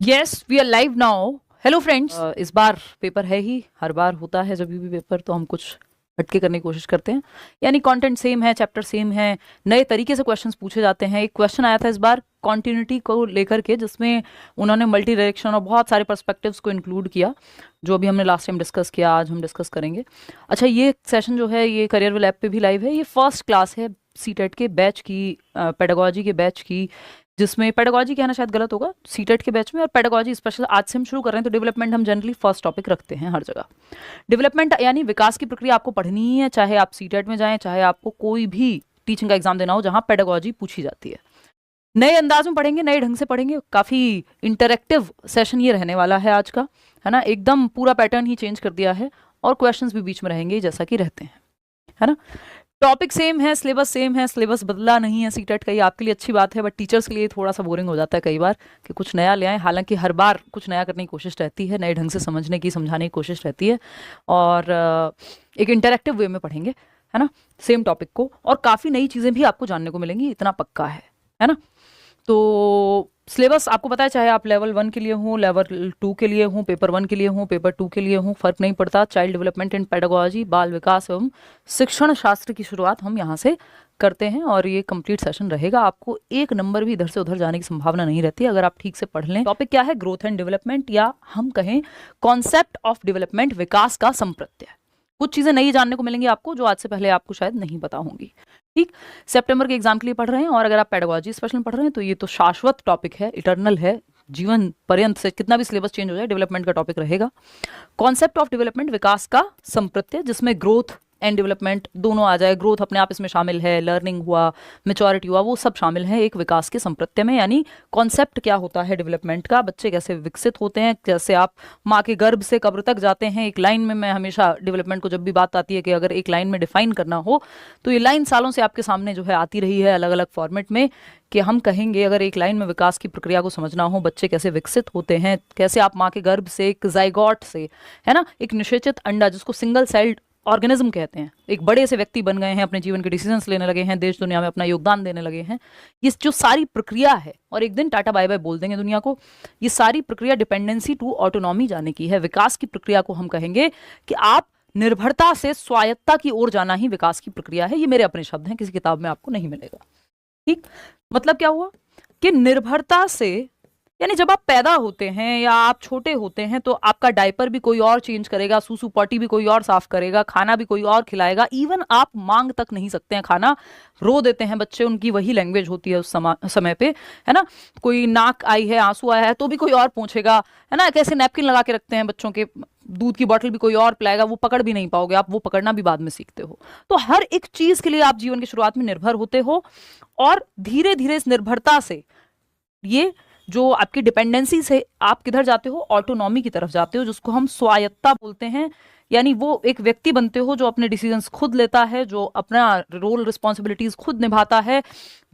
Yes we are live now. Hello friends, इस बार paper है ही, हर बार होता है जब भी पेपर तो हम कुछ हटके करने की कोशिश करते हैं। यानी कंटेंट सेम है, चैप्टर सेम है, नए तरीके से क्वेश्चंस पूछे जाते हैं। एक क्वेश्चन आया था इस बार कॉन्टिन्यूटी को लेकर के, जिसमें उन्होंने मल्टी डायरेक्शन और बहुत सारे पर्सपेक्टिव्स को इंक्लूड किया, जो अभी हमने लास्ट टाइम डिस्कस किया, आज हम डिस्कस करेंगे। अच्छा, ये सेशन जो है ये करियर विल ऐप पे भी लाइव है। ये फर्स्ट क्लास है सीटेट के बैच की, पेडागोजी के बैच की, जिसमें पेडागोजी कहना शायद गलत होगा, सीटेट के बैच में। और पेडागोजी स्पेशल आज से हम शुरू कर रहे हैं, तो डेवलपमेंट हम जनरली फर्स्ट टॉपिक रखते हैं हर जगह। डेवलपमेंट यानी विकास की प्रक्रिया आपको पढ़नी ही है, चाहे आप सीटेट में जाएं, चाहे आपको कोई भी टीचिंग का एग्जाम देना हो जहां पेडागोजी पूछी जाती है। नए अंदाज में पढ़ेंगे, नए ढंग से पढ़ेंगे। काफी इंटरेक्टिव सेशन ये रहने वाला है आज का, है ना। एकदम पूरा पैटर्न ही चेंज कर दिया है, और क्वेश्चंस भी बीच में रहेंगे जैसा कि रहते हैं, है ना। टॉपिक सेम है, सिलेबस सेम है, सिलेबस बदला नहीं है सीटेट का। ये आपके लिए अच्छी बात है, बट टीचर्स के लिए थोड़ा सा बोरिंग हो जाता है कई बार कि कुछ नया ले आए। हालांकि हर बार कुछ नया करने की कोशिश रहती है, नए ढंग से समझने की, समझाने की कोशिश रहती है, और एक इंटरेक्टिव वे में पढ़ेंगे, है ना, सेम टॉपिक को। और काफ़ी नई चीज़ें भी आपको जानने को मिलेंगी, इतना पक्का है ना। तो सिलेबस आपको पता है, चाहे आप लेवल 1 के लिए हो, लेवल 2 के लिए हो, पेपर 1 के लिए हो, पेपर 2 के लिए हो, फर्क नहीं पड़ता। चाइल्ड डेवलपमेंट एंड पेडागोजी, बाल विकास एवं शिक्षण शास्त्र की शुरुआत हम यहाँ से करते हैं, और ये कंप्लीट सेशन रहेगा। आपको एक नंबर भी इधर से उधर जाने की संभावना नहीं रहती अगर आप ठीक से पढ़ लें। टॉपिक क्या है? ग्रोथ एंड डेवलपमेंट, या हम कहें कॉन्सेप्ट ऑफ डेवलपमेंट, विकास का संप्रत्यय। कुछ चीजें नई जानने को मिलेंगी आपको, जो आज से पहले आपको शायद नहीं पता होंगी। ठीक, सितंबर के एग्जाम के लिए पढ़ रहे हैं, और अगर आप पेडागोजी स्पेशल में पढ़ रहे हैं तो ये तो शाश्वत टॉपिक है, इटर्नल है, जीवन पर्यंत से कितना भी सिलेबस चेंज हो जाए डेवलपमेंट का टॉपिक रहेगा। कॉन्सेप्ट ऑफ डेवलपमेंट, विकास का संप्रत्यय, जिसमें ग्रोथ एंड डेवलपमेंट दोनों आ जाए। ग्रोथ अपने आप इसमें शामिल है, लर्निंग हुआ, मेच्योरिटी हुआ, वो सब शामिल है एक विकास के संप्रत्यय में। यानी कॉन्सेप्ट क्या होता है डेवलपमेंट का, बच्चे कैसे विकसित होते हैं, कैसे आप माँ के गर्भ से कब्र तक जाते हैं एक लाइन में। मैं हमेशा डेवलपमेंट को जब भी बात आती है कि अगर एक लाइन में डिफाइन करना हो, तो ये लाइन सालों से आपके सामने जो है आती रही है अलग अलग फॉर्मेट में, कि हम कहेंगे अगर एक लाइन में विकास की प्रक्रिया को समझना हो, बच्चे कैसे विकसित होते हैं, कैसे आप माँ के गर्भ से एक जाइगोट से, है ना, एक निषेचित अंडा, जिसको सिंगल सेल्ड ऑर्गेनिज्म कहते हैं, एक बड़े से व्यक्ति बन गए हैं, अपने जीवन के डिसीजंस लेने लगे हैं, देश दुनिया में अपना योगदान देने लगे हैं। ये जो सारी प्रक्रिया है, और एक दिन टाटा बाय बाय बोल देंगे दुनिया को, ये सारी प्रक्रिया डिपेंडेंसी टू ऑटोनॉमी जाने की है। विकास की प्रक्रिया को हम कहेंगे कि आप निर्भरता से स्वायत्ता की ओर जाना ही विकास की प्रक्रिया है। ये मेरे अपने शब्द हैं, किसी किताब में आपको नहीं मिलेगा। ठीक, मतलब क्या हुआ कि निर्भरता से, यानी जब आप पैदा होते हैं या आप छोटे होते हैं तो आपका डायपर भी कोई और चेंज करेगा, सूसू पॉटी भी कोई और साफ करेगा, खाना भी कोई और खिलाएगा। इवन आप मांग तक नहीं सकते हैं खाना, रो देते हैं बच्चे, उनकी वही लैंग्वेज होती है उस समय पे, है ना। कोई नाक आई है, आंसू आया है, तो भी कोई और पूछेगा, है ना। कैसे नैपकिन लगा के रखते हैं बच्चों के, दूध की बोतल भी कोई और पिलाएगा, वो पकड़ भी नहीं पाओगे आप, वो पकड़ना भी बाद में सीखते हो। तो हर एक चीज के लिए आप जीवन की शुरुआत में निर्भर होते हो, और धीरे धीरे इस निर्भरता से, ये जो आपकी डिपेंडेंसी से आप किधर जाते हो, ऑटोनॉमी की तरफ जाते हो, जिसको हम स्वायत्ता बोलते हैं। यानी वो एक व्यक्ति बनते हो जो अपने डिसीजंस खुद लेता है, जो अपना रोल रिस्पॉन्सिबिलिटीज खुद निभाता है,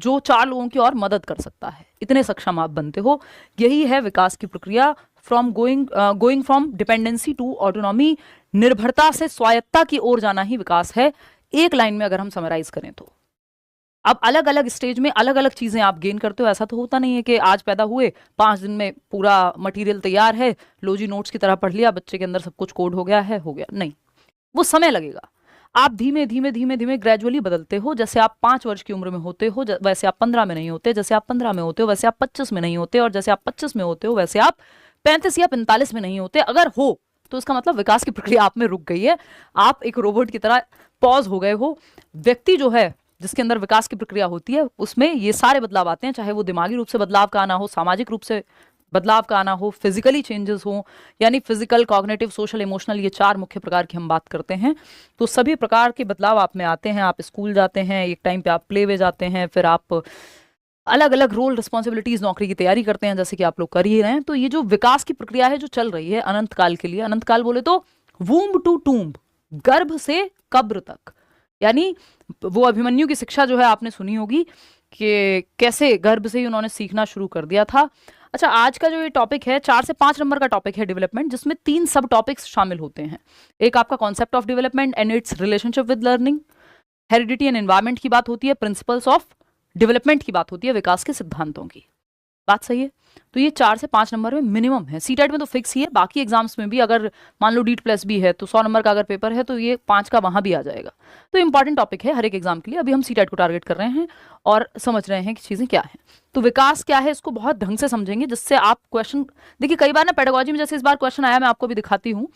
जो 4 लोगों की और मदद कर सकता है। इतने सक्षम आप बनते हो। यही है विकास की प्रक्रिया, from going from dependency to autonomy. निर्भरता से स्वायत्ता की ओर जाना ही विकास है, एक लाइन में अगर हम समराइज करें तो। अब अलग अलग स्टेज में अलग अलग चीजें आप गेन करते हो। ऐसा तो होता नहीं है कि आज पैदा हुए 5 दिन में पूरा मटेरियल तैयार है, लो जी नोट्स की तरह पढ़ लिया, बच्चे के अंदर सब कुछ कोड हो गया है, हो गया, नहीं। वो समय लगेगा। आप धीमे धीमे धीमे धीमे ग्रेजुअली बदलते हो। जैसे आप 5 वर्ष की उम्र में होते हो वैसे आप 15 में नहीं होते, जैसे आप 15 में होते हो वैसे आप 25 में नहीं होते, और जैसे आप 25 में होते हो वैसे आप 35 या 45 में नहीं होते। अगर हो तो इसका मतलब विकास की प्रक्रिया आप में रुक गई है, आप एक रोबोट की तरह पॉज हो गए हो। व्यक्ति जो है, जिसके अंदर विकास की प्रक्रिया होती है, उसमें ये सारे बदलाव आते हैं, चाहे वो दिमागी रूप से बदलाव का आना हो, सामाजिक रूप से बदलाव का आना हो, फिजिकली चेंजेस हो, यानी फिजिकल, कॉग्निटिव, सोशल, इमोशनल, ये 4 मुख्य प्रकार की हम बात करते हैं। तो सभी प्रकार के बदलाव आप में आते हैं। आप स्कूल जाते हैं, एक टाइम पे आप प्ले वे जाते हैं, फिर आप अलग अलग रोल रिस्पॉन्सिबिलिटीज, नौकरी की तैयारी करते हैं, जैसे कि आप लोग कर ही रहे हैं। तो ये जो विकास की प्रक्रिया है जो चल रही है अनंत काल के लिए, अनंत काल बोले तो वूम्ब टू टूम्ब, गर्भ से कब्र तक। यानी वो अभिमन्यु की शिक्षा जो है आपने सुनी होगी कि कैसे गर्भ से ही उन्होंने सीखना शुरू कर दिया था। अच्छा, आज का जो ये टॉपिक है 4 से 5 नंबर का टॉपिक है डेवलपमेंट, जिसमें 3 सब टॉपिक्स शामिल होते हैं। एक आपका concept of development and it's relationship with learning, heredity and environment की बात होती है, प्रिंसिपल्स ऑफ डेवलपमेंट की बात होती है, विकास के सिद्धांतों की। बात सही है। तो ये 4 से 5 नंबर में मिनिमम है। सीटेट में तो फिक्स ही है, बाकी एग्जाम्स में भी अगर मान लो डीट प्लस भी है तो 100 नंबर का अगर पेपर है तो ये 5 का वहाँ भी आ जाएगा। तो इंपॉर्टेंट टॉपिक है हर एक एग्जाम के लिए। अभी हम सीटेट को टारगेट कर रहे हैं और समझ रहे हैं कि चीज़ें क्या हैं। तो विकास क्या है इसको बहुत ढंग से समझेंगे, जिससे आप क्वेश्चन देखिए, कई बार ना पेडागोजी में जैसे इस बार क्वेश्चन आया, मैं आपको भी दिखाती हूँ,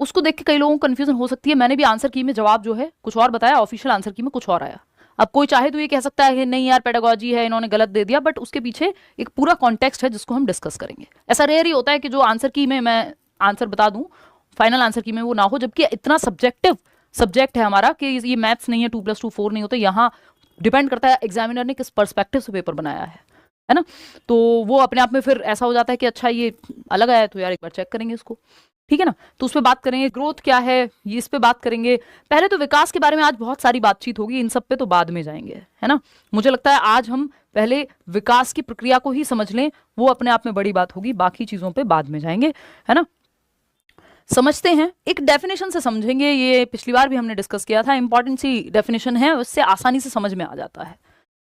उसको देख के कई लोगों को कंफ्यूजन हो सकती है। मैंने भी आंसर की में जवाब जो है कुछ और बताया, ऑफिशियल आंसर की में कुछ और आया। अब कोई चाहे तो ये कह सकता है कि नहीं यार पेडागोजी है, इन्होंने गलत दे दिया, बट उसके पीछे एक पूरा कॉन्टेक्स्ट है जिसको हम डिस्कस करेंगे। ऐसा रेयर ही होता है कि जो आंसर की में मैं आंसर बता दूं, फाइनल आंसर की में वो ना हो, जबकि इतना सब्जेक्टिव सब्जेक्ट है हमारा कि ये मैथ्स नहीं है, 2+2 4 नहीं होता। यहाँ डिपेंड करता है एग्जामिनर ने किस पर्सपेक्टिव से पेपर बनाया है ना। तो वो अपने आप में फिर ऐसा हो जाता है कि अच्छा ये अलग आया है तो यार एक बार चेक करेंगे इसको, ठीक है ना। तो उस पर बात करेंगे, ग्रोथ क्या है ये इस पे बात करेंगे। पहले तो विकास के बारे में आज बहुत सारी बातचीत होगी, इन सब पे तो बाद में जाएंगे, है ना। मुझे लगता है आज हम पहले विकास की प्रक्रिया को ही समझ लें, वो अपने आप में बड़ी बात होगी, बाकी चीजों पे बाद में जाएंगे, है ना। समझते हैं, एक डेफिनेशन से समझेंगे। ये पिछली बार भी हमने डिस्कस किया था, इंपॉर्टेंट सी डेफिनेशन है, उससे आसानी से समझ में आ जाता है।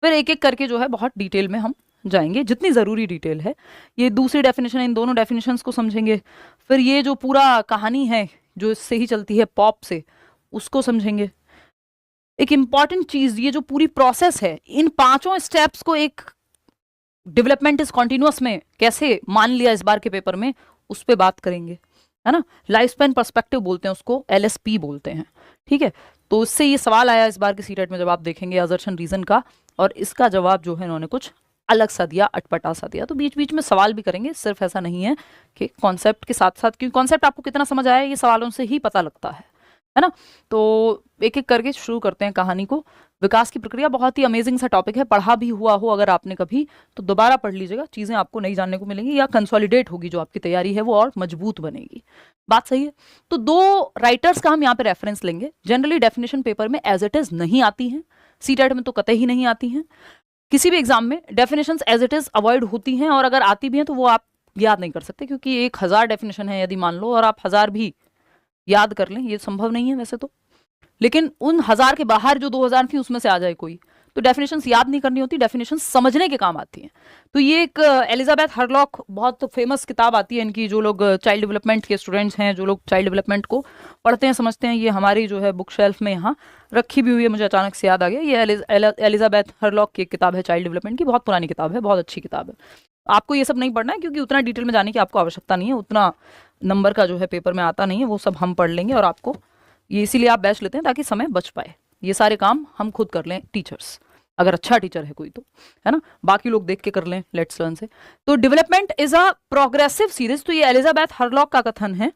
फिर एक एक करके जो है बहुत डिटेल में हम जाएंगे, जितनी ज़रूरी डिटेल है। ये दूसरी डेफिनेशन है, इन दोनों डेफिनेशंस को समझेंगे। फिर ये जो पूरा कहानी है जो इससे ही चलती है पॉप से, उसको समझेंगे। एक इंपॉर्टेंट चीज, ये जो पूरी प्रोसेस है, इन 5 स्टेप्स को एक डेवलपमेंट इज कॉन्टिन्यूअस में कैसे मान लिया इस बार के पेपर में, उस पर बात करेंगे, है ना। लाइफ स्पैन पर्सपेक्टिव बोलते हैं उसको, LSP बोलते हैं, ठीक है। तो उससे ये सवाल आया इस बार के सीटेट में, जब आप देखेंगे असर्शन रीजन का, और इसका जवाब जो है इन्होंने कुछ अलग सा दिया, अटपटा सा दिया। तो बीच बीच में सवाल भी करेंगे, सिर्फ ऐसा नहीं है कि कॉन्सेप्ट के साथ साथ, क्योंकि कॉन्सेप्ट आपको कितना समझ आया ये सवालों से ही पता लगता है ना। तो एक एक करके शुरू करते हैं कहानी को। विकास की प्रक्रिया बहुत ही अमेजिंग सा टॉपिक है, पढ़ा भी हुआ हो अगर आपने कभी तो दोबारा पढ़ लीजिएगा, चीजें आपको नई जानने को मिलेंगी, या कंसोलिडेट होगी जो आपकी तैयारी है वो और मजबूत बनेगी। बात सही है। तो 2 राइटर्स का हम यहाँ पे रेफरेंस लेंगे। जनरली डेफिनेशन पेपर में एज इट इज नहीं आती हैं, सीटेट में तो कतई ही नहीं आती हैं। किसी भी एग्जाम में definitions as it is avoid होती हैं, और अगर आती भी हैं तो वो आप याद नहीं कर सकते, क्योंकि 1000 डेफिनेशन है यदि मान लो, और आप 1000 भी याद कर लें, ये संभव नहीं है वैसे तो। लेकिन उन 1000 के बाहर जो 2000 थी उसमें से आ जाए कोई, तो डेफिनेशंस याद नहीं करनी होती, डेफिनेशंस समझने के काम आती हैं। तो ये एक एलिजाबेथ हरलॉक, बहुत फेमस किताब आती है इनकी, जो लोग चाइल्ड डेवलपमेंट के स्टूडेंट्स हैं, जो लोग चाइल्ड डेवलपमेंट को पढ़ते हैं समझते हैं, ये हमारी जो है बुक शेल्फ में यहाँ रखी भी हुई है। मुझे अचानक से याद आ गया, ये एलिजाबेथ हरलॉक की एक किताब है चाइल्ड डेवलपमेंट की, बहुत पुरानी किताब है, बहुत अच्छी किताब है। आपको ये सब नहीं पढ़ना है, क्योंकि उतना डिटेल में जाने की आपको आवश्यकता नहीं है, उतना नंबर का जो है पेपर में आता नहीं है, वो सब हम पढ़ लेंगे। और आपको ये इसीलिए आप बैच लेते हैं ताकि समय बच पाए, ये सारे काम हम खुद कर लें टीचर्स, अगर अच्छा टीचर है कोई तो, है ना। बाकी लोग देख के कर लें लेट्स लर्न से। तो development is a progressive series, तो ये एलिजाबेथ हरलॉक का कथन है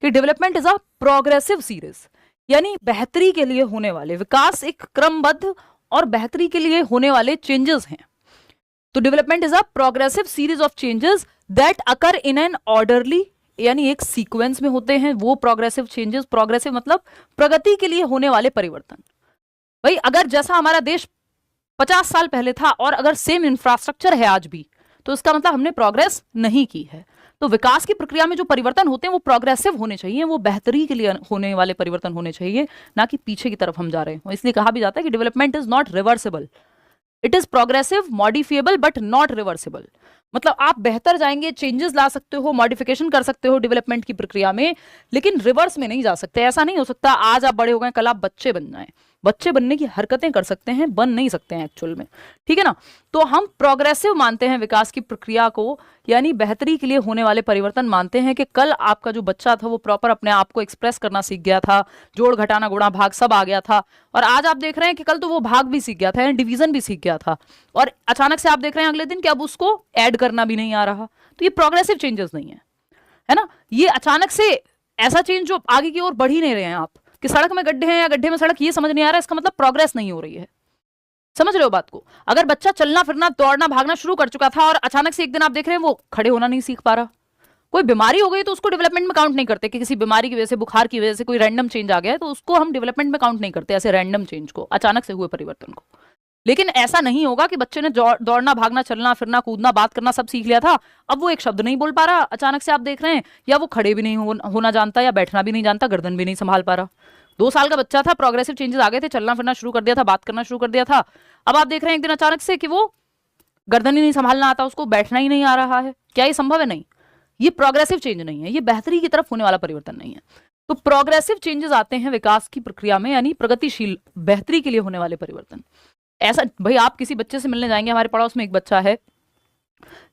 कि development is a progressive series, यानी बेहतरी के लिए होने वाले, विकास एक क्रमबद्ध और बेहतरी के लिए होने वाले चेंजेस हैं। तो development is a progressive series of changes that occur in an orderly, यानी एक सीक्वेंस में होते हैं वो प्रोग्रेसिव चेंजेस। प्रोग्रेसिव मतलब प्रगति के लिए होने वाले परिवर्तन। भाई अगर जैसा हमारा देश 50 साल पहले था और अगर सेम इंफ्रास्ट्रक्चर है आज भी, तो इसका मतलब हमने प्रोग्रेस नहीं की है। तो विकास की प्रक्रिया में जो परिवर्तन होते हैं वो प्रोग्रेसिव होने चाहिए, वो बेहतरी के लिए होने वाले परिवर्तन होने चाहिए, ना कि पीछे की तरफ हम जा रहे हैं। इसलिए कहा भी जाता है कि development is not reversible, it is progressive, modifiable but not reversible. मतलब आप बेहतर जाएंगे, चेंजेस ला सकते हो, मॉडिफिकेशन कर सकते हो डेवलपमेंट की प्रक्रिया में, लेकिन रिवर्स में नहीं जा सकते। ऐसा नहीं हो सकता आज आप बड़े हो गए कल आप बच्चे बन जाएं। बच्चे बनने की हरकतें कर सकते हैं, बन नहीं सकते हैं एक्चुअल में, ठीक है ना। तो हम प्रोग्रेसिव मानते हैं विकास की प्रक्रिया को, यानी बेहतरी के लिए होने वाले परिवर्तन मानते हैं कि कल आपका जो बच्चा था वो प्रॉपर अपने आप को एक्सप्रेस करना सीख गया था, जोड़ घटाना गुणा भाग सब आ गया था, और आज आप देख रहे हैं कि कल तो वो भाग भी सीख गया था, डिवीजन भी सीख गया था, और अचानक से आप देख रहे हैं अगले दिन कि अब उसको ऐड करना भी नहीं आ रहा। तो ये प्रोग्रेसिव चेंजेस नहीं है ना। ये अचानक से ऐसा चेंज जो आगे की ओर बढ़ ही नहीं रहे हैं आप, कि सड़क में गड्ढे हैं या गड्ढे में सड़क, ये समझ नहीं आ रहा है, इसका मतलब प्रोग्रेस नहीं हो रही है। समझ रहे हो बात को। अगर बच्चा चलना फिरना दौड़ना भागना शुरू कर चुका था और अचानक से एक दिन आप देख रहे हैं वो खड़े होना नहीं सीख पा रहा, कोई बीमारी हो गई तो उसको डेवलपमेंट में काउंट नहीं करते, कि किसी बीमारी की वजह से, बुखार की वजह से कोई रैंडम चेंज आ गया है तो उसको हम डेवलपमेंट में काउंट नहीं करते, ऐसे रैंडम चेंज को, अचानक से हुए परिवर्तन को। लेकिन ऐसा नहीं होगा कि बच्चे ने दौड़ना भागना चलना फिरना कूदना बात करना सब सीख लिया था, अब वो एक शब्द नहीं बोल पा रहा, अचानक से आप देख रहे हैं, या वो खड़े भी नहीं होना जानता, या बैठना भी नहीं जानता, गर्दन भी नहीं संभाल पा रहा। 2 साल का बच्चा था, प्रोग्रेसिव चेंजेस आ गए थे, चलना फिरना शुरू कर दिया था, बात करना शुरू कर दिया था, अब आप देख रहे हैं एक दिन अचानक से कि वो गर्दन ही नहीं संभालना आता उसको, बैठना ही नहीं आ रहा है, क्या ये संभव है? नहीं, ये प्रोग्रेसिव चेंज नहीं है, ये बेहतरी की तरफ होने वाला परिवर्तन नहीं है। तो प्रोग्रेसिव चेंजेस आते हैं विकास की प्रक्रिया में, यानी प्रगतिशील बेहतरी के लिए होने वाले परिवर्तन। ऐसा भाई आप किसी बच्चे से मिलने जाएंगे, हमारे पड़ोस में एक बच्चा है,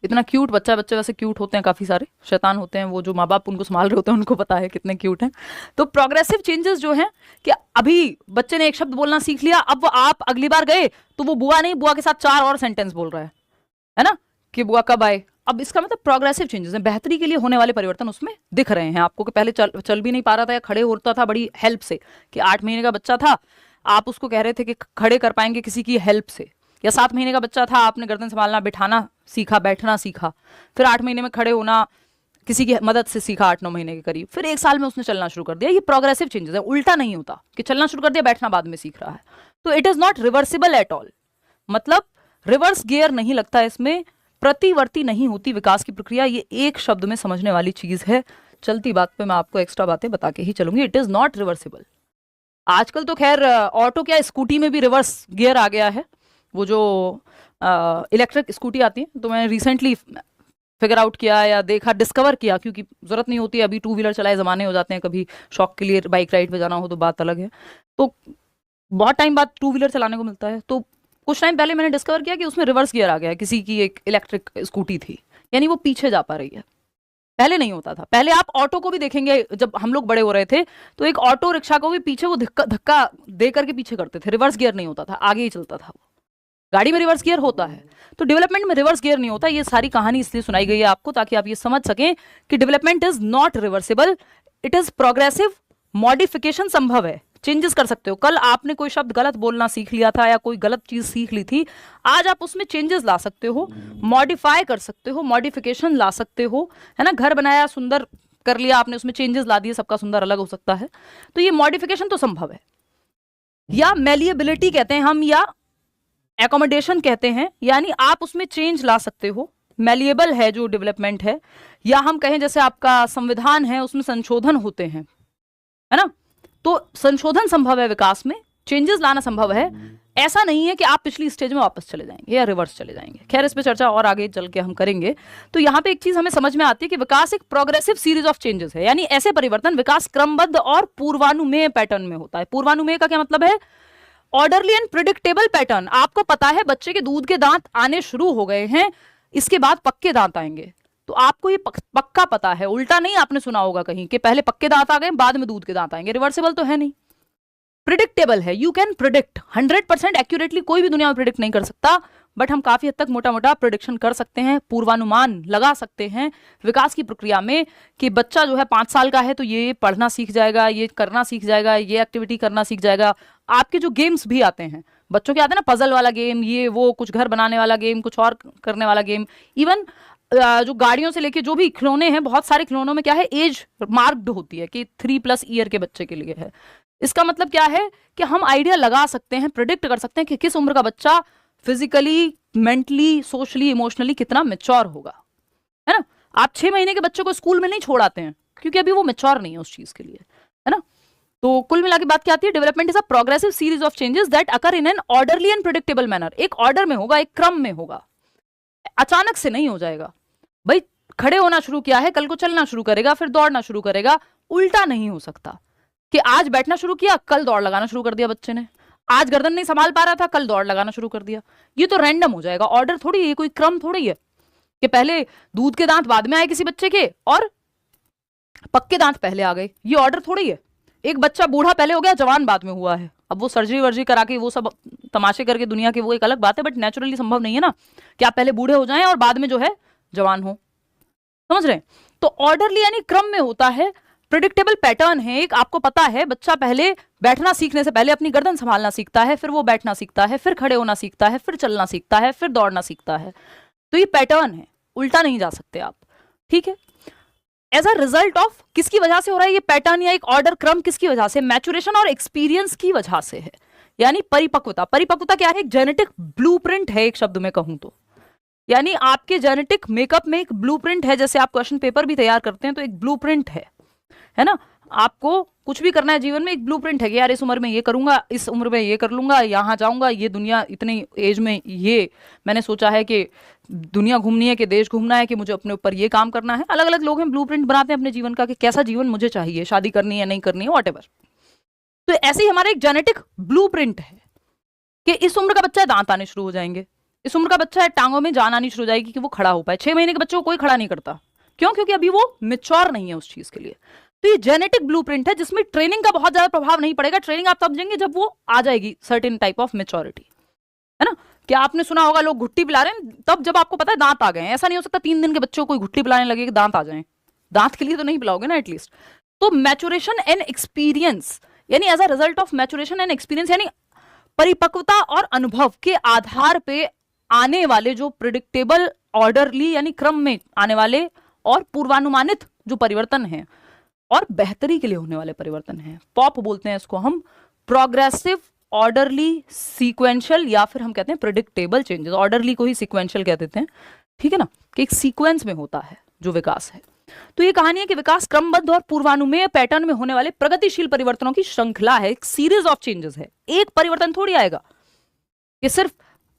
इतना क्यूट बच्चा, बच्चे वैसे क्यूट होते हैं, काफी सारे शैतान होते हैं, वो जो माँ बाप उनको संभाल रहे होते हैं उनको पता है कितने क्यूट हैं। तो प्रोग्रेसिव चेंजेस जो हैं कि अभी बच्चे ने एक शब्द बोलना सीख लिया, अब वो आप अगली बार गए तो वो बुआ नहीं, बुआ के साथ 4 और सेंटेंस बोल रहा है ना, कि बुआ कब आए। अब इसका मतलब प्रोग्रेसिव चेंजेस हैं, बेहतरी के लिए होने वाले परिवर्तन उसमें दिख रहे हैं आपको, कि पहले चल भी नहीं पा रहा था या खड़े होता था बड़ी हेल्प से, कि 8 महीने का बच्चा था, आप उसको कह रहे थे कि खड़े कर पाएंगे किसी की हेल्प से, या 7 महीने का बच्चा था, आपने गर्दन संभालना, बिठाना सीखा, बैठना सीखा, फिर 8 महीने में खड़े होना किसी की मदद से सीखा 8-9 महीने के करीब, फिर 1 साल में उसने चलना शुरू कर दिया। ये प्रोग्रेसिव चेंजेस है, उल्टा नहीं होता कि चलना शुरू कर दिया बैठना बाद में सीख रहा है। तो it is not reversible at all, मतलब रिवर्स गियर नहीं लगता इसमें, प्रतिवर्ती नहीं होती विकास की प्रक्रिया। ये एक शब्द में समझने वाली चीज है। चलती बात पे मैं आपको एक्स्ट्रा बातें बता के ही चलूंगी। It is not reversible. आजकल तो खैर ऑटो क्या स्कूटी में भी रिवर्स गियर आ गया है, वो जो इलेक्ट्रिक स्कूटी आती है, तो मैंने रिसेंटली फिगर आउट किया या देखा, डिस्कवर किया, क्योंकि जरूरत नहीं होती अभी, 2 व्हीलर चलाए जमाने हो जाते हैं, कभी शौक के लिए बाइक राइड पे जाना हो तो बात अलग है, तो बहुत टाइम बाद 2 व्हीलर चलाने को मिलता है। तो कुछ टाइम पहले मैंने डिस्कवर किया कि उसमें रिवर्स गियर आ गया है, किसी की एक इलेक्ट्रिक स्कूटी थी, यानी वो पीछे जा पा रही है, पहले नहीं होता था। पहले आप ऑटो को भी देखेंगे, जब हम लोग बड़े हो रहे थे तो एक ऑटो रिक्शा को भी पीछे वो धक्का दे करके पीछे करते थे, रिवर्स गियर नहीं होता था, आगे ही चलता था। वो गाड़ी में रिवर्स गियर होता है, तो डेवलपमेंट में रिवर्स गियर नहीं होता। ये सारी कहानी इसलिए सुनाई गई है आपको ताकि आप ये समझ सकें कि development is not reversible, it is progressive. Modification संभव है, चेंजेस कर सकते हो। कल आपने कोई शब्द गलत बोलना सीख लिया था या कोई गलत चीज सीख ली थी, आज आप उसमें चेंजेस ला सकते हो, मॉडिफाई कर सकते हो, मॉडिफिकेशन ला सकते हो, है ना। घर बनाया, सुंदर कर लिया आपने, उसमें चेंजेस ला दिए, सबका सुंदर अलग हो सकता है, तो ये मॉडिफिकेशन तो संभव है। या मेलिएबिलिटी कहते हैं हम, या एकोमोडेशन कहते हैं, यानी आप उसमें चेंज ला सकते हो। मेलिएबल है जो डेवलपमेंट है, या हम कहें जैसे आपका संविधान है उसमें संशोधन होते हैं, है ना, तो संशोधन संभव है विकास में, चेंजेस लाना संभव है। ऐसा नहीं है कि आप पिछली स्टेज में वापस चले जाएंगे या रिवर्स चले जाएंगे। खैर इस पे चर्चा और आगे चल के हम करेंगे। तो यहाँ पे एक चीज हमें समझ में आती है कि विकास एक प्रोग्रेसिव सीरीज ऑफ चेंजेस है, यानी ऐसे परिवर्तन, विकास क्रमबद्ध और पूर्वानुमेय पैटर्न में होता है। पूर्वानुमेय का क्या मतलब है? Orderly and predictable pattern. आपको पता है बच्चे के दूध के दांत आने शुरू हो गए हैं, इसके बाद पक्के दांत आएंगे, तो आपको ये पक्का पता है। उल्टा नहीं आपने सुना होगा कहीं कि पहले पक्के दांत आ गए बाद में दूध के दांत आएंगे, रिवर्सिबल तो है नहीं। प्रिडिक्टेबल है, यू कैन प्रिडिक्ट। 100% एक्यूरेटली कोई भी दुनिया में प्रिडिक्ट नहीं कर सकता, बट हम काफी हद तक मोटा मोटा प्रिडिक्शन कर सकते हैं, पूर्वानुमान लगा सकते हैं विकास की प्रक्रिया में, कि बच्चा जो है 5 साल का है तो ये पढ़ना सीख जाएगा, ये करना सीख जाएगा, ये एक्टिविटी करना सीख जाएगा। आपके जो गेम्स भी आते हैं बच्चों के, आते हैं ना, पजल वाला गेम, ये वो, कुछ घर बनाने वाला गेम, कुछ और करने वाला गेम, इवन जो गाड़ियों से लेके जो भी खिलौने हैं, बहुत सारे खिलौनों में क्या है, एज मार्क्ड होती है कि 3+ ईयर के बच्चे के लिए है। इसका मतलब क्या है कि हम आइडिया लगा सकते हैं, प्रिडिक्ट कर सकते हैं कि किस उम्र का बच्चा फिजिकली, मेंटली, सोशली, इमोशनली कितना मैच्योर होगा, है ना। आप 6 महीने के बच्चे को स्कूल में नहीं छोड़ाते हैं क्योंकि अभी वो मैच्योर नहीं है उस चीज के लिए, है ना। तो कुल मिला के बात क्या आती है, development is a progressive series of changes that occur in an orderly and predictable manner. एक ऑर्डर में होगा, एक क्रम में होगा, अचानक से नहीं हो जाएगा। भाई खड़े होना शुरू किया है, कल को चलना शुरू करेगा, फिर दौड़ना शुरू करेगा, उल्टा नहीं हो सकता कि आज बैठना शुरू किया, कल दौड़ लगाना शुरू कर दिया बच्चे ने। आज गर्दन नहीं संभाल पा रहा था, कल दौड़ लगाना शुरू कर दिया। ये तो रैंडम हो जाएगा, ऑर्डर थोड़ी है, कोई क्रम थोड़ी है कि पहले दूध के दांत बाद में आए किसी बच्चे के और पक्के दांत पहले आ गए। ये ऑर्डर थोड़ी है। एक बच्चा बूढ़ा पहले हो गया, जवान बाद में हुआ है। अब वो सर्जरी वर्जरी करा के वो सब तमाशे करके दुनिया के, वो एक अलग बात है, बट नेचुरली संभव नहीं है ना कि आप पहले बूढ़े हो जाएं और बाद में जो है जवान हो, समझ रहे हैं। तो ऑर्डरली यानी क्रम में होता है, प्रिडिक्टेबल पैटर्न है। एक आपको पता है बच्चा पहले बैठना सीखने से पहले अपनी गर्दन संभालना सीखता है, फिर वो बैठना सीखता है, फिर खड़े होना सीखता है, फिर चलना सीखता है, फिर दौड़ना सीखता है। तो ये पैटर्न है, उल्टा नहीं जा सकते आप, ठीक है। एज अ रिजल्ट ऑफ किसकी वजह से हो रहा है ये पैटर्न या एक ऑर्डर क्रम, किसकी वजह से? मैचुरेशन और एक्सपीरियंस की वजह से है, यानी परिपक्वता। परिपक्वता क्या है? एक जेनेटिक ब्लूप्रिंट है, एक शब्द में कहूं तो, यानी आपके जेनेटिक मेकअप में एक ब्लूप्रिंट है। जैसे आप क्वेश्चन पेपर भी तैयार करते हैं तो एक ब्लूप्रिंट है ना। आपको कुछ भी करना है जीवन में, एक ब्लूप्रिंट है कि यार इस उम्र में ये करूंगा, इस उम्र में ये कर लूंगा, यहाँ जाऊंगा, ये दुनिया इतनी एज में ये मैंने सोचा है कि दुनिया घूमनी है, कि देश घूमना है, कि मुझे अपने ऊपर ये काम करना है। अलग अलग लोग हैं, ब्लूप्रिंट बनाते हैं अपने जीवन का कि कैसा जीवन मुझे चाहिए, शादी करनी है नहीं करनी है, व्हाटएवर। तो ऐसे ही हमारा एक जेनेटिक ब्लूप्रिंट है कि इस उम्र का बच्चा है दांत आने शुरू हो जाएंगे, इस उम्र का बच्चा है टांगों में जान आनी शुरू हो जाएगी कि वो खड़ा हो पाए। 6 महीने के बच्चे को कोई खड़ा नहीं करता, क्यों? क्योंकि अभी वो मेच्योर नहीं है उस चीज के लिए। तो ये जेनेटिक ब्लूप्रिंट है जिसमें ट्रेनिंग का बहुत ज्यादा प्रभाव नहीं पड़ेगा। ट्रेनिंग आप तब समझेंगे जब वो आ जाएगी सर्टेन टाइप ऑफ मेच्योरिटी, है ना। क्या आपने सुना होगा लोग घुट्टी पिला रहे हैं तब जब आपको पता है दांत आ गए हैं। ऐसा नहीं हो सकता 3 दिन के बच्चों को कोई घुट्टी पिलाने लगे कि दांत आ जाए, दांत के लिए तो नहीं पिलाओगे ना एटलीस्ट। तो मैच्योरेशन एंड एक्सपीरियंस, यानी as a result of maturation and experience, यानी परिपक्वता और अनुभव के आधार पे आने वाले जो प्रिडिक्टेबल ऑर्डरली यानी क्रम में आने वाले और पूर्वानुमानित जो परिवर्तन है और बेहतरी के लिए होने वाले परिवर्तन हैं, पॉप बोलते हैं इसको हम, प्रोग्रेसिव ऑर्डरली सीक्वेंशियल, या फिर हम कहते हैं प्रिडिक्टेबल चेंजेस। ऑर्डरली को ही सीक्वेंशियल कह देते हैं, ठीक है ना, कि एक सीक्वेंस में होता है जो विकास है। तो ये कहानी है कि विकास क्रमबद्ध और पूर्वानुमेय पैटर्न में होने वाले प्रगतिशील परिवर्तनों की श्रृंखला है, एक सीरीज ऑफ चेंजेस है। एक परिवर्तन थोड़ी आएगा कि सिर्फ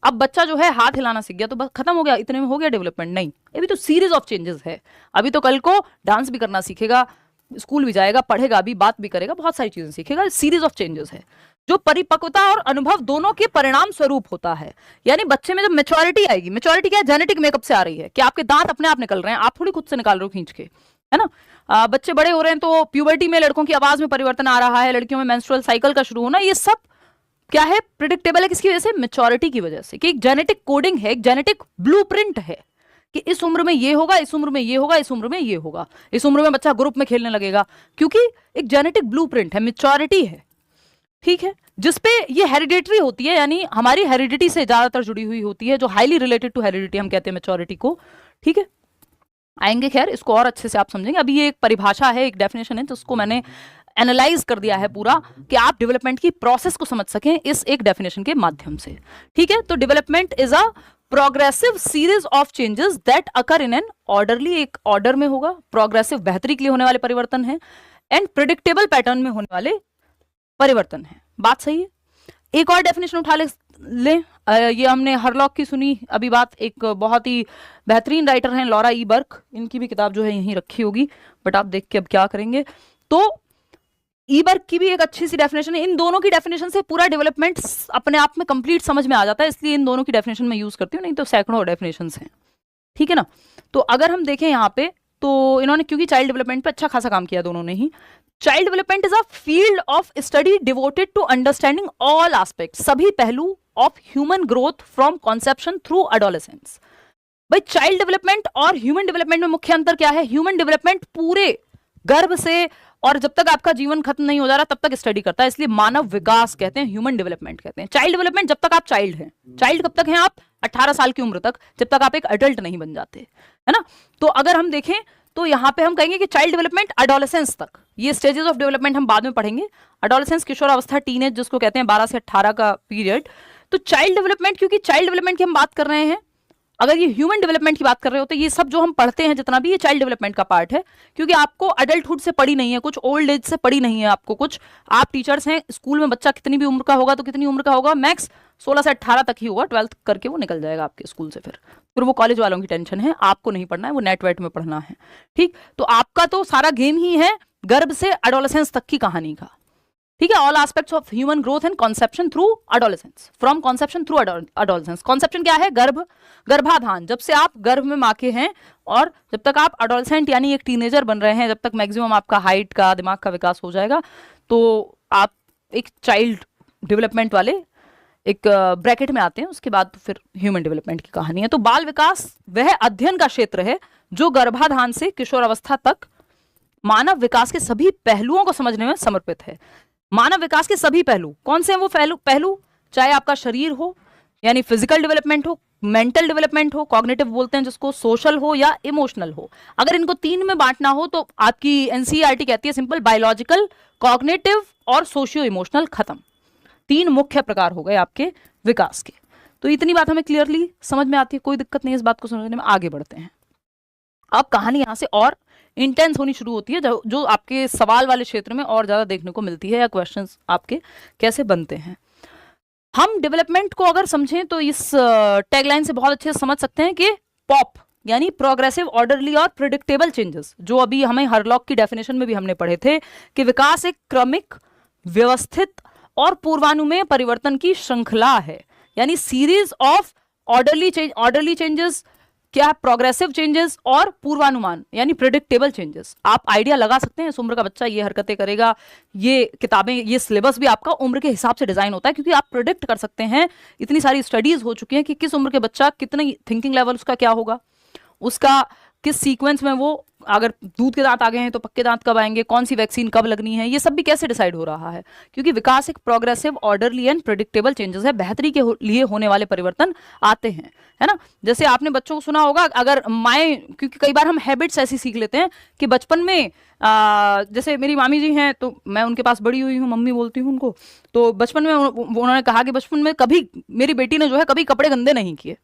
अब बच्चा जो है हाथ हिलाना सीख गया तो बस खत्म हो गया, इतने में हो गया डेवलपमेंट, नहीं। अभी तो सीरीज ऑफ चेंजेस है। अभी तो कल को डांस भी करना सीखेगा, स्कूल भी जाएगा, पढ़ेगा भी, बात भी करेगा, बहुत सारी चीजें सीखेगा। सीरीज ऑफ चेंजेस है जो परिपक्वता और अनुभव दोनों के परिणाम स्वरूप होता है। यानी बच्चे में जब मेच्योरिटी आएगी, मेच्योरिटी क्या है? जेनेटिक मेकअप से आ रही है कि आपके दांत अपने आप निकल रहे हैं, आप थोड़ी खुद से निकाल रहे हो खींच के, है ना। बच्चे बड़े हो रहे हैं तो प्यूबर्टी में लड़कों की आवाज में परिवर्तन आ रहा है, लड़कियों में मेंस्ट्रुअल साइकिल का शुरू होना, ये सब क्या है? प्रिडिक्टेबल है। किसकी वजह से? मेच्योरिटी की वजह से, कि एक जेनेटिक कोडिंग है, एक जेनेटिक ब्लूप्रिंट है कि इस उम्र में ये होगा, इस उम्र में ये होगा, इस उम्र में ये होगा, इस उम्र में बच्चा ग्रुप में खेलने लगेगा, क्योंकि एक जेनेटिक ब्लूप्रिंट है, मेच्योरिटी है, ठीक है, जिसपे ये हेरिडिटरी होती है, यानी हमारी हेरिडिटी से ज्यादातर जुड़ी हुई होती है, जो हाईली रिलेटेड टू हेरिडिटी हम कहते हैं मेच्योरिटी को, ठीक है। आएंगे खैर, इसको और अच्छे से आप समझेंगे। अभी ये एक परिभाषा है, एक डेफिनेशन है, जिसको मैंने एनालाइज कर दिया है पूरा कि आप डेवलपमेंट की प्रोसेस को समझ सकें इस एक डेफिनेशन के माध्यम से, ठीक है। तो development is a progressive series of changes that occur in an orderly, एक ऑर्डर में होगा, प्रोग्रेसिव बेहतरी के लिए होने वाले परिवर्तन है, एंड प्रिडिक्टेबल पैटर्न में होने वाले परिवर्तन है। बात सही है। एक और डेफिनेशन उठा ले ये हमने हरलॉक की सुनी अभी बात, एक बहुत ही बेहतरीन राइटर हैं लॉरा ई बर्क, इनकी भी किताब जो है यहीं रखी होगी, बट आप देख के अब क्या करेंगे। तो ई बर्क की भी एक अच्छी सी डेफिनेशन है। इन दोनों की डेफिनेशन से पूरा डेवलपमेंट अपने आप में कंप्लीट समझ में आ जाता है, इसलिए इन दोनों की डेफिनेशन में यूज करती हूँ, नहीं तो सैकड़ों डेफिनेशन हैं, ठीक है ना। तो अगर हम देखें यहाँ पे, तो इन्होंने क्योंकि चाइल्ड डेवलपमेंट पे अच्छा खासा काम किया दोनों ने ही। Child development is a field of study devoted to understanding all aspect, सभी पहलू of human growth from conception through adolescence. भाई चाइल्ड डेवलपमेंट और ह्यूमन डेवलपमेंट में मुख्य अंतर क्या है? ह्यूमन डेवलपमेंट पूरे गर्भ से और जब तक आपका जीवन खत्म नहीं हो जा रहा तब तक स्टडी करता है, इसलिए मानव विकास कहते हैं, ह्यूमन डेवलपमेंट कहते हैं। चाइल्ड डेवलपमेंट जब तक आप चाइल्ड हैं, चाइल्ड कब तक हैं आप? 18 साल की उम्र तक, जब तक आप एक अडल्ट नहीं बन जाते, है ना। तो अगर हम देखें तो यहाँ पे हम कहेंगे कि चाइल्ड डेवलपमेंट एडोलेसेंस तक, ये स्टेजेस ऑफ डेवलपमेंट हम बाद में पढ़ेंगे। एडोलेसेंस किशोर अवस्था, टीनेज जिसको कहते हैं, 12 से 18 का पीरियड। तो चाइल्ड डेवलपमेंट, क्योंकि चाइल्ड डेवलपमेंट की हम बात कर रहे हैं, अगर ये ह्यूमन डेवलपमेंट की बात कर रहे हो तो ये सब जो हम पढ़ते हैं जितना भी, ये चाइल्ड डेवलपमेंट का पार्ट है, क्योंकि आपको अडल्टहुड से पड़ी नहीं है कुछ, ओल्ड एज से पड़ी नहीं है आपको कुछ। आप टीचर्स हैं, स्कूल में बच्चा कितनी भी उम्र का होगा तो कितनी उम्र का होगा? मैक्स 16 से 18 तक ही होगा, 12th करके वो निकल जाएगा आपके स्कूल से। फिर वो कॉलेज वालों की टेंशन है, आपको नहीं पढ़ना है, वो नेट वेट में पढ़ना है, ठीक। तो आपका तो सारा गेम ही है गर्भ से एडोलेसेंस तक की कहानी का, ठीक है। All aspects of human growth and conception through adolescence, from conception through adolescence. Conception क्या है? गर्भाधान, जब से आप गर्भ में माँ के हैं और जब तक आप एडोलेसेंट यानी एक टीनेजर बन रहे हैं, जब तक मैक्सिमम आपका हाइट का, दिमाग का विकास हो जाएगा, तो आप एक चाइल्ड डेवलपमेंट वाले एक ब्रैकेट में आते हैं। उसके बाद तो फिर ह्यूमन डेवलपमेंट की कहानी है। तो बाल विकास वह अध्ययन का क्षेत्र है जो गर्भाधान से किशोर अवस्था तक मानव विकास के सभी पहलुओं को समझने में समर्पित है। मानव विकास के सभी पहलू कौन से हैं? वो पहलू चाहे आपका शरीर हो यानी फिजिकल डेवलपमेंट हो, मेंटल डेवलपमेंट हो, कॉग्निटिव बोलते हैं जिसको, सोशल हो या इमोशनल हो। अगर इनको 3 में बांटना हो तो आपकी एनसीईआरटी कहती है सिंपल, बायोलॉजिकल, कॉग्निटिव और सोशियो इमोशनल, खत्म। 3 मुख्य प्रकार हो गए आपके विकास के। तो इतनी बात हमें क्लियरली समझ में आती है, कोई दिक्कत नहीं इस बात को समझने में। आगे बढ़ते हैं। अब कहानी यहाँ से और इंटेंस होनी शुरू होती है, जो आपके सवाल वाले क्षेत्र में और ज़्यादा देखने को मिलती है, या क्वेश्चंस आपके कैसे बनते हैं। हम डेवलपमेंट को अगर समझें तो इस टैगलाइन से बहुत अच्छे से समझ सकते हैं कि पॉप यानी प्रोग्रेसिव, ऑर्डरली और प्रिडिक्टेबल चेंजेस, जो अभी हमें हरलॉक की डेफिनेशन में भी हमने पढ़े थे कि विकास एक क्रमिक, व्यवस्थित और पूर्वानुमेय परिवर्तन की श्रृंखला है, यानी सीरीज ऑफ ऑर्डरली चेंजेस, क्या है, प्रोग्रेसिव चेंजेस और पूर्वानुमान यानी प्रिडिक्टेबल चेंजेस। आप आइडिया लगा सकते हैं इस उम्र का बच्चा ये हरकतें करेगा, ये किताबें, ये सिलेबस भी आपका उम्र के हिसाब से डिजाइन होता है, क्योंकि आप प्रिडिक्ट कर सकते हैं, इतनी सारी स्टडीज हो चुकी हैं कि किस उम्र के बच्चा, कितनी थिंकिंग लेवल उसका क्या होगा, उसका किस सीक्वेंस में, वो अगर दूध के दांत आ गए हैं तो पक्के दांत कब आएंगे, कौन सी वैक्सीन कब लगनी है, ये सब भी कैसे डिसाइड हो रहा है, क्योंकि विकास एक progressive, orderly and predictable changes है, बेहतरी के लिए होने वाले परिवर्तन आते हैं, है ना। जैसे आपने बच्चों को सुना होगा, अगर माएँ, क्योंकि कई बार हम हैबिट्स ऐसी सीख लेते हैं कि बचपन में जैसे मेरी मामी जी हैं तो मैं उनके पास बड़ी हुई हूँ, मम्मी बोलती हूँ उनको, तो बचपन में उन्होंने कहा कि बचपन में कभी मेरी बेटी ने जो है कभी कपड़े गंदे नहीं किए।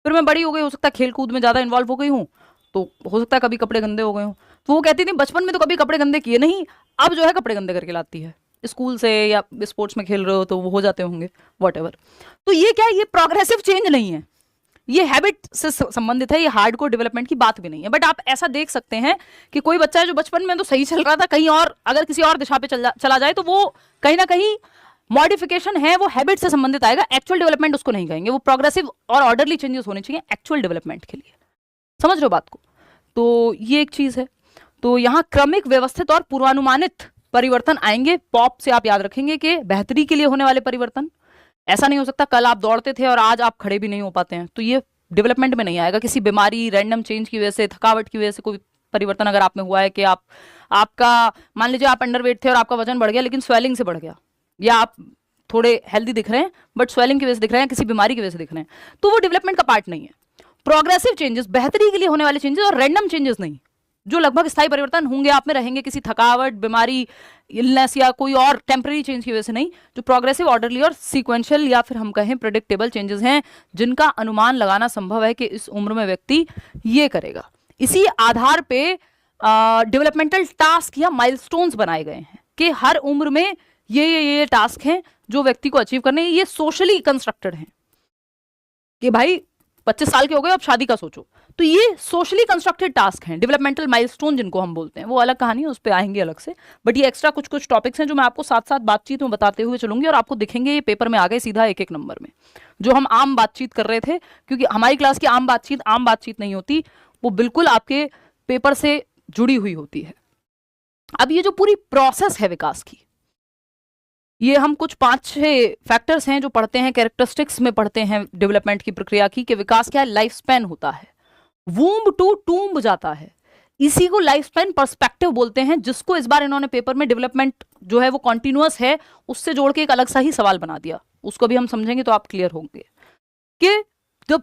फिर मैं बड़ी हो गई, हो सकता है खेल कूद में ज़्यादा इन्वॉल्व हो गई हूँ, तो हो सकता है कभी कपड़े गंदे हो गए हों। तो वो कहती थी बचपन में तो कभी कपड़े गंदे किए नहीं, अब जो है कपड़े गंदे करके लाती है, स्कूल से या स्पोर्ट्स में खेल रहे हो तो वो हो जाते होंगे, वॉटेवर। तो ये क्या है, ये प्रोग्रेसिव चेंज नहीं है, ये हैबिट से संबंधित है, ये हार्डकोर डेवलपमेंट की बात भी नहीं है। बट आप ऐसा देख सकते हैं कि कोई बच्चा है जो बचपन में तो सही चल रहा था, कहीं और अगर किसी और दिशा पे चला जाए तो वो कहीं ना कहीं मॉडिफिकेशन है, वो हैबिट से संबंधित आएगा, एक्चुअल डेवलपमेंट उसको नहीं कहेंगे। वो प्रोग्रेसिव और ऑर्डरली चेंजेस होने चाहिए एक्चुअल डेवलपमेंट के लिए, समझ रहे हो बात को। तो ये एक चीज है। तो यहाँ क्रमिक, व्यवस्थित और पूर्वानुमानित परिवर्तन आएंगे। पॉप से आप याद रखेंगे कि बेहतरी के लिए होने वाले परिवर्तन। ऐसा नहीं हो सकता कल आप दौड़ते थे और आज आप खड़े भी नहीं हो पाते हैं, तो ये डेवलपमेंट में नहीं आएगा। किसी बीमारी, रैंडम चेंज की वजह से, थकावट की वजह से कोई परिवर्तन अगर आप में हुआ है कि आपका मान लीजिए आप अंडरवेट थे और आपका वजन बढ़ गया लेकिन स्वेलिंग से बढ़ गया, या आप थोड़े हेल्दी दिख रहे हैं बट स्वेलिंग की वजह से दिख रहे हैं, किसी बीमारी की वजह से दिख रहे हैं, तो वो डेवलपमेंट का पार्ट नहीं है। प्रोग्रेसिव चेंजेस, बेहतरी के लिए होने वाले चेंजेस, और रैंडम चेंजेस नहीं, जो लगभग स्थायी परिवर्तन होंगे आप में, रहेंगे किसी थकावट, बीमारी, इलनेस या कोई और टेम्पररी चेंज की वजह से नहीं। जो प्रोग्रेसिव, ऑर्डरली और सीक्वेंशियल या फिर हम कहें प्रेडिक्टेबल चेंजेस हैं, जिनका अनुमान लगाना संभव है कि इस उम्र में व्यक्ति ये करेगा। इसी आधार पे डेवलपमेंटल टास्क या माइलस्टोन्स बनाए गए हैं कि हर उम्र में ये टास्क हैं जो व्यक्ति को अचीव करने हैं। ये सोशली कंस्ट्रक्टेड हैं कि भाई 25 साल के हो गए अब शादी का सोचो, तो ये सोशली कंस्ट्रक्टेड टास्क हैं, डेवलपमेंटल माइलस्टोन जिनको हम बोलते हैं। वो अलग कहानी है, उस पर आएंगे अलग से। बट ये एक्स्ट्रा कुछ टॉपिक्स हैं जो मैं आपको साथ साथ बातचीत में बताते हुए चलूंगी, और आपको दिखेंगे ये पेपर में आ गए सीधा एक एक नंबर में। जो हम आम बातचीत कर रहे थे, क्योंकि हमारी क्लास की आम बातचीत नहीं होती, वो बिल्कुल आपके पेपर से जुड़ी हुई होती है। अब ये जो पूरी प्रोसेस है विकास की, ये हम कुछ 5-6 फैक्टर्स हैं जो पढ़ते हैं, कैरेक्टरिस्टिक्स में पढ़ते हैं डेवलपमेंट की प्रक्रिया की, कि विकास क्या है, लाइफ स्पैन होता है, वूम्ब टू टूम्ब जाता है। इसी को लाइफ स्पैन पर्सपेक्टिव बोलते हैं, जिसको इस बार इन्होंने पेपर में डेवलपमेंट जो है वो कॉन्टिन्यूअस है उससे जोड़ के एक अलग सा ही सवाल बना दिया। उसको भी हम समझेंगे तो आप क्लियर होंगे कि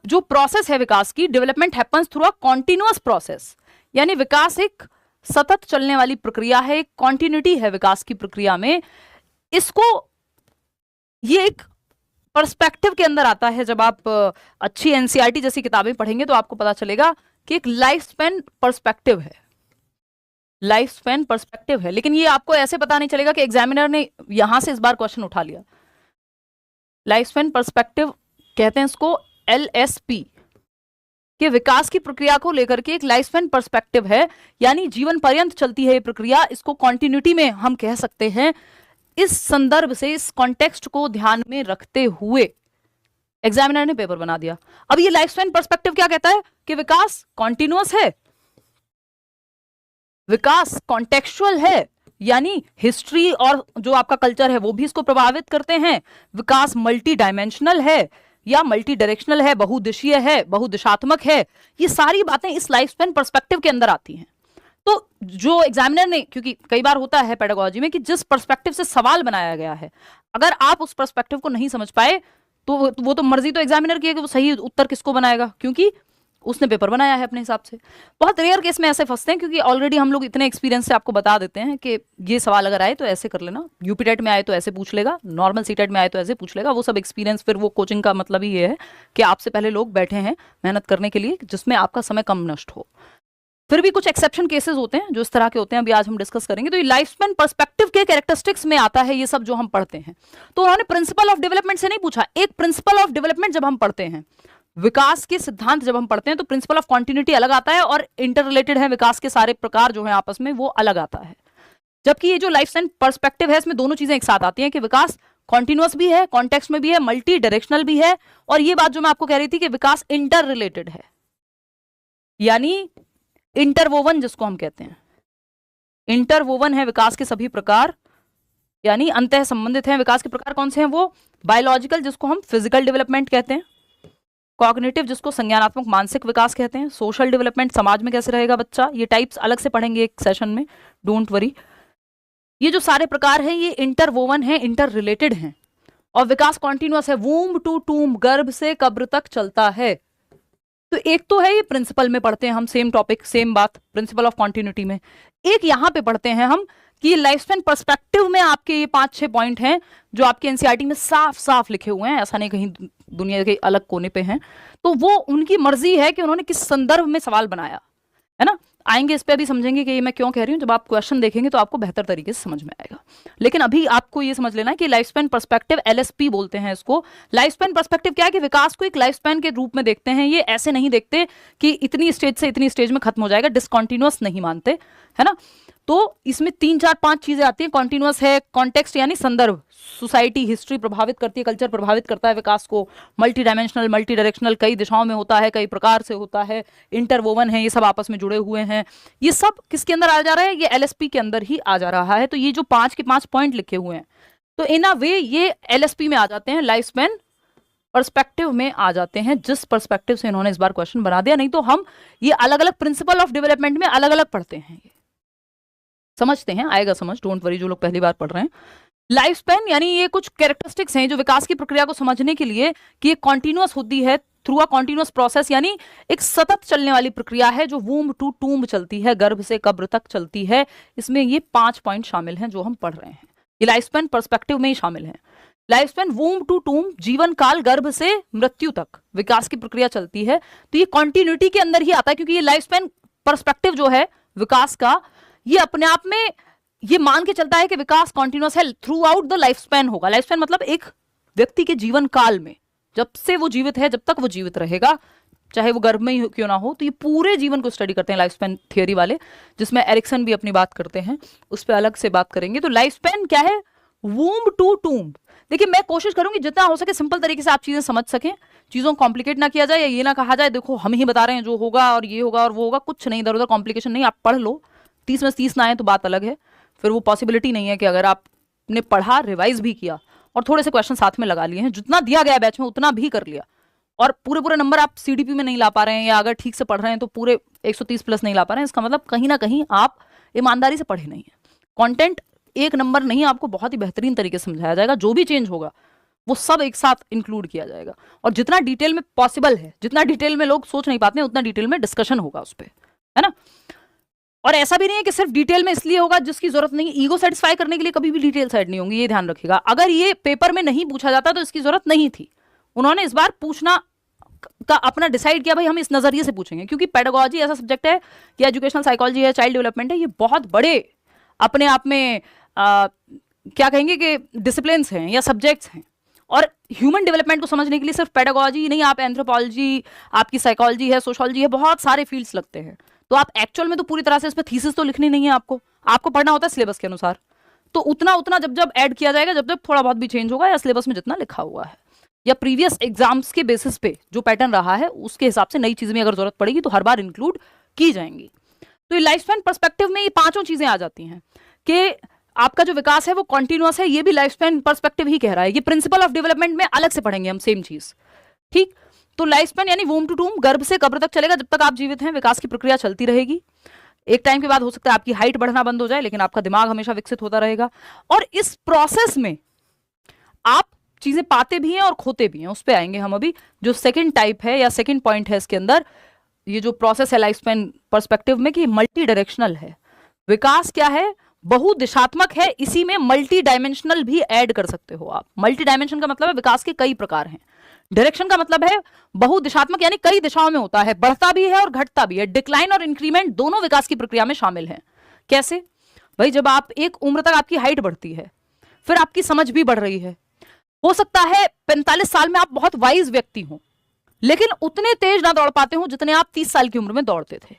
जो प्रोसेस है विकास की, development happens through a continuous process, यानी विकास एक सतत चलने वाली प्रक्रिया है, एक कॉन्टिन्यूटी है विकास की प्रक्रिया में। इसको ये एक पर्सपेक्टिव के अंदर आता है। जब आप अच्छी एनसीईआरटी जैसी किताबें पढ़ेंगे तो आपको पता चलेगा कि एक लाइफ स्पैन पर्सपेक्टिव है, लाइफ स्पैन पर्सपेक्टिव है। लेकिन ये आपको ऐसे पता नहीं चलेगा कि एग्जामिनर ने यहां से इस बार क्वेश्चन उठा लिया। लाइफ स्पैन पर्सपेक्टिव कहते हैं इसको LSP, कि विकास की प्रक्रिया को लेकर के एक लाइफ स्पैन पर्सपेक्टिव है, यानी जीवन पर्यंत चलती है ये प्रक्रिया। इसको कॉन्टिन्यूटी में हम कह सकते हैं। इस संदर्भ से, इस कॉन्टेक्स्ट को ध्यान में रखते हुए एग्जामिनर ने पेपर बना दिया। अब ये लाइफ स्पैन पर्सपेक्टिव क्या कहता है कि विकास कॉन्टिन्यूअस है, विकास कॉन्टेक्चुअल है, यानी हिस्ट्री और जो आपका कल्चर है वो भी इसको प्रभावित करते हैं। विकास मल्टी डायमेंशनल है या मल्टी डायरेक्शनल है, बहुदिशीय है, बहुदिशात्मक है। ये सारी बातें इस लाइफ स्पैन पर्सपेक्टिव के अंदर आती हैं। तो जो एग्जामिनर ने, क्योंकि कई बार होता है पेडागोजी में कि जिस पर्सपेक्टिव से सवाल बनाया गया है, अगर आप उस पर्सपेक्टिव को नहीं समझ पाए तो वो तो मर्जी तो एग्जामिनर की है कि वो सही उत्तर किसको बनाएगा, क्योंकि उसने पेपर बनाया है अपने हिसाब से। बहुत रेयर केस में ऐसे फंसते हैं, क्योंकि ऑलरेडी हम लोग इतने एक्सपीरियंस से आपको बता देते हैं कि ये सवाल अगर आए तो ऐसे कर लेना, यूपी टेट में आए तो ऐसे पूछ लेगा, नॉर्मल सीटेट में आए तो ऐसे पूछ लेगा। वो सब एक्सपीरियंस, फिर वो कोचिंग का मतलब ही ये है कि आपसे पहले लोग बैठे हैं मेहनत करने के लिए, जिसमें आपका समय कम नष्ट हो। फिर भी कुछ एक्सेप्शन केसेस होते हैं जो इस तरह के होते हैं, अभी आज हम डिस्कस करेंगे। तो ये लाइफ स्पैन पर्सपेक्टिव के कैरेक्टरिस्टिक्स में आता है ये सब जो हम पढ़ते हैं। तो उन्होंने प्रिंसिपल ऑफ डेवलपमेंट से नहीं पूछा। एक प्रिंसिपल ऑफ डेवलपमेंट जब हम पढ़ते हैं, विकास के सिद्धांत जब हम पढ़ते हैं, तो प्रिंसिपल ऑफ कॉन्टिन्यूटी अलग आता है और इंटर रिलेटेड है, विकास के सारे प्रकार जो है आपस में वो अलग आता है। जबकि ये जो लाइफ स्पैन पर्सपेक्टिव है इसमें दोनों चीजें एक साथ आती हैं कि विकास कॉन्टिन्यूअस भी है, कॉन्टेक्स्ट में भी है, मल्टी डायरेक्शनल भी है, और ये बात जो मैं आपको कह रही थी कि विकास इंटर रिलेटेड है, यानी इंटरवोवन जिसको हम कहते हैं, इंटरवोवन है विकास के सभी प्रकार, यानी अंतः संबंधित हैं। विकास के प्रकार कौन से हैं? वो बायोलॉजिकल जिसको हम फिजिकल डेवलपमेंट कहते हैं, कॉग्निटिव जिसको संज्ञानात्मक मानसिक विकास कहते हैं, सोशल डेवलपमेंट समाज में कैसे रहेगा बच्चा, ये टाइप्स अलग से पढ़ेंगे एक सेशन में, डोंट वरी। ये जो सारे प्रकार हैं ये इंटरवोवन है, इंटर रिलेटेड हैं, और विकास कॉन्टिन्यूअस है, वूम्ब टू टूम्ब, गर्भ से कब्र तक चलता है। तो एक तो है ये प्रिंसिपल में पढ़ते हैं हम, सेम टॉपिक सेम बात, प्रिंसिपल ऑफ कॉन्टिन्यूटी में। एक यहां पे पढ़ते हैं हम कि लाइफ स्पैन पर्सपेक्टिव में आपके ये 5-6 पॉइंट हैं जो आपके एनसीईआरटी में साफ साफ लिखे हुए हैं, ऐसा नहीं कहीं दुनिया के अलग कोने पे हैं। तो वो उनकी मर्जी है कि उन्होंने किस संदर्भ में सवाल बनाया है ना। आएंगे इस पे, अभी समझेंगे कि ये मैं क्यों कह रही हूँ। जब आप क्वेश्चन देखेंगे तो आपको बेहतर तरीके से समझ में आएगा। लेकिन अभी आपको ये समझ लेना है कि लाइफ स्पैन पर्सपेक्टिव, एलएसपी बोलते हैं इसको। लाइफ स्पैन पर्सपेक्टिव क्या है कि विकास को एक लाइफ स्पैन के रूप में देखते हैं। ये ऐसे नहीं देखते कि इतनी स्टेज से इतनी स्टेज में खत्म हो जाएगा, डिसकॉन्टिन्यूअस नहीं मानते, है ना। तो इसमें 3-4-5 चीजें आती हैं। कॉन्टिन्यूअस है, कॉन्टेक्स्ट यानी संदर्भ, सोसाइटी हिस्ट्री प्रभावित करती है, कल्चर प्रभावित करता है विकास को, मल्टी डायमेंशनल मल्टी डायरेक्शनल कई दिशाओं में होता है, कई प्रकार से होता है, इंटरवोवन है, ये सब आपस में जुड़े हुए हैं। ये सब किसके अंदर आ जा रहा है? ये एलएसपी के अंदर ही आ जा रहा है। तो ये जो 5 के 5 पॉइंट लिखे हुए हैं, तो इन अ वे ये एलएसपी में आ जाते हैं, लाइफ स्पैन पर्सपेक्टिव में आ जाते हैं, जिस पर्सपेक्टिव से इन्होंने इस बार क्वेश्चन बना दिया। नहीं तो हम ये अलग अलग प्रिंसिपल ऑफ डेवलपमेंट में अलग अलग पढ़ते हैं, समझते हैं, आएगा समझ, डोंट वरी जो लोग पहली बार पढ़ रहे हैं। लाइफ स्पैन यानी ये कुछ कैरेक्टरिस्टिक्स हैं जो विकास की प्रक्रिया को समझने के लिए कि ये कॉन्टिन्यूअस होती है थ्रू अ कॉन्टिन्यूअस प्रोसेस, यानी एक सतत चलने वाली प्रक्रिया है जो वूम्ब टू टूम्ब चलती है, गर्भ से कब्र तक चलती है। इसमें ये 5 पॉइंट शामिल हैं जो हम पढ़ रहे हैं, ये लाइफ स्पैन पर्सपेक्टिव में ही शामिल है। Life span womb to tomb, जीवन काल, गर्भ से मृत्यु तक विकास की प्रक्रिया चलती है। तो ये कॉन्टिन्यूटी के अंदर ही आता है, क्योंकि ये लाइफ स्पैन पर्सपेक्टिव जो है विकास का, ये अपने आप में ये मान के चलता है कि विकास कॉन्टिन्यूअस है, through out the life span होगा। लाइफ स्पैन मतलब एक व्यक्ति के जीवन काल में, जब से वो जीवित है, जब तक वो जीवित रहेगा, चाहे वो गर्भ में ही क्यों ना हो। तो ये पूरे जीवन को स्टडी करते हैं लाइफ स्पैन थियोरी वाले, जिसमें एरिक्सन भी अपनी बात करते हैं, उस पर अलग से बात करेंगे। तो लाइफ स्पैन क्या है? Womb to tomb. देखिए मैं कोशिश करूंगी जितना हो सके सिंपल तरीके से आप चीजें समझ सकें, चीजों को कॉम्प्लिकेट ना किया जाए, या ये ना कहा जाए देखो हम ही बता रहे हैं जो होगा और ये होगा और वो होगा, कुछ नहीं, इधर उधर कॉम्प्लिकेशन नहीं। आप पढ़ लो, 30 में 30 ना आए तो बात अलग है, फिर वो पॉसिबिलिटी नहीं है कि अगर आपने पढ़ा, रिवाइज भी किया और थोड़े से क्वेश्चन साथ में लगा लिए हैं, जितना दिया गया बैच में उतना भी कर लिया, और पूरे नंबर आप सीडीपी में नहीं ला पा रहे हैं, या अगर ठीक से पढ़ रहे हैं तो पूरे 130 प्लस नहीं ला पा रहे हैं, इसका मतलब कहीं ना कहीं आप ईमानदारी से पढ़े नहीं है। कंटेंट 1 नंबर नहीं, आपको बहुत ही बेहतरीन तरीके से समझाया जाएगा, जो भी चेंज होगा वो सब एक साथ इंक्लूड किया जाएगा, और जितना डिटेल में पॉसिबल है, जितना डिटेल में लोग सोच नहीं पाते हैं, उतना डिटेल में डिस्कशन होगा उस पर, है ना। और ऐसा भी नहीं है कि सिर्फ डिटेल में इसलिए होगा जिसकी जरूरत नहीं, ईगो सेटिस्फाई करने के लिए कभी भी डिटेल साइड नहीं होंगी, ये ध्यान रखिएगा। अगर ये पेपर में नहीं पूछा जाता तो इसकी जरूरत नहीं थी, उन्होंने इस बार पूछना का अपना डिसाइड किया, भाई हम इस नजरिए से पूछेंगे, क्योंकि पेडागोजी ऐसा सब्जेक्ट है कि एजुकेशनल साइकोलॉजी है, चाइल्ड डेवलपमेंट है, ये बहुत बड़े अपने आप में क्या कहेंगे कि डिसिप्लिन्स हैं या सब्जेक्ट्स हैं, और ह्यूमन डेवलपमेंट को समझने के लिए सिर्फ पेडागोजी नहीं, आप एंथ्रोपोलॉजी, आपकी साइकोलॉजी है, सोशोलॉजी है, बहुत सारे फील्ड्स लगते हैं। तो आप एक्चुअल में तो पूरी तरह से इस पर थीसिस तो लिखनी नहीं है, आपको पढ़ना होता है सिलेबस के अनुसार। तो उतना जब ऐड किया जाएगा, जब थोड़ा बहुत भी चेंज होगा, या सिलेबस में जितना लिखा हुआ है, या प्रीवियस एग्जाम्स के बेसिस पे जो पैटर्न रहा है उसके हिसाब से नई चीजें अगर जरूरत पड़ेगी तो हर बार इंक्लूड की जाएंगी। तो ये लाइफ स्पैन पर्सपेक्टिव में ये 5 चीजें आ जाती हैं कि आपका जो विकास है वो कॉन्टिन्यूअस है, ये भी लाइफ स्पैन पर्सपेक्टिव ही कह रहा है। ये प्रिंसिपल ऑफ डेवलपमेंट में अलग से पढ़ेंगे हम सेम चीज, ठीक। तो लाइफ स्पैन यानी वूम्ब टू टूम्ब, गर्भ से कब्र तक चलेगा, जब तक आप जीवित हैं विकास की प्रक्रिया चलती रहेगी। एक टाइम के बाद हो सकता है आपकी हाइट बढ़ना बंद हो जाए, लेकिन आपका दिमाग हमेशा विकसित होता रहेगा, और इस प्रोसेस में आप चीजें पाते भी हैं और खोते भी हैं, उस पर आएंगे हम अभी। जो सेकंड टाइप है या सेकंड पॉइंट है इसके अंदर, ये जो प्रोसेस है लाइफ स्पैन पर्सपेक्टिव में, कि मल्टी डायरेक्शनल है। विकास क्या है? बहुदिशात्मक है, इसी में मल्टी डायमेंशनल भी ऐड कर सकते हो आप। मल्टी डायमेंशन का मतलब है विकास के कई प्रकार हैं, डायरेक्शन का मतलब है बहुदिशात्मक, यानी कई दिशाओं में होता है, बढ़ता भी है और घटता भी है। डिक्लाइन और इंक्रीमेंट दोनों विकास की प्रक्रिया में शामिल हैं। कैसे भाई? जब आप एक उम्र तक आपकी हाइट बढ़ती है, फिर आपकी समझ भी बढ़ रही है, हो सकता है 45 साल में आप बहुत वाइज व्यक्ति हो, लेकिन उतने तेज ना दौड़ पाते हो जितने आप 30 साल की उम्र में दौड़ते थे।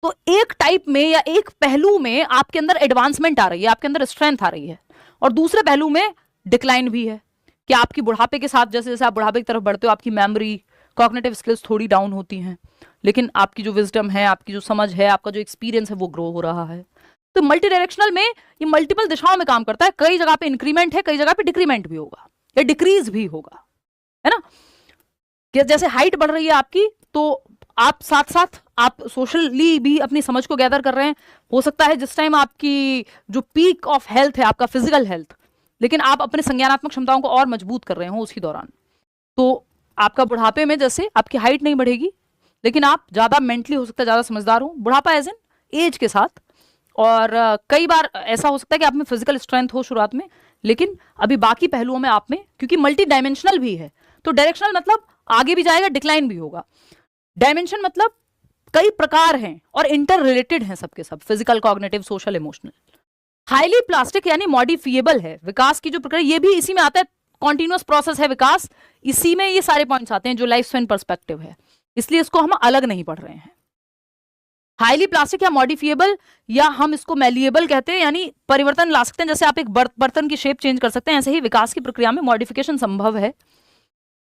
तो एक टाइप में या एक पहलू में आपके अंदर एडवांसमेंट आ रही है, आपके अंदर स्ट्रेंथ आ रही है, और दूसरे पहलू में डिक्लाइन भी है कि आपकी बुढ़ापे के साथ, जैसे जैसे आप बुढ़ापे की तरफ बढ़ते हो, आपकी मेमोरी, कॉग्निटिव स्किल्स थोड़ी डाउन होती हैं, लेकिन आपकी जो विजडम है, आपकी जो समझ है, आपका जो एक्सपीरियंस है, वो ग्रो हो रहा है। तो मल्टी डायरेक्शनल में ये मल्टीपल दिशाओं में काम करता है। कई जगह पे इंक्रीमेंट है, कई जगह पे डिक्रीमेंट भी होगा या डिक्रीज भी होगा, है ना? कि जैसे हाइट बढ़ रही है आपकी, तो आप साथ साथ आप सोशली भी अपनी समझ को गैदर कर रहे हैं। हो सकता है जिस टाइम आपकी जो पीक ऑफ हेल्थ है, आपका फिजिकल हेल्थ, लेकिन आप अपने संज्ञानात्मक क्षमताओं को और मजबूत कर रहे हो उसी दौरान। तो आपका बुढ़ापे में जैसे आपकी हाइट नहीं बढ़ेगी, लेकिन आप ज्यादा मेंटली हो सकता है ज्यादा समझदार हो, बुढ़ापा एज इन एज के साथ। और कई बार ऐसा हो सकता है कि आप में फिजिकल स्ट्रेंथ हो शुरुआत में, लेकिन अभी बाकी पहलुओं में आप में, क्योंकि मल्टी डायमेंशनल भी है, तो डायरेक्शनल मतलब आगे भी जाएगा, डिक्लाइन भी होगा। डायमेंशन मतलब कई प्रकार हैं और इंटर रिलेटेड हैं सबके सब, physical, cognitive, social, emotional. Highly plastic यानी मॉडिफिएबल है। विकास की जो प्रक्रिया, ये भी इसी में आता है, कॉन्टिन्यूअस प्रोसेस है विकास, इसी में ये सारे पॉइंट्स आते हैं जो लाइफ स्पैन पर्सपेक्टिव है, इसलिए इसको हम अलग नहीं पढ़ रहे हैं। हाईली प्लास्टिक या मॉडिफिएबल, या हम इसको मैलिएबल कहते हैं, यानी परिवर्तन ला सकते हैं। जैसे आप एक बर्तन की शेप चेंज कर सकते हैं, ऐसे ही विकास की प्रक्रिया में मॉडिफिकेशन संभव है।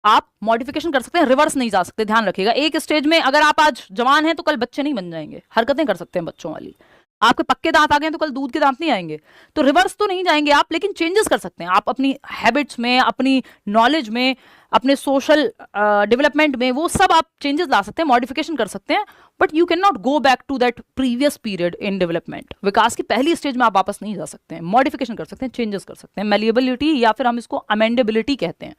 आप मॉडिफिकेशन कर सकते हैं, रिवर्स नहीं जा सकते, ध्यान रखिएगा। एक स्टेज में अगर आप आज जवान हैं तो कल बच्चे नहीं बन जाएंगे, हरकतें कर सकते हैं बच्चों वाली। आपके पक्के दांत आ गए तो कल दूध के दांत नहीं आएंगे, तो रिवर्स तो नहीं जाएंगे आप, लेकिन चेंजेस कर सकते हैं आप अपनी हैबिट्स में, अपनी नॉलेज में, अपने सोशल डेवलपमेंट में, वो सब आप चेंजेस ला सकते हैं, मॉडिफिकेशन कर सकते हैं, but you can not go back to that previous period in development. विकास की पहली स्टेज में आप वापस नहीं जा सकते हैं, मॉडिफिकेशन कर सकते हैं, चेंजेस कर सकते हैं। मैलिएबिलिटी या फिर हम इसको अमेंडेबिलिटी कहते हैं,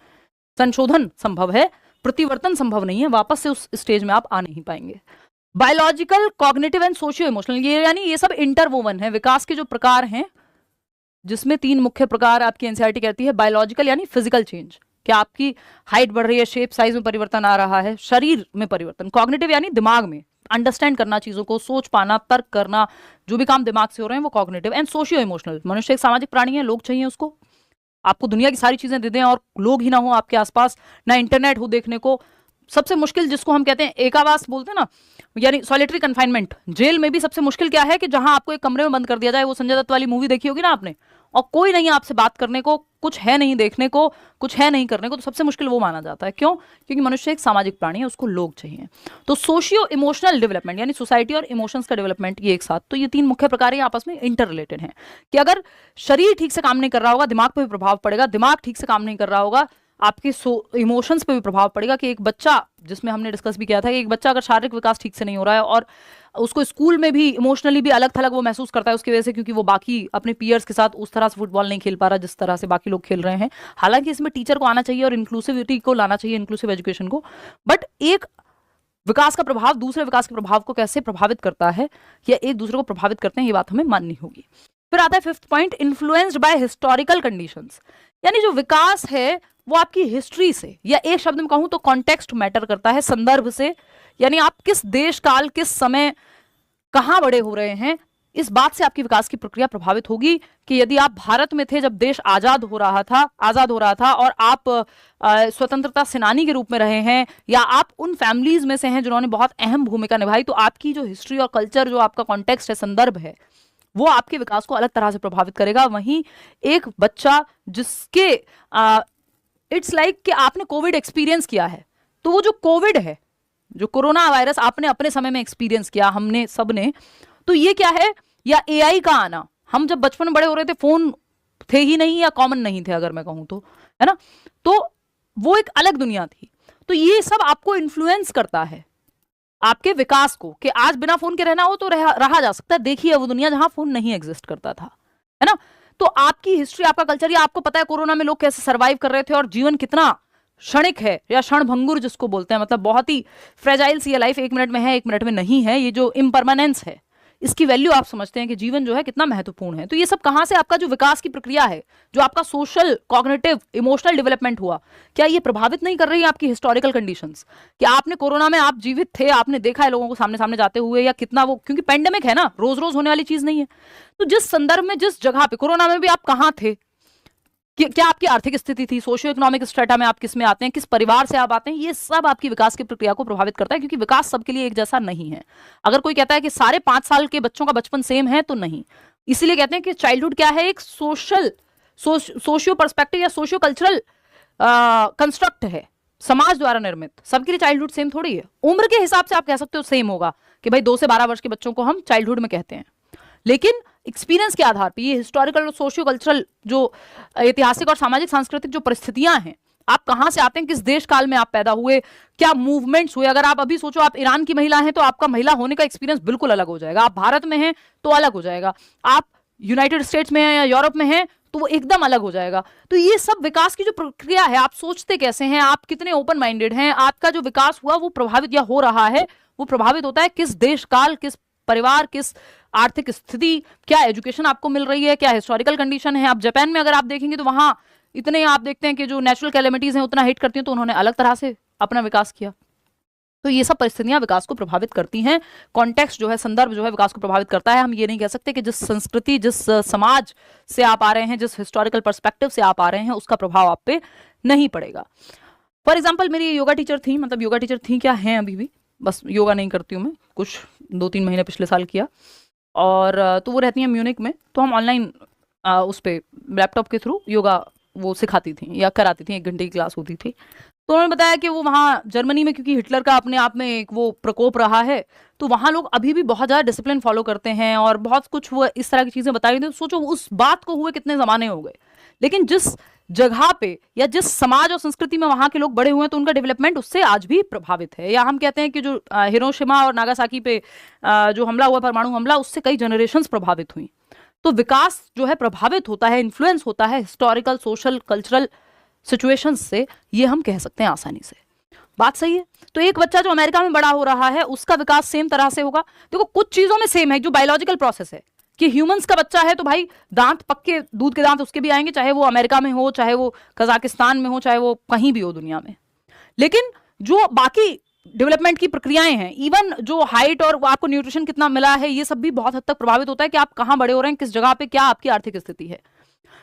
संशोधन संभव है, प्रतिवर्तन संभव नहीं है, वापस से उस स्टेज में आप आ नहीं पाएंगे। Biological, cognitive and socio emotional, ये यानी ये सब इंटरवोवन है। विकास के जो प्रकार हैं, जिसमें 3 मुख्य प्रकार आपकी एनसीईआरटी कहती है। बायोलॉजिकल यानी फिजिकल चेंज, क्या आपकी हाइट बढ़ रही है, शेप साइज में परिवर्तन आ रहा है, शरीर में परिवर्तन। कॉग्निटिव यानी दिमाग में अंडरस्टैंड करना, चीजों को सोच पाना, तर्क करना, जो भी काम दिमाग से हो रहे हैं वो कॉग्निटिव। एंड सोशियो इमोशनल, मनुष्य एक सामाजिक प्राणी है, लोग चाहिए उसको, आपको दुनिया की सारी चीजें दे दें और लोग ही ना हो आपके आसपास, ना इंटरनेट हो देखने को। सबसे मुश्किल जिसको हम कहते हैं एकावास बोलते हैं ना, यानी सॉलिटरी कन्फाइनमेंट, जेल में भी सबसे मुश्किल क्या है कि जहां आपको एक कमरे में बंद कर दिया जाए। वो संजय दत्त वाली मूवी देखी होगी ना आपने, और कोई नहीं आपसे बात करने को, कुछ है नहीं देखने को, कुछ है नहीं करने को, तो सबसे मुश्किल वो माना जाता है। क्यों? क्योंकि मनुष्य एक सामाजिक प्राणी है, उसको लोग चाहिए। तो सोशियो इमोशनल डेवलपमेंट यानी सोसाइटी और इमोशंस का डेवलपमेंट, ये एक साथ। तो ये 3 मुख्य प्रकार हैं, आपस में इंटर रिलेटेड हैं। कि अगर शरीर ठीक से काम नहीं कर रहा होगा, दिमाग पर भी प्रभाव पड़ेगा, दिमाग ठीक से काम नहीं कर रहा होगा, आपके इमोशंस पे भी प्रभाव पड़ेगा। कि एक बच्चा, जिसमें हमने डिस्कस भी किया था, कि एक बच्चा अगर शारीरिक विकास ठीक से नहीं हो रहा है और उसको स्कूल में भी इमोशनली भी अलग थलग वो महसूस करता है उसकी वजह से, क्योंकि वो बाकी अपने पीयर्स के साथ उस तरह से फुटबॉल नहीं खेल पा रहा जिस तरह से बाकी लोग खेल रहे हैं। हालांकि इसमें टीचर को आना चाहिए और इंक्लूसिविटी को लाना चाहिए, इंक्लूसिव एजुकेशन को, बट एक विकास का प्रभाव दूसरे विकास के प्रभाव को कैसे प्रभावित करता है या एक दूसरे को प्रभावित करते हैं, ये बात हमें माननी होगी। फिर आता है 5th point, influenced by historical conditions, यानी जो विकास है वो आपकी हिस्ट्री से, या एक शब्द में कहूं तो कॉन्टेक्स्ट मैटर करता है, संदर्भ से। यानी आप किस देश काल, किस समय, कहां बड़े हो रहे हैं, इस बात से आपकी विकास की प्रक्रिया प्रभावित होगी। कि यदि आप भारत में थे जब देश आजाद हो रहा था और आप स्वतंत्रता सेनानी के रूप में रहे हैं, या आप उन फैमिलीज में से हैं जिन्होंने बहुत अहम भूमिका निभाई, तो आपकी जो हिस्ट्री और कल्चर, जो आपका कॉन्टेक्स्ट है, संदर्भ है, वो आपके विकास को अलग तरह से प्रभावित करेगा। वहीं एक बच्चा जिसके इट्स लाइक कि आपने कोविड एक्सपीरियंस किया है, तो वो जो कोविड है, जो कोरोना वायरस आपने अपने समय में एक्सपीरियंस किया, हमने सबने, तो ये क्या है, या एआई का आना। हम जब बचपन में बड़े हो रहे थे, फोन थे ही नहीं या कॉमन नहीं थे अगर मैं कहूं तो, है ना, तो वो एक अलग दुनिया थी। तो ये सब आपको इन्फ्लुएंस करता है आपके विकास को, कि आज बिना फोन के रहना हो तो रहा जा सकता है। देखिए वो दुनिया जहां फोन नहीं एग्जिस्ट करता था, है ना। तो आपकी हिस्ट्री, आपका कल्चर, या आपको पता है कोरोना में लोग कैसे सरवाइव कर रहे थे और जीवन कितना क्षणिक है, या क्षणभंगुर जिसको बोलते हैं, मतलब बहुत ही फ्रेजाइल सी लाइफ, 1 मिनट में है 1 मिनट में नहीं है। ये जो इम्परमानेंस है, इसकी वैल्यू आप समझते हैं कि जीवन जो है कितना महत्वपूर्ण है। तो ये सब कहां से आपका जो विकास की प्रक्रिया है, जो आपका सोशल, कॉग्निटिव, इमोशनल डेवलपमेंट हुआ, क्या ये प्रभावित नहीं कर रही है आपकी हिस्टोरिकल कंडीशंस? कि आपने कोरोना में आप जीवित थे, आपने देखा है लोगों को सामने सामने जाते हुए, या कितना वो, क्योंकि पेंडेमिक है ना, रोज रोज होने वाली चीज नहीं है। तो जिस संदर्भ में, जिस जगह पे, कोरोना में भी आप कहां थे, क्या आपकी आर्थिक स्थिति थी, सोशियो इकोनॉमिक स्ट्रेटा में आप किस में आते हैं, किस परिवार से आप आते हैं, ये सब आपकी विकास की प्रक्रिया को प्रभावित करता है, क्योंकि विकास सबके लिए एक जैसा नहीं है। अगर कोई कहता है कि सारे 5 साल के बच्चों का बचपन सेम है, तो नहीं। इसीलिए कहते हैं कि चाइल्डहुड क्या है, एक सोशियो पर्सपेक्टिव या सोशियो कल्चरल कंस्ट्रक्ट है, समाज द्वारा निर्मित। सबके लिए चाइल्डहुड सेम थोड़ी है। उम्र के हिसाब से आप कह सकते हो सेम होगा, कि भाई 2 से 12 वर्ष के बच्चों को हम चाइल्डहुड में कहते हैं, लेकिन एक्सपीरियंस के आधार पर, ये हिस्टोरिकल और सोशियो कल्चरल जो ऐतिहासिक और सामाजिक सांस्कृतिक जो परिस्थितियां हैं, आप कहां से आते हैं, किस देश काल में आप पैदा हुए, क्या मूवमेंट्स हुए। अगर आप अभी सोचो आप ईरान की महिला हैं, तो आपका महिला होने का एक्सपीरियंस बिल्कुल अलग हो जाएगा। आप भारत में हैं तो अलग हो जाएगा, आप यूनाइटेड स्टेट्स में हैं या यूरोप में हैं तो वो एकदम अलग हो जाएगा। तो ये सब विकास की जो प्रक्रिया है, आप सोचते कैसे हैं, आप कितने ओपन माइंडेड हैं, आपका जो विकास हुआ वो प्रभावित या हो रहा है, वो प्रभावित होता है किस देश काल, किस परिवार, किस आर्थिक स्थिति, क्या एजुकेशन आपको मिल रही है, क्या हिस्टोरिकल कंडीशन है। आप जापान में अगर आप देखेंगे तो वहां इतने आप देखते हैं कि जो नेचुरल कैलेमिटीज हैं उतना हिट करती हैं, तो उन्होंने अलग तरह से अपना विकास किया। तो ये सब परिस्थितियां विकास को प्रभावित करती हैं। कॉन्टेक्स्ट जो है, संदर्भ जो है, विकास को प्रभावित करता है। हम ये नहीं कह सकते कि जिस संस्कृति, जिस समाज से आप आ रहे हैं, जिस हिस्टोरिकल पर्सपेक्टिव से आप आ रहे हैं, उसका प्रभाव आप पे नहीं पड़ेगा। फॉर एग्जाम्पल, मेरी योगा टीचर थी, मतलब योगा टीचर थी क्या, हैं अभी भी, बस योगा नहीं करती हूँ मैं, कुछ 2-3 महीने पिछले साल किया। और तो वो रहती हैं म्यूनिक में, तो हम ऑनलाइन उस पर लैपटॉप के थ्रू योगा वो सिखाती थी या कराती थी, 1 घंटे की क्लास होती थी। तो उन्होंने बताया कि वो वहाँ जर्मनी में, क्योंकि हिटलर का अपने आप में एक वो प्रकोप रहा है, तो वहाँ लोग अभी भी बहुत ज़्यादा डिसिप्लिन फॉलो करते हैं और बहुत कुछ वो इस तरह की चीज़ें बताई थी। तो सोचो उस बात को हुए कितने ज़माने हो गए, लेकिन जिस जगह पे या जिस समाज और संस्कृति में वहाँ के लोग बड़े हुए हैं, तो उनका डेवलपमेंट उससे आज भी प्रभावित है। या हम कहते हैं कि जो हिरोशिमा और नागासाकी पे जो हमला हुआ, परमाणु हमला, उससे कई जनरेशंस प्रभावित हुई। तो विकास जो है प्रभावित होता है, इन्फ्लुएंस होता है हिस्टोरिकल, सोशल, कल्चरल सिचुएशंस से, ये हम कह सकते हैं आसानी से। बात सही है? तो एक बच्चा जो अमेरिका में बड़ा हो रहा है, उसका विकास सेम तरह से होगा। देखो कुछ चीजों में सेम है, जो बायोलॉजिकल प्रोसेस है, कि ह्यूमंस का बच्चा है तो भाई दांत पक्के, दूध के दांत उसके भी आएंगे, चाहे वो अमेरिका में हो, चाहे वो कजाकिस्तान में हो, चाहे वो कहीं भी हो दुनिया में। लेकिन जो बाकी डेवलपमेंट की प्रक्रियाएं हैं, इवन जो हाइट और आपको न्यूट्रिशन कितना मिला है, ये सब भी बहुत हद तक प्रभावित होता है कि आप कहाँ बड़े हो रहे हैं, किस जगह पे, क्या आपकी आर्थिक स्थिति है।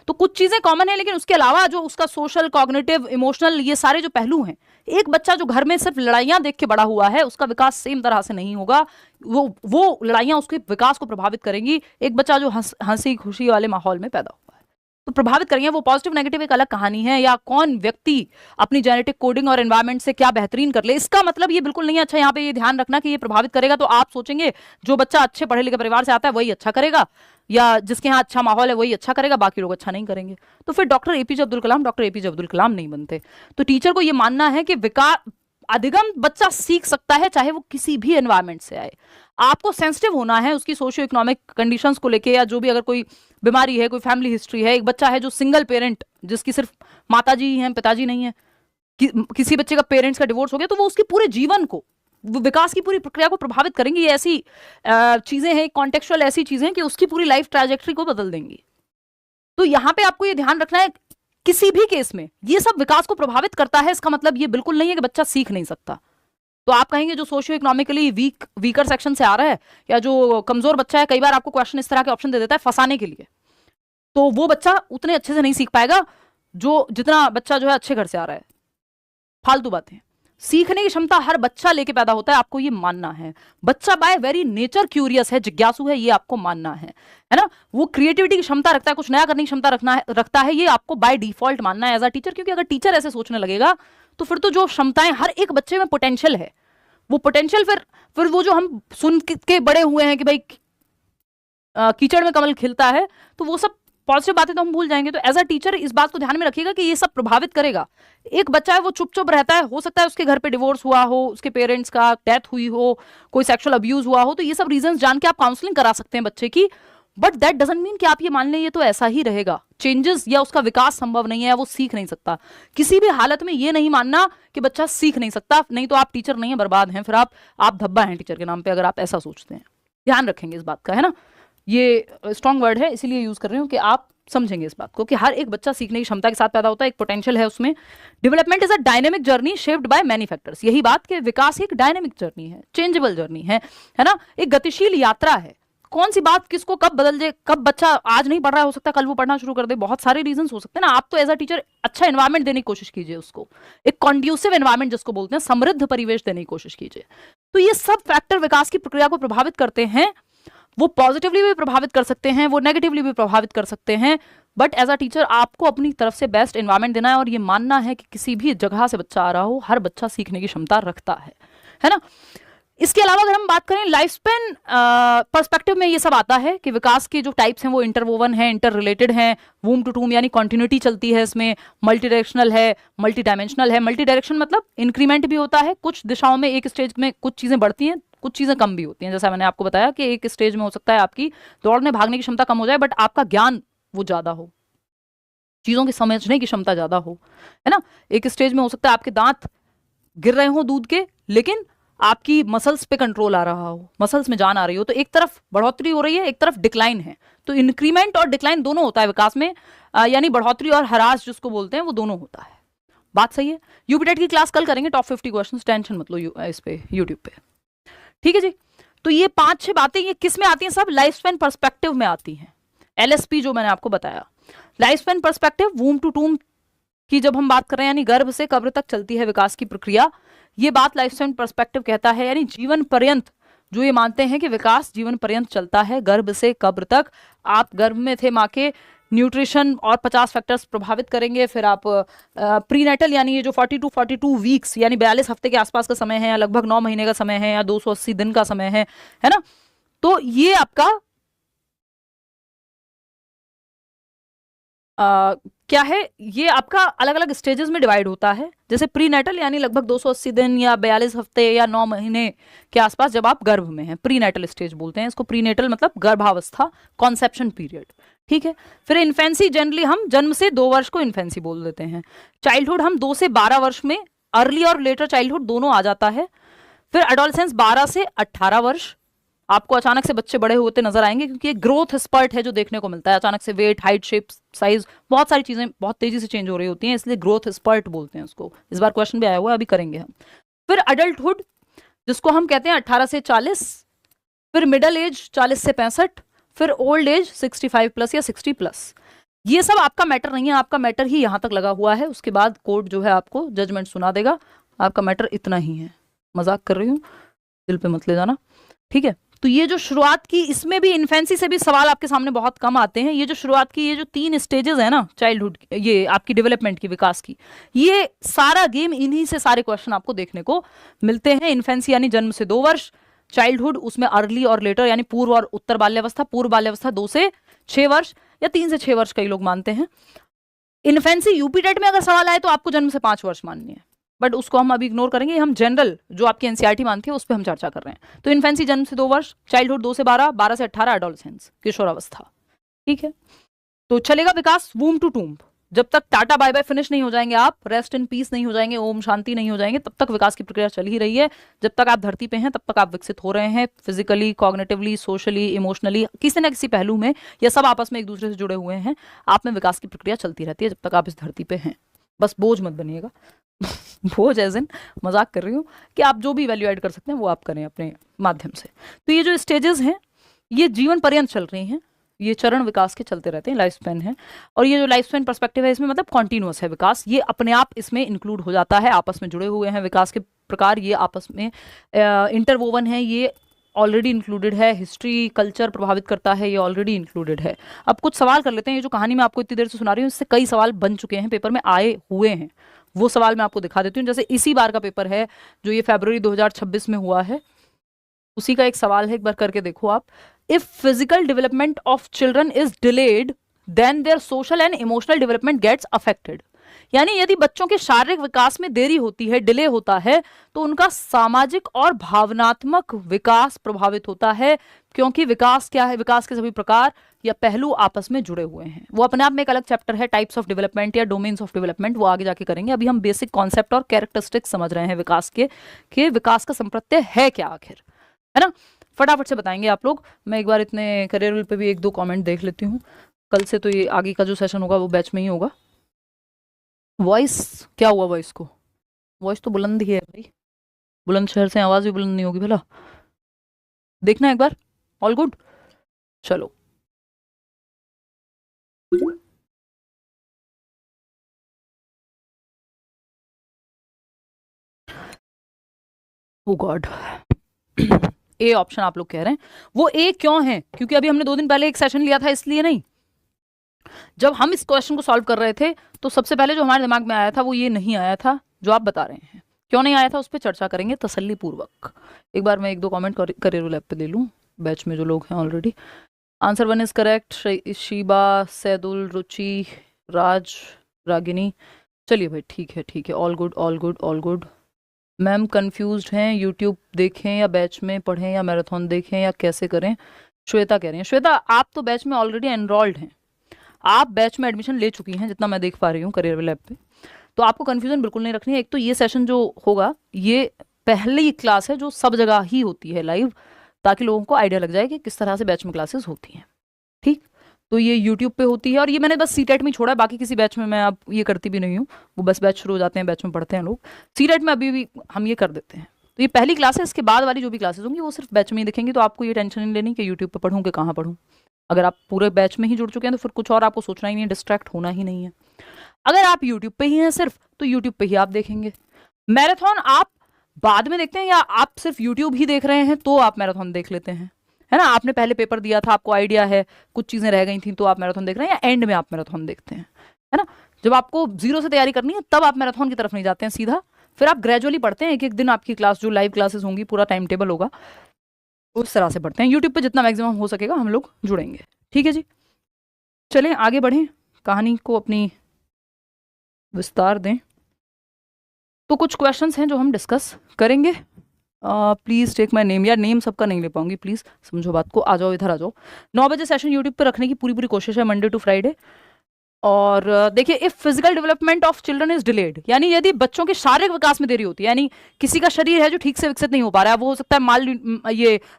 तो कुछ चीजें कॉमन है, लेकिन उसके अलावा जो उसका सोशल, कॉग्निटिव, इमोशनल, ये सारे जो पहलू हैं, एक बच्चा जो घर में सिर्फ लड़ाइयां देख के बड़ा हुआ है, उसका विकास सेम तरह से नहीं होगा। वो लड़ाइयां उसके विकास को प्रभावित करेंगी। एक बच्चा जो हंसी खुशी वाले माहौल में पैदा हुआ है, तो प्रभावित करेंगे। वो पॉजिटिव नेगेटिव एक अलग कहानी है, या कौन व्यक्ति अपनी जेनेटिक कोडिंग और एनवायरनमेंट से क्या बेहतरीन कर ले, इसका मतलब ये बिल्कुल नहीं है। अच्छा, यहाँ पे ये ध्यान रखना कि ये प्रभावित करेगा, तो आप सोचेंगे जो बच्चा अच्छे पढ़े लिखे परिवार से आता है वही अच्छा करेगा, या जिसके यहाँ अच्छा माहौल है वही अच्छा करेगा, बाकी लोग अच्छा नहीं करेंगे। तो फिर डॉक्टर एपीजे अब्दुल कलाम नहीं बनते। तो टीचर को ये मानना है कि विकास अधिगम बच्चा सीख सकता है, चाहे वो किसी भी एनवायरनमेंट से आए। आपको सेंसिटिव होना है उसकी सोशियो इकोनॉमिक कंडीशंस को लेके, या जो भी, अगर कोई बीमारी है, कोई फैमिली हिस्ट्री है। एक बच्चा है जो सिंगल पेरेंट, जिसकी सिर्फ माताजी ही हैं, पिताजी नहीं है, किसी बच्चे का पेरेंट्स का डिवोर्स हो गया, तो वो उसके पूरे जीवन को, विकास की पूरी प्रक्रिया को प्रभावित करेंगी। ये ऐसी चीजें हैं, कॉन्टेक्चुअल ऐसी चीजें कि उसकी पूरी लाइफ ट्रैजेक्टरी को बदल देंगी। तो यहाँ पे आपको ये ध्यान रखना है, किसी भी केस में ये सब विकास को प्रभावित करता है। इसका मतलब ये बिल्कुल नहीं है कि बच्चा सीख नहीं सकता। तो आप कहेंगे जो सोशियो इकोनॉमिकली वीकर सेक्शन से आ रहा है, या जो कमजोर बच्चा है, कई बार आपको क्वेश्चन इस तरह के ऑप्शन दे देता है फंसाने के लिए, तो वो बच्चा उतने अच्छे से नहीं सीख पाएगा जो जितना बच्चा जो है अच्छे घर से आ रहा है। फालतू बातें। सीखने की क्षमता हर बच्चा लेके पैदा होता है, आपको ये मानना है। बच्चा बाय वेरी नेचर क्यूरियस है, जिज्ञासु है, ये आपको मानना है ना। वो क्रिएटिविटी की क्षमता रखता है, कुछ नया करने की क्षमता रखता है, ये आपको बाय डिफॉल्ट मानना है एज अ टीचर। क्योंकि अगर टीचर ऐसे सोचने लगेगा तो फिर तो जो क्षमताएं हर एक बच्चे में पोटेंशियल है, वो पोटेंशियल फिर वो जो हम सुन के बड़े हुए हैं कि भाई कीचड़ में कमल खिलता है, तो वो सब पॉजिटिव बातें तो हम भूल जाएंगे। तो एज अ टीचर इस बात को ध्यान में रखिएगा कि ये सब प्रभावित करेगा। एक बच्चा है वो चुप रहता है, हो सकता है उसके घर पे डिवोर्स हुआ हो, उसके पेरेंट्स का डेथ हुई हो, कोई सेक्सुअल अब्यूज हुआ हो, तो ये सब रीजंस जान के आप काउंसलिंग करा सकते हैं बच्चे की। बट दैट डजंट मीन कि आप ये मान लें ये तो ऐसा ही रहेगा, चेंजेस या उसका विकास संभव नहीं है, वो सीख नहीं सकता। किसी भी हालत में ये नहीं मानना कि बच्चा सीख नहीं सकता, नहीं तो आप टीचर नहीं है, बर्बाद हैं, फिर आप धब्बा हैं टीचर के नाम पे, अगर आप ऐसा सोचते हैं। ध्यान रखेंगे इस बात का, है ना। ये स्ट्रॉन्ग वर्ड है इसीलिए यूज कर रही हूँ कि आप समझेंगे इस बात को कि हर एक बच्चा सीखने की क्षमता के साथ पैदा होता है, एक पोटेंशियल है उसमें। Development is a dynamic journey shaped by many factors, यही बात कि विकास एक डायनेमिक जर्नी है, चेंजेबल जर्नी है ना, एक गतिशील यात्रा है। कौन सी बात किसको कब बदल जाए, कब बच्चा आज नहीं पढ़ रहा है, हो सकता है कल वो पढ़ना शुरू कर दे, बहुत सारे रीजंस हो सकते हैं ना। आप तो एज अ टीचर अच्छा एनवायरमेंट देने की कोशिश कीजिए उसको, एक कॉन्ड्यूसिव एनवायरमेंट जिसको बोलते हैं, समृद्ध परिवेश देने की कोशिश कीजिए। तो ये सब फैक्टर विकास की प्रक्रिया को प्रभावित करते हैं। वो पॉजिटिवली भी प्रभावित कर सकते हैं, वो नेगेटिवली भी प्रभावित कर सकते हैं, बट एज अ टीचर आपको अपनी तरफ से बेस्ट एनवायरमेंट देना है और ये मानना है कि किसी भी जगह से बच्चा आ रहा हो, हर बच्चा सीखने की क्षमता रखता है ना। इसके अलावा अगर हम बात करें लाइफ स्पेन पर्सपेक्टिव में, ये सब आता है कि विकास के जो टाइप्स हैं वो इंटरवोवन है, इंटर रिलेटेड हैं, वूम टू टूम यानी कॉन्टिन्यूटी चलती है इसमें, मल्टी डायरेक्शनल है, मल्टी डायमेंशनल है। मल्टी डायरेक्शन मतलब इंक्रीमेंट भी होता है, कुछ दिशाओं में एक स्टेज में कुछ चीजें बढ़ती हैं, कुछ चीजें कम भी होती हैं। जैसा मैंने आपको बताया कि एक स्टेज में हो सकता है आपकी दौड़ने भागने की क्षमता कम हो जाए, बट आपका ज्ञान वो ज्यादा हो, चीजों की समझने की क्षमता ज्यादा हो, है ना। एक स्टेज में हो सकता है आपके दांत गिर रहे हो दूध के, लेकिन आपकी मसल्स पे कंट्रोल आ रहा हो, मसल्स में जान आ रही हो, तो एक तरफ बढ़ोतरी हो रही है, एक तरफ डिक्लाइन है। तो इंक्रीमेंट और डिक्लाइन दोनों होता है विकास में, यानी बढ़ोतरी और हरास जिसको बोलते हैं वो दोनों होता है। बात सही है। यूपीटेट की क्लास कल करेंगे, टॉप 50 क्वेश्चंस, टेंशन मत लो इस पे यूट्यूब पे, ठीक है जी। तो ये 5-6 बातें ये किस में आती हैं, सब लाइफ स्पैन पर्सपेक्टिव में आती हैं। एलएसपी जो मैंने आपको बताया, लाइफ स्पैन पर्सपेक्टिव, वूम टू टूम की जब हम बात कर रहे हैं, यानी गर्भ से कब्र तक चलती है विकास की प्रक्रिया, ये बात लाइफ स्पैन पर्सपेक्टिव कहता है। यानी जीवन पर्यंत जो ये मानते हैं कि विकास जीवन पर्यंत चलता है, गर्भ से कब्र तक। आप गर्भ में थे माँ के, न्यूट्रिशन और 50 फैक्टर्स प्रभावित करेंगे, फिर आप प्रीनेटल यानी ये जो 42 वीक्स यानी 42 हफ्ते के आसपास का समय है, या लगभग 9 महीने का समय है, या 280 दिन का समय है ना। तो ये आपका क्या है, ये आपका अलग अलग स्टेजेस में डिवाइड होता है। जैसे प्रीनेटल यानी लगभग 280 दिन या 42 हफ्ते या 9 महीने के आसपास जब आप गर्भ में हैं, प्रीनेटल स्टेज बोलते हैं इसको। प्रीनेटल मतलब गर्भावस्था, कॉन्सेप्शन पीरियड, ठीक है। फिर इन्फेंसी, जनरली हम जन्म से 2 वर्ष को इन्फेंसी बोल देते हैं। चाइल्डहुड हम 2 से 12 वर्ष में, अर्ली और लेटर चाइल्डहुड दोनों आ जाता है। फिर एडोलसेंस 12 से 18 वर्ष। आपको अचानक से बच्चे बड़े होते नजर आएंगे, क्योंकि एक ग्रोथ स्पर्ट है जो देखने को मिलता है। अचानक से वेट, हाइट, शेप, साइज, बहुत सारी चीजें बहुत तेजी से चेंज हो रही होती हैं, इसलिए ग्रोथ स्पर्ट बोलते हैं उसको। इस बार क्वेश्चन भी आया हुआ है, अभी करेंगे हम। फिर अडल्टहुड जिसको हम कहते हैं 18 से 40, फिर मिडल एज 40 से 65, फिर ओल्ड एज 65 प्लस या 60 प्लस। ये सब आपका मैटर नहीं है, आपका मैटर ही यहां तक लगा हुआ है, उसके बाद कोर्ट जो है आपको जजमेंट सुना देगा। आपका मैटर इतना ही है, मजाक कर रही हूँ, दिल पे मत ले जाना, ठीक है। तो ये जो शुरुआत की, इसमें भी इन्फेंसी से भी सवाल आपके सामने बहुत कम आते हैं। ये जो शुरुआत की ये जो 3 स्टेजेस है ना चाइल्डहुड, ये आपकी डेवलपमेंट की, विकास की, ये सारा गेम इन्हीं से सारे क्वेश्चन आपको देखने को मिलते हैं। इन्फेंसी यानी जन्म से 2 वर्ष, चाइल्डहुड उसमें अर्ली और लेटर यानी पूर्व और उत्तर बाल्यावस्था, पूर्व बाल्यावस्था 2 से 6 वर्ष या 3 से 6 वर्ष कई लोग मानते हैं। इन्फेंसी यूपीटेट में अगर सवाल आए तो आपको जन्म से 5 वर्ष माननी है, बट उसको हम अभी इग्नोर करेंगे। हम जनरल जो आपकी एनसीईआरटी मानती है उस पर हम चर्चा कर रहे हैं। तो इन्फेंसी जन्म से 2 वर्ष, चाइल्डहुड 2 से 12, 12 से 18 एडोलसेंस, किशोरावस्था, ठीक है। तो चलेगा विकास वूम टू टूम, जब तक टाटा बाय बाय फिनिश नहीं हो जाएंगे, आप रेस्ट इन पीस नहीं हो जाएंगे, ओम शांति नहीं हो जाएंगे, तब तक विकास की प्रक्रिया चल ही रही है। जब तक आप धरती पे हैं तब तक आप विकसित हो रहे हैं, फिजिकली, कॉग्निटिवली, सोशली, इमोशनली, किसी न किसी पहलू में, या सब आपस में एक दूसरे से जुड़े हुए हैं। आप में विकास की प्रक्रिया चलती रहती है जब तक आप इस धरती पे हैं। बस बोझ मत बनिएगा बोझ एज इन मजाक कर रही हूँ कि आप जो भी वैल्यू ऐड कर सकते हैं वो आप करें अपने माध्यम से। तो ये जो स्टेजेस हैं ये जीवन पर्यंत चल रही हैं, ये चरण विकास के चलते रहते हैं, लाइफ स्पैन है। और ये जो लाइफ स्पैन पर्सपेक्टिव है इसमें मतलब कॉन्टिन्यूअस है विकास, ये अपने आप इसमें इंक्लूड हो जाता है, आपस में जुड़े हुए हैं विकास के प्रकार, ये आपस में इंटरवोवन है, ये ऑलरेडी इंक्लूडेड है। हिस्ट्री, कल्चर प्रभावित करता है, ये ऑलरेडी इंक्लूडेड है। अब कुछ सवाल कर लेते हैं। ये जो कहानी मैं आपको इतनी देर से सुना रही हूँ इससे कई सवाल बन चुके हैं, पेपर में आए हुए हैं, वो सवाल मैं आपको दिखा देती हूँ। जैसे इसी बार का पेपर है जो ये फरवरी 2026 में हुआ है, उसी का एक सवाल है, एक बार करके देखो आप। If physical development of children is delayed then their social and emotional development gets affected. यानी यदि बच्चों के शारीरिक विकास में देरी होती है, डिले होता है, तो उनका सामाजिक और भावनात्मक विकास प्रभावित होता है, क्योंकि विकास क्या है, विकास के सभी प्रकार या पहलू आपस में जुड़े हुए हैं। वो अपने आप में एक अलग चैप्टर है, टाइप्स ऑफ डेवलपमेंट या डोमेन्स ऑफ डेवलपमेंट, वो आगे जाके करेंगे। अभी हम बेसिक कॉन्सेप्ट और कैरेक्टरिस्टिक्स समझ रहे हैं विकास के, कि विकास का संप्रत्यय है क्या आखिर, है ना। फटाफट से बताएंगे आप लोग। मैं एक बार इतने करियर पे भी 1-2 कमेंट देख लेती हूँ। कल से तो ये आगे का जो सेशन होगा वो बैच में ही होगा। वॉइस क्या हुआ? वॉइस को, वॉइस तो बुलंद ही है भाई, बुलंदशहर से आवाज भी बुलंद नहीं होगी भला? देखना एक बार। ऑल गुड, चलो। ओ गॉड, ए ऑप्शन आप लोग कह रहे हैं। वो ए क्यों है? क्योंकि अभी हमने 2 दिन पहले एक सेशन लिया था, इसलिए नहीं। जब हम इस क्वेश्चन को सॉल्व कर रहे थे तो सबसे पहले जो हमारे दिमाग में आया था वो ये नहीं आया था जो आप बता रहे हैं। क्यों नहीं आया था उस पर चर्चा करेंगे तसल्ली पूर्वक। एक बार मैं 1-2 कमेंट करियर लैब पे ले लूँ, बैच में जो लोग हैं already. Answer 1 is correct. Sheeba, Saidul, Ruchi, Raj, Ragini. चलिए भाई, ठीक है ठीक है, all good all good all good. Ma'am confused हैं, यूट्यूब देखें या बैच में पढ़ें या मैराथन देखें या कैसे करें? श्वेता कह रही हैं। श्वेता, आप तो बैच में ऑलरेडी एनरोल्ड हैं, आप बैच में एडमिशन ले चुकी हैं जितना मैं देख पा रही हूँ करियर लैब पे, तो आपको कन्फ्यूजन बिल्कुल नहीं रखनी है। एक तो ये सेशन जो होगा ये पहली क्लास है जो सब जगह ही होती है लाइव, ताकि लोगों को आइडिया लग जाए कि किस तरह से बैच में क्लासेस होती हैं। ठीक, तो ये यूट्यूब पे होती है और ये मैंने बस सीटेट में छोड़ा है, बाकी किसी बैच में मैं अब ये करती भी नहीं हूँ। वो बस बैच शुरू हो जाते हैं, बैच में पढ़ते हैं लोग। सीटेट में अभी भी हम ये कर देते हैं। तो ये पहली क्लास है, इसके बाद वाली जो भी क्लासेस होंगी वो सिर्फ बैच में ही दिखेंगी। तो आपको ये टेंशन नहीं लेनी कि यूट्यूब पर पढ़ूँ कि कहाँ पढ़ूँ। अगर आप पूरे बैच में ही जुड़ चुके हैं तो फिर कुछ और आपको सोचना ही नहीं है, डिस्ट्रैक्ट होना ही नहीं है। अगर आप यूट्यूब पे ही हैं सिर्फ, तो यूट्यूब पे ही आप देखेंगे। मैराथन आप बाद में देखते हैं या आप सिर्फ यूट्यूब ही देख रहे हैं तो आप मैराथन देख लेते हैं, है ना? आपने पहले पेपर दिया था, आपको आइडिया है, कुछ चीजें रह गई थी तो आप मैराथन देख रहे हैं, या एंड में आप मैराथन देखते हैं, है ना? जब आपको 0 से तैयारी करनी है तब आप मैराथन की तरफ नहीं जाते हैं सीधा, फिर आप ग्रेजुअली पढ़ते हैं। एक एक दिन आपकी क्लास जो लाइव क्लासेस होंगी, पूरा टाइम टेबल होगा, उस तरह से पढ़ते हैं। यूट्यूब पे जितना मैक्सिमम हो सकेगा हम लोग जुड़ेंगे। ठीक है जी, चलें आगे बढ़ें, कहानी को अपनी विस्तार दें। तो कुछ क्वेश्चंस हैं जो हम डिस्कस करेंगे। Please take my name. यार नेम सबका नहीं ले पाऊंगी, प्लीज़ समझो बात को। आ जाओ, इधर आ जाओ। 9 बजे सेशन यूट्यूब पे रखने की पूरी कोशिश है, मंडे टू फ्राइडे। और देखिए, if physical development of children is delayed, यानी यदि बच्चों के शारीरिक विकास में देरी होती है, यानी किसी का शरीर है जो ठीक से विकसित नहीं हो पा रहा है, वो हो सकता है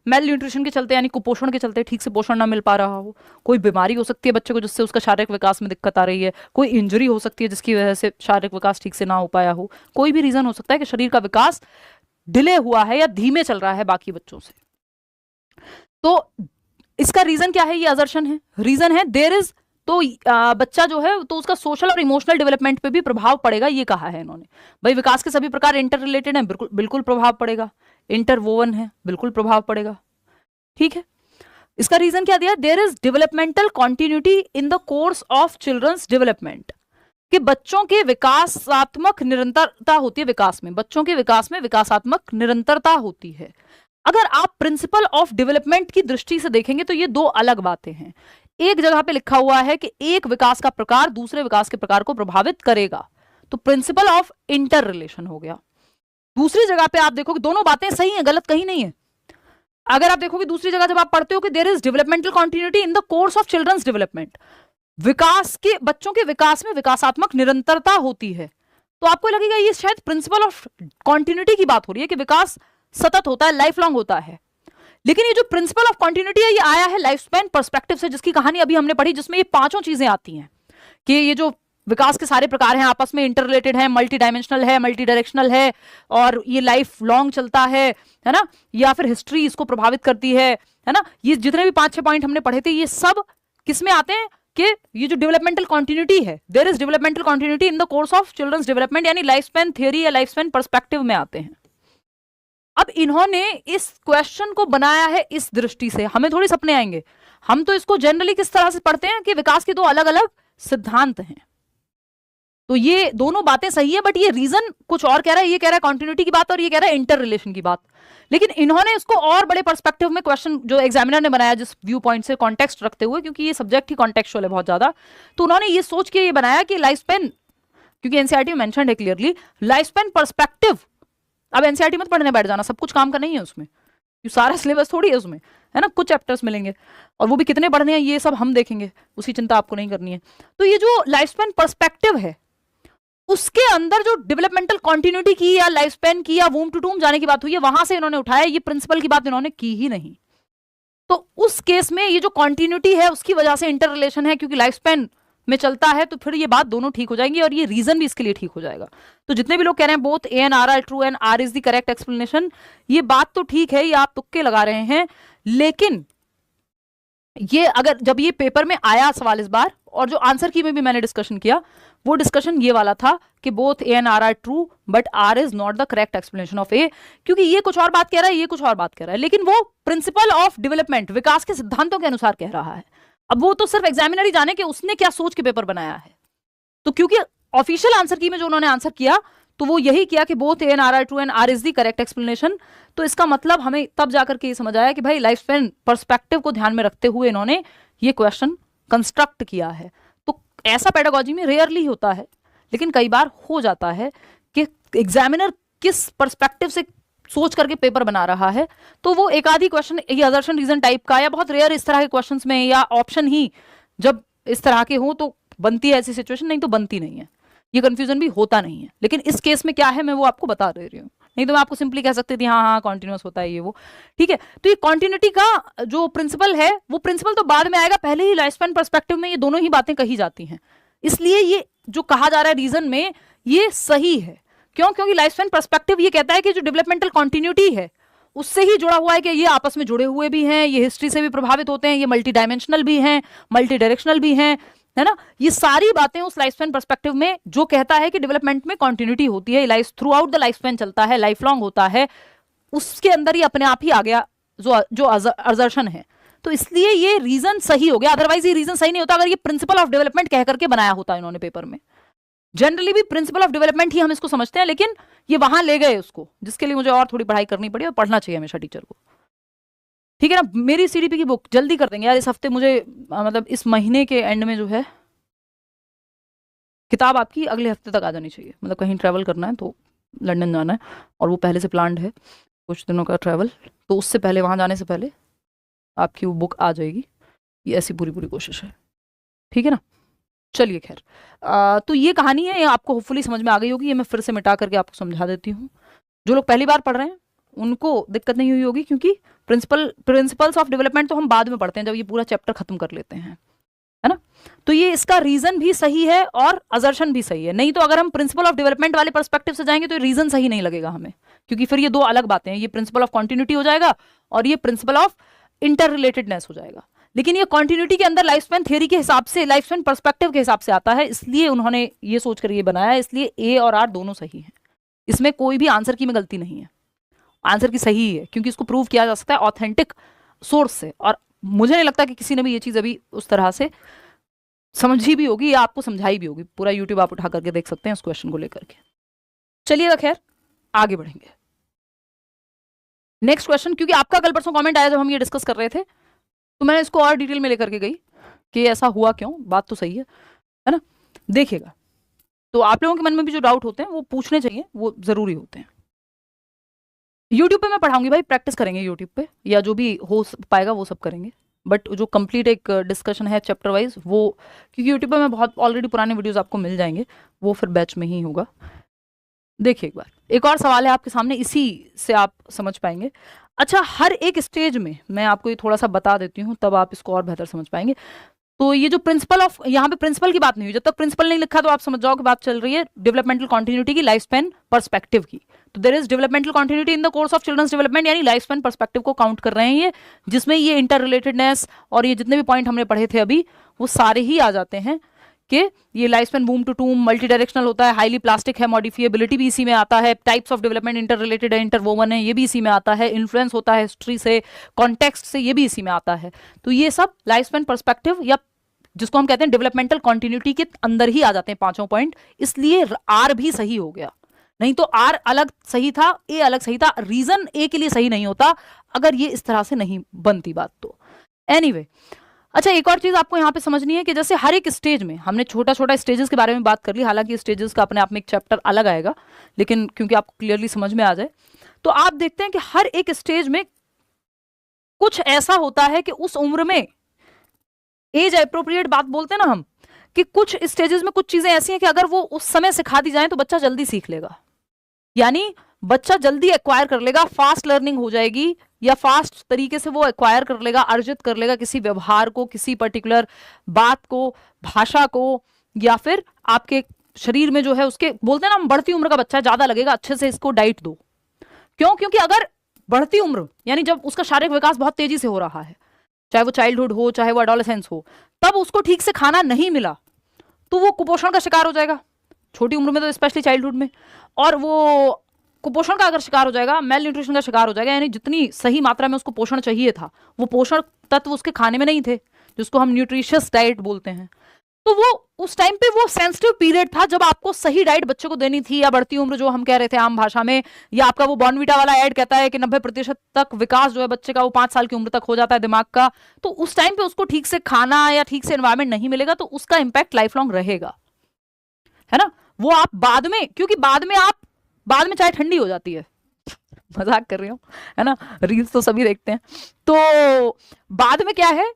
मेल न्यूट्रिशन के चलते, यानी कुपोषण के चलते ठीक से पोषण ना मिल पा रहा हो, कोई बीमारी हो सकती है बच्चे को जिससे उसका शारीरिक विकास में दिक्कत आ रही है, कोई इंजरी हो सकती है जिसकी वजह से शारीरिक विकास ठीक से ना हो पाया हो, कोई भी रीजन हो सकता है कि शरीर का विकास डिले हुआ है या धीमे चल रहा है बाकी बच्चों से। तो इसका रीजन क्या है? ये असर्शन है, रीजन है देयर इज। तो बच्चा जो है तो उसका सोशल और इमोशनल डेवलपमेंट पे भी प्रभाव पड़ेगा, ये कहा है इन्होंने। भाई विकास के सभी प्रकार इंटर रिलेटेड हैं, बिल्कुल प्रभाव पड़ेगा। इंटरवोवन है, बिल्कुल प्रभाव पड़ेगा। ठीक है, इसका रीजन क्या दिया? There is developmental continuity in the course of children's development, कि बच्चों के विकासात्मक निरंतरता होती है, विकास में, बच्चों के विकास में विकासात्मक निरंतरता होती है। अगर आप प्रिंसिपल ऑफ डेवलपमेंट की दृष्टि से देखेंगे तो ये 2 अलग बातें हैं। एक जगह पे लिखा हुआ है कि एक विकास का प्रकार दूसरे विकास के प्रकार को प्रभावित करेगा, तो प्रिंसिपल ऑफ इंटर रिलेशन हो गया। दूसरी जगह पे आप देखोगे दोनों बातें सही हैं, गलत कहीं नहीं है। अगर आप देखोगे दूसरी जगह जब आप पढ़ते हो कि there is developmental continuity in the course of children's development, विकास के, बच्चों के विकास में विकासात्मक निरंतरता होती है, तो आपको लगेगा ये शायद प्रिंसिपल ऑफ कॉन्टिन्यूटी की बात हो रही है कि विकास सतत होता है, लाइफ लॉन्ग होता है। लेकिन ये जो प्रिंसिपल ऑफ कॉन्टिन्यूटी है ये आया है लाइफ स्पैन पर्सपेक्टिव से, जिसकी कहानी अभी हमने पढ़ी, जिसमें ये 5 चीजें आती हैं कि ये जो विकास के सारे प्रकार हैं आपस में इंटर रिलेटेड है, मल्टी डायमेंशनल है, मल्टी डायरेक्शनल है, और ये लाइफ लॉन्ग चलता है ना, या फिर हिस्ट्री इसको प्रभावित करती है ना। ये जितने भी 5-6 पॉइंट हमने पढ़े थे ये सब किस में आते हैं कि ये जो डेवलपमेंटल कॉन्टिन्यूटी है, there is developmental continuity in the course of children's development, यानी लाइफ स्पैन थ्योरी या लाइफ स्पैन पर्सपेक्टिव में आते हैं। अब इन्होंने इस क्वेश्चन को बनाया है इस दृष्टि से, हमें थोड़ी सपने आएंगे। हम तो इसको जनरली किस तरह से पढ़ते हैं कि विकास के 2 अलग अलग सिद्धांत हैं। तो ये दोनों बातें सही है, बट ये रीजन कुछ और कह रहा है। ये कह रहा है कॉन्टिन्यूटी की बात और ये कह रहा है इंटर रिलेशन की बात। लेकिन इन्होंने इसको और बड़े पर्सपेक्टिव में क्वेश्चन जो एग्जामिनर ने बनाया, जिस व्यू पॉइंट से कॉन्टेक्स्ट रखते हुए, क्योंकि ये सब्जेक्ट ही कॉन्टेक्चुअल है बहुत ज्यादा, तो उन्होंने ये सोच के ये बनाया कि लाइफ स्पैन, क्योंकि एनसीईआरटी में मेंशन्ड है क्लियरली लाइफ स्पैन पर्सपेक्टिव। अब एनसीईआरटी मत पढ़ने बैठ जाना, सब कुछ काम का नहीं है उसमें, सारा सिलेबस थोड़ी है उसमें, है ना। कुछ चैप्टर्स मिलेंगे और वो भी कितने पढ़ने हैं ये सब हम देखेंगे, उसकी चिंता आपको नहीं करनी है। तो ये जो लाइफ स्पैन पर्सपेक्टिव है उसके अंदर जो डेवलपमेंटल कॉन्टिन्यूटी की या लाइफ स्पैन की या वूम टू टूम जाने की बात हुई है, वहां से इन्होंने उठाया। ये प्रिंसिपल की बात इन्होंने की ही नहीं, तो उस केस में ये जो कॉन्टिन्यूटी है उसकी वजह से इंटर रिलेशन है, क्योंकि लाइफ स्पैन में चलता है, तो फिर ये बात दोनों ठीक हो जाएंगी और ये रीजन भी इसके लिए ठीक हो जाएगा। तो जितने भी लोग कह रहे हैं both A and R are true and R is the correct explanation, ये बात तो ठीक है, ये आप तुक्के लगा रहे हैं, लेकिन ये अगर जब ये पेपर में आया सवाल इस बार, और जो आंसर की में भी मैंने डिस्कशन किया, वो डिस्कशन ये वाला था कि both A and R are true but R is not the correct explanation of A, क्योंकि ये कुछ और बात कह रहा है, ये कुछ और बात कह रहा है, लेकिन वो प्रिंसिपल ऑफ डेवलपमेंट, विकास के सिद्धांतों के अनुसार कह रहा है। अब वो तो सिर्फ एग्जामिनर ही जाने कि उसने क्या सोच के पेपर बनाया है। तो क्योंकि ऑफिशियल आंसर की में जो उन्होंने आंसर किया तो वो यही किया कि both A and R are true and R is the correct explanation, तो इसका मतलब हमें तब जाकर के ये समझ आया कि भाई लाइफ स्पैन पर्सपेक्टिव को ध्यान में रखते हुए इन्होंने ये क्वेश्चन कंस्ट्रक्ट किया है। तो ऐसा पेडागोजी में रेयरली होता है, लेकिन कई बार हो जाता है कि एग्जामिनर किस पर्सपेक्टिव से सोच करके पेपर बना रहा है, तो वो एक आधी क्वेश्चन ये असर्शन रीजन टाइप का, या बहुत रेयर इस तरह के क्वेश्चंस में, या ऑप्शन ही जब इस तरह के हो तो बनती है ऐसी सिचुएशन, नहीं तो बनती नहीं है, ये कंफ्यूजन भी होता नहीं है। लेकिन इस केस में क्या है मैं वो आपको बता दे रही हूँ, नहीं तो मैं आपको सिंपली कह सकती थी हाँ हाँ कॉन्टिन्यूअस होता है ये वो, ठीक है। तो ये कॉन्टिन्यूटी का जो प्रिंसिपल है, वो प्रिंसिपल तो बाद में आएगा, पहले ही लाइफ स्पैन पर्सपेक्टिव में ये दोनों ही बातें कही जाती हैं, इसलिए ये जो कहा जा रहा है रीजन में ये सही है। क्यों? क्योंकि लाइफ स्पैन पर्सपेक्टिव ये कहता है कि जो डेवलपमेंटल कॉन्टिन्यूटी है उससे ही जुड़ा हुआ है, कि ये आपस में जुड़े हुए भी हैं, ये हिस्ट्री से भी प्रभावित होते हैं, ये मल्टी डायमेंशनल भी हैं, मल्टी डायरेक्शनल भी हैं, है ना। ये सारी बातें उस लाइफ स्पैन पर्सपेक्टिव में जो कहता है कि डेवलपमेंट में कॉन्टिन्यूटी होती है, life through out the life span चलता है, लाइफ लॉन्ग होता है, उसके अंदर ही अपने आप ही आ गया जो असर्शन है। तो इसलिए ये रीजन सही हो गया, अदरवाइज ये रीजन सही नहीं होता अगर ये प्रिंसिपल ऑफ डेवलपमेंट कह करके बनाया होता इन्होंने पेपर में। जनरली भी प्रिंसिपल ऑफ डेवलपमेंट ही हम इसको समझते हैं, लेकिन ये वहां ले गए उसको, जिसके लिए मुझे और थोड़ी पढ़ाई करनी पड़ी और पढ़ना चाहिए हमेशा टीचर को, ठीक है ना। मेरी सीडीपी की बुक जल्दी कर देंगे यार, इस हफ्ते मुझे मतलब इस महीने के एंड में जो है किताब आपकी अगले हफ्ते तक आ जानी चाहिए, मतलब कहीं ट्रैवल करना है तो लंदन जाना है और वो पहले से प्लान्ड है कुछ दिनों का ट्रैवल, तो उससे पहले वहां जाने से पहले आपकी वो बुक आ जाएगी, ये ऐसी पूरी पूरी कोशिश है, ठीक है ना। चलिए खैर, तो ये कहानी है, ये आपको होपफुली समझ में आ गई होगी, ये मैं फिर से मिटा करके आपको समझा देती हूँ। जो लोग पहली बार पढ़ रहे हैं उनको दिक्कत नहीं हुई होगी, क्योंकि प्रिंसिपल्स ऑफ डेवलपमेंट तो हम बाद में पढ़ते हैं जब ये पूरा चैप्टर खत्म कर लेते हैं, है ना। तो ये इसका रीजन भी सही है और असर्शन भी सही है, नहीं तो अगर हम प्रिंसिपल ऑफ डेवलपमेंट वाले पर्सपेक्टिव से जाएंगे तो रीजन सही नहीं लगेगा हमें, क्योंकि फिर ये दो अलग बातें हैं, ये प्रिंसिपल ऑफ कॉन्टिन्यूटी हो जाएगा और ये प्रिंसिपल ऑफ इंटर रिलेटेडनेस हो जाएगा। लेकिन ये कॉन्टिन्यूटी के अंदर लाइफ स्पैन थ्योरी के हिसाब से, लाइफ स्पैन पर्सपेक्टिव के हिसाब से आता है, इसलिए उन्होंने ये सोचकर ये बनाया है, इसलिए ए और आर दोनों सही है, इसमें कोई भी आंसर की में गलती नहीं है, आंसर की सही है, क्योंकि इसको प्रूव किया जा सकता है ऑथेंटिक सोर्स से, और मुझे नहीं लगता कि किसी ने भी ये चीज अभी उस तरह से समझी भी होगी या आपको समझाई भी होगी। पूरा यूट्यूब आप उठा करके देख सकते हैं इस क्वेश्चन को लेकर के। चलिएगा खैर आगे बढ़ेंगे, नेक्स्ट क्वेश्चन, क्योंकि आपका कल परसों कमेंट आया जब हम ये डिस्कस कर रहे थे, तो मैंने इसको और डिटेल में लेकर के गई कि ऐसा हुआ क्यों, बात तो सही है ना। देखिएगा, तो आप लोगों के मन में भी जो डाउट होते हैं वो पूछने चाहिए, वो जरूरी होते हैं। यूट्यूब पे मैं पढ़ाऊंगी भाई, प्रैक्टिस करेंगे यूट्यूब पे, या जो भी हो पाएगा वो सब करेंगे, बट जो कंप्लीट एक डिस्कशन है चैप्टर वाइज वो, क्योंकि यूट्यूब पे मैं बहुत ऑलरेडी पुराने वीडियोस आपको मिल जाएंगे, वो फिर बैच में ही होगा। देखिए एक बार, एक और सवाल है आपके सामने, इसी से आप समझ पाएंगे। अच्छा, हर एक स्टेज में मैं आपको ये थोड़ा सा बता देती हूँ, तब आप इसको और बेहतर समझ पाएंगे। तो ये जो प्रिंसिपल ऑफ, यहाँ पे प्रिंसिपल की बात नहीं हुई, जब तक प्रिंसिपल नहीं लिखा तो आप समझ जाओ कि बात चल रही है डेवलपमेंटल कॉन्टिन्यूटी की, लाइफ स्पैन पर्सपेक्टिव की। तो there is developmental continuity in the course of children's development, यानी लाइफ स्पैन पर्सपेक्टिव को काउंट कर रहे हैं ये, जिसमें ये इंटर रिलेटेडनेस और ये जितने भी पॉइंट हमने पढ़े थे अभी वो सारे ही आ जाते हैं, कि ये लाइफ स्पैन बूम टू टूम मल्टी डायरेक्शनल होता है, हाईली प्लास्टिक है, मॉडिफिएबिलिटी भी इसी में आता है, types of development inter related है, इंटरवोवन है, ये भी इसी में आता है, इन्फ्लुएंस होता है हिस्ट्री से, कॉन्टेक्स्ट से, ये भी इसी में आता है। तो ये सब लाइफ स्पैन पर्सपेक्टिव या जिसको हम कहते हैं डेवलपमेंटल कॉन्टिन्यूटी के अंदर ही आ जाते हैं पांचों पॉइंट, इसलिए आर भी सही हो गया, नहीं तो आर अलग सही था, ए अलग सही था, रीजन ए के लिए सही नहीं होता अगर ये इस तरह से नहीं बनती बात तो। एनीवे, अच्छा एक और चीज आपको यहाँ पे समझनी है कि जैसे हर एक स्टेज में हमने छोटा छोटा स्टेजेस के बारे में बात कर ली, हालांकि स्टेजेस का अपने आप में एक चैप्टर अलग आएगा, लेकिन क्योंकि आपको क्लियरली समझ में आ जाए, तो आप देखते हैं कि हर एक स्टेज में कुछ ऐसा होता है कि उस उम्र में एज अप्रोप्रिएट बात बोलते हैं ना हम, कि कुछ स्टेजेस में कुछ चीजें ऐसी हैं कि अगर वो उस समय सिखा दी जाए तो बच्चा जल्दी सीख लेगा, यानी बच्चा जल्दी एक्वायर कर लेगा, फास्ट लर्निंग हो जाएगी, या फास्ट तरीके से वो एक्वायर कर लेगा, अर्जित कर लेगा किसी व्यवहार को, किसी पर्टिकुलर बात को, भाषा को, या फिर आपके शरीर में जो है उसके, बोलते हैं ना हम बढ़ती उम्र का बच्चा ज्यादा लगेगा, अच्छे से इसको डाइट दो। क्यों? क्योंकि अगर बढ़ती उम्र यानी जब उसका शारीरिक विकास बहुत तेजी से हो रहा है, चाहे वो चाइल्डहुड हो चाहे वो एडोलेसेंस हो, तब उसको ठीक से खाना नहीं मिला तो वो कुपोषण का शिकार हो जाएगा, छोटी उम्र में तो स्पेशली चाइल्डहुड में। और वो कुपोषण का अगर शिकार हो जाएगा, मेल न्यूट्रिशन का शिकार हो जाएगा, यानी जितनी सही मात्रा में उसको पोषण चाहिए था वो पोषण तत्व उसके खाने में नहीं थे, जिसको हम न्यूट्रिशियस डाइट बोलते हैं। तो वो उस टाइम पे वो सेंसिटिव पीरियड था जब आपको सही डाइट बच्चे को देनी थी, या बढ़ती उम्र जो हम कह रहे थे आम भाषा में, या आपका वो बॉर्नवीटा वाला ऐड कहता है कि 90% तक विकास जो है बच्चे का वो 5 साल की उम्र तक हो जाता है दिमाग का। तो उस टाइम पे उसको ठीक से खाना या ठीक से एनवायरमेंट नहीं मिलेगा तो उसका इंपैक्ट लाइफ लॉन्ग रहेगा, है ना। वो आप बाद में, क्योंकि बाद में चाय ठंडी हो जाती है मजाक कर रही हूँ, है ना, रील्स तो सभी देखते हैं। तो बाद में क्या है,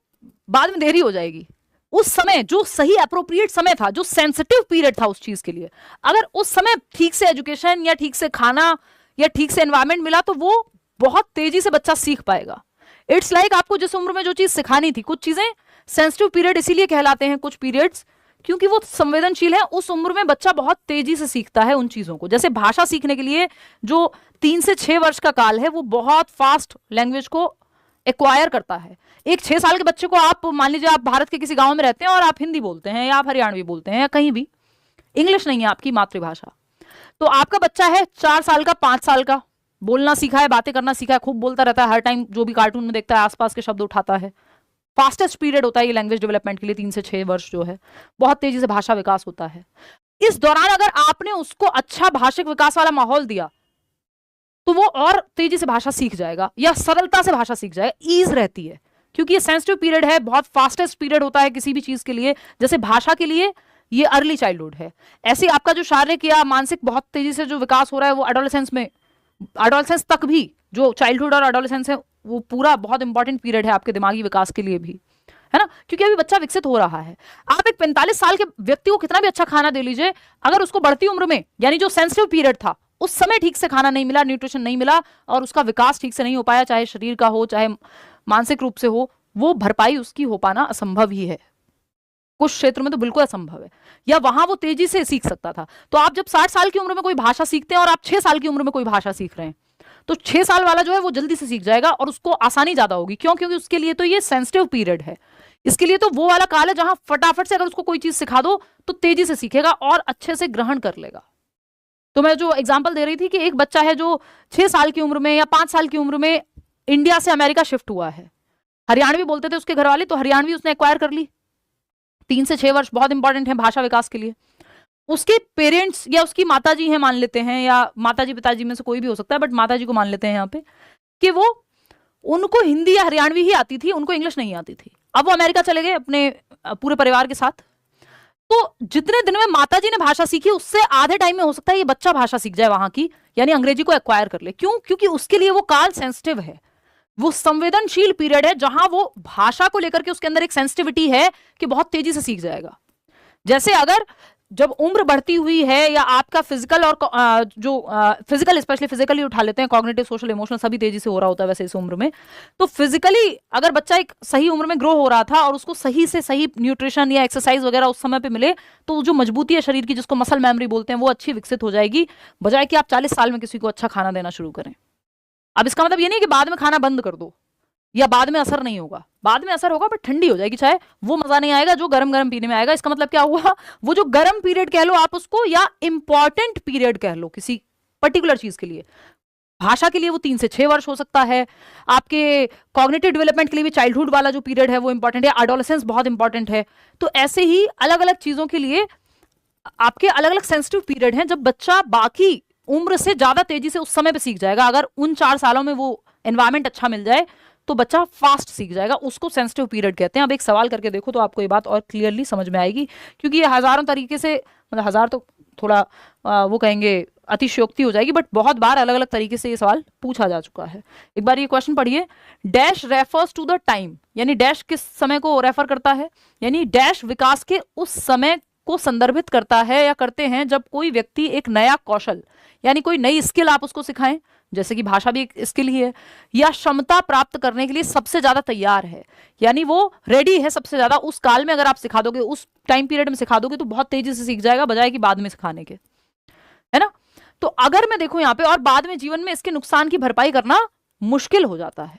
बाद में देरी हो जाएगी। उस समय जो सही अप्रोप्रिएट समय था, जो सेंसिटिव पीरियड था उस चीज के लिए, अगर उस समय ठीक से एजुकेशन या ठीक से खाना या ठीक से एनवायरमेंट मिला तो वो बहुत तेजी से बच्चा सीख पाएगा। इट्स लाइक आपको जिस उम्र में जो चीज सिखानी थी, कुछ चीजें सेंसिटिव पीरियड इसीलिए कहलाते हैं कुछ पीरियड्स, क्योंकि वो संवेदनशील है। उस उम्र में बच्चा बहुत तेजी से सीखता है उन चीजों को। जैसे भाषा सीखने के लिए जो 3 से 6 वर्ष का काल है वो बहुत फास्ट लैंग्वेज को एक्वायर करता है। एक 6 साल के बच्चे को आप मान लीजिए, आप भारत के किसी गांव में रहते हैं और आप हिंदी बोलते हैं या आप हरियाणवी बोलते हैं या कहीं भी, इंग्लिश नहीं है आपकी मातृभाषा, तो आपका बच्चा है 4 साल का, 5 साल का, बोलना सीखा है, बातें करना सीखा है, खूब बोलता रहता है, हर टाइम जो भी कार्टून में देखता है आसपास के शब्द उठाता है। फास्टेस्ट पीरियड होता है ये लैंग्वेज डेवलपमेंट के लिए, 3 से 6 वर्ष जो है बहुत तेजी से भाषा विकास होता है। इस दौरान अगर आपने उसको अच्छा भाषिक विकास वाला माहौल दिया तो वो और तेजी से भाषा सीख जाएगा या सरलता से भाषा सीख जाएगा, ईज रहती है, क्योंकि ये सेंसिटिव पीरियड है, बहुत फास्टेस्ट पीरियड होता है किसी भी चीज के लिए। जैसे भाषा के लिए ये अर्ली चाइल्डहुड है, ऐसे आपका जो शारीरिक या मानसिक बहुत तेजी से जो विकास हो रहा है वो एडोलेसेंस में, एडोलेसेंस तक भी, जो चाइल्डहुड और एडोलेसेंस है वो पूरा बहुत इंपॉर्टेंट पीरियड है आपके दिमागी विकास के लिए भी, है ना, क्योंकि अभी बच्चा विकसित हो रहा है। आप एक 45 साल के व्यक्ति को कितना भी अच्छा खाना दे लीजिए, अगर उसको बढ़ती उम्र में यानी जो सेंसिटिव पीरियड था उस समय ठीक से खाना नहीं मिला, न्यूट्रिशन नहीं मिला और उसका विकास ठीक से नहीं हो पाया, चाहे शरीर का हो चाहे मानसिक रूप से हो, वो भरपाई उसकी हो पाना असंभव ही है। कुछ क्षेत्र में तो बिल्कुल असंभव है, या वहां वो तेजी से सीख सकता था। तो आप जब 60 साल की उम्र में कोई भाषा सीखते हैं और आप 6 साल की उम्र में कोई भाषा सीख रहे हैं, तो 6 साल वाला जो है वो जल्दी से सीख जाएगा और उसको आसानी ज्यादा होगी। क्यों? क्योंकि उसके लिए तो ये सेंसिटिव पीरियड है, इसके लिए तो वो वाला काल है जहां फटाफट से अगर उसको कोई चीज सिखा दो तो तेजी से सीखेगा और अच्छे से ग्रहण कर लेगा। तो मैं जो एग्जांपल दे रही थी कि एक बच्चा है जो 6 साल की उम्र में या 5 साल की उम्र में इंडिया से अमेरिका शिफ्ट हुआ है, हरियाणवी बोलते थे उसके घर वाले, तो हरियाणवी उसने एक्वायर कर ली। 3 से 6 वर्ष बहुत इंपॉर्टेंट है भाषा विकास के लिए। उसके पेरेंट्स या उसकी माताजी हैं मान लेते हैं, या माताजी पिताजी में से कोई भी हो सकता है, बट माताजी को मान लेते हैं यहाँ पे, कि वो उनको हिंदी या हरियाणवी ही आती थी, उनको इंग्लिश नहीं आती थी। अब वो अमेरिका चले गए अपने पूरे परिवार के साथ, तो जितने दिन में माताजी ने भाषा सीखी उससे आधे टाइम में हो सकता है ये बच्चा भाषा सीख जाए वहां की, यानी अंग्रेजी को एक्वायर कर ले। क्यों? क्योंकि उसके लिए वो काल सेंसिटिव है, वो संवेदनशील पीरियड है जहां वो भाषा को लेकर के उसके अंदर एक सेंसिटिविटी है कि बहुत तेजी से सीख जाएगा। जैसे अगर जब उम्र बढ़ती हुई है या आपका फिजिकल और फिजिकल, स्पेशली फिजिकली उठा लेते हैं, कॉग्निटिव सोशल इमोशनल सभी तेजी से हो रहा होता है वैसे इस उम्र में, तो फिजिकली अगर बच्चा एक सही उम्र में ग्रो हो रहा था और उसको सही से सही न्यूट्रिशन या एक्सरसाइज वगैरह उस समय पे मिले, तो जो मजबूती है शरीर की जिसको मसल मेमोरी बोलते हैं वो अच्छी विकसित हो जाएगी, बजाय कि आप 40 साल में किसी को अच्छा खाना देना शुरू करें। अब इसका मतलब ये नहीं कि बाद में खाना बंद कर दो या बाद में असर नहीं होगा, बाद में असर होगा बट ठंडी हो जाएगी चाय, वो मजा नहीं आएगा जो गरम गरम पीने में आएगा। इसका मतलब क्या हुआ, वो जो गरम पीरियड कह लो आप उसको, या इंपॉर्टेंट पीरियड कह लो किसी पर्टिकुलर चीज के लिए, भाषा के लिए वो 3 से 6 वर्ष हो सकता है, आपके कॉग्निटिव डेवलपमेंट के लिए भी चाइल्डहुड वाला जो पीरियड है वो इंपॉर्टेंट है, एडोलेसेंस बहुत इंपॉर्टेंट है। तो ऐसे ही अलग अलग चीजों के लिए आपके अलग अलग सेंसिटिव पीरियड हैं जब बच्चा बाकी उम्र से ज्यादा तेजी से उस समय पे सीख जाएगा। अगर उन 4 सालों में वो एनवायरमेंट अच्छा मिल जाए तो बच्चा फास्ट सीख जाएगा, उसको सेंसिटिव पीरियड कहते हैं। अब एक सवाल करके देखो तो आपको ये बात और क्लियरली समझ में आएगी, क्योंकि ये हजारों तरीके से, मतलब हजार तो थोड़ा वो कहेंगे अतिशयोक्ति हो जाएगी, बट बहुत बार अलग अलग तरीके से ये सवाल पूछा जा चुका है। एक बार ये क्वेश्चन पढ़िए, dash refers to the time, यानी डैश किस समय को रेफर करता है, यानी डैश विकास के उस समय को संदर्भित करता है या करते हैं जब कोई व्यक्ति एक नया कौशल यानी कोई नई स्किल आप उसको सिखाएं, जैसे कि भाषा भी एक स्किल ही है, या क्षमता प्राप्त करने के लिए सबसे ज्यादा तैयार है, यानी वो रेडी है सबसे ज्यादा। उस काल में अगर आप सिखा दोगे, उस टाइम पीरियड में सिखा दोगे तो बहुत तेजी से सीख जाएगा, बजाय कि बाद में सिखाने के, है ना। तो अगर मैं देखूं यहाँ पे, और बाद में जीवन में इसके नुकसान की भरपाई करना मुश्किल हो जाता है।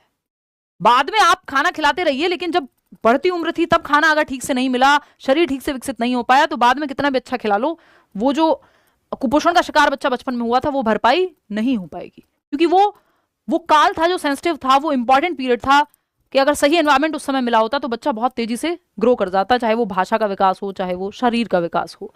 बाद में आप खाना खिलाते रहिए, लेकिन जब बढ़ती उम्र थी तब खाना अगर ठीक से नहीं मिला, शरीर ठीक से विकसित नहीं हो पाया, तो बाद में कितना भी अच्छा खिला लो, वो जो कुपोषण का शिकार बच्चा बचपन में हुआ था वो भरपाई नहीं हो पाएगी, क्योंकि वो काल था जो सेंसिटिव था, वो इंपॉर्टेंट पीरियड था कि अगर सही एनवायरमेंट उस समय मिला होता तो बच्चा बहुत तेजी से ग्रो कर जाता, चाहे वो भाषा का विकास हो, चाहे वो शरीर का विकास हो।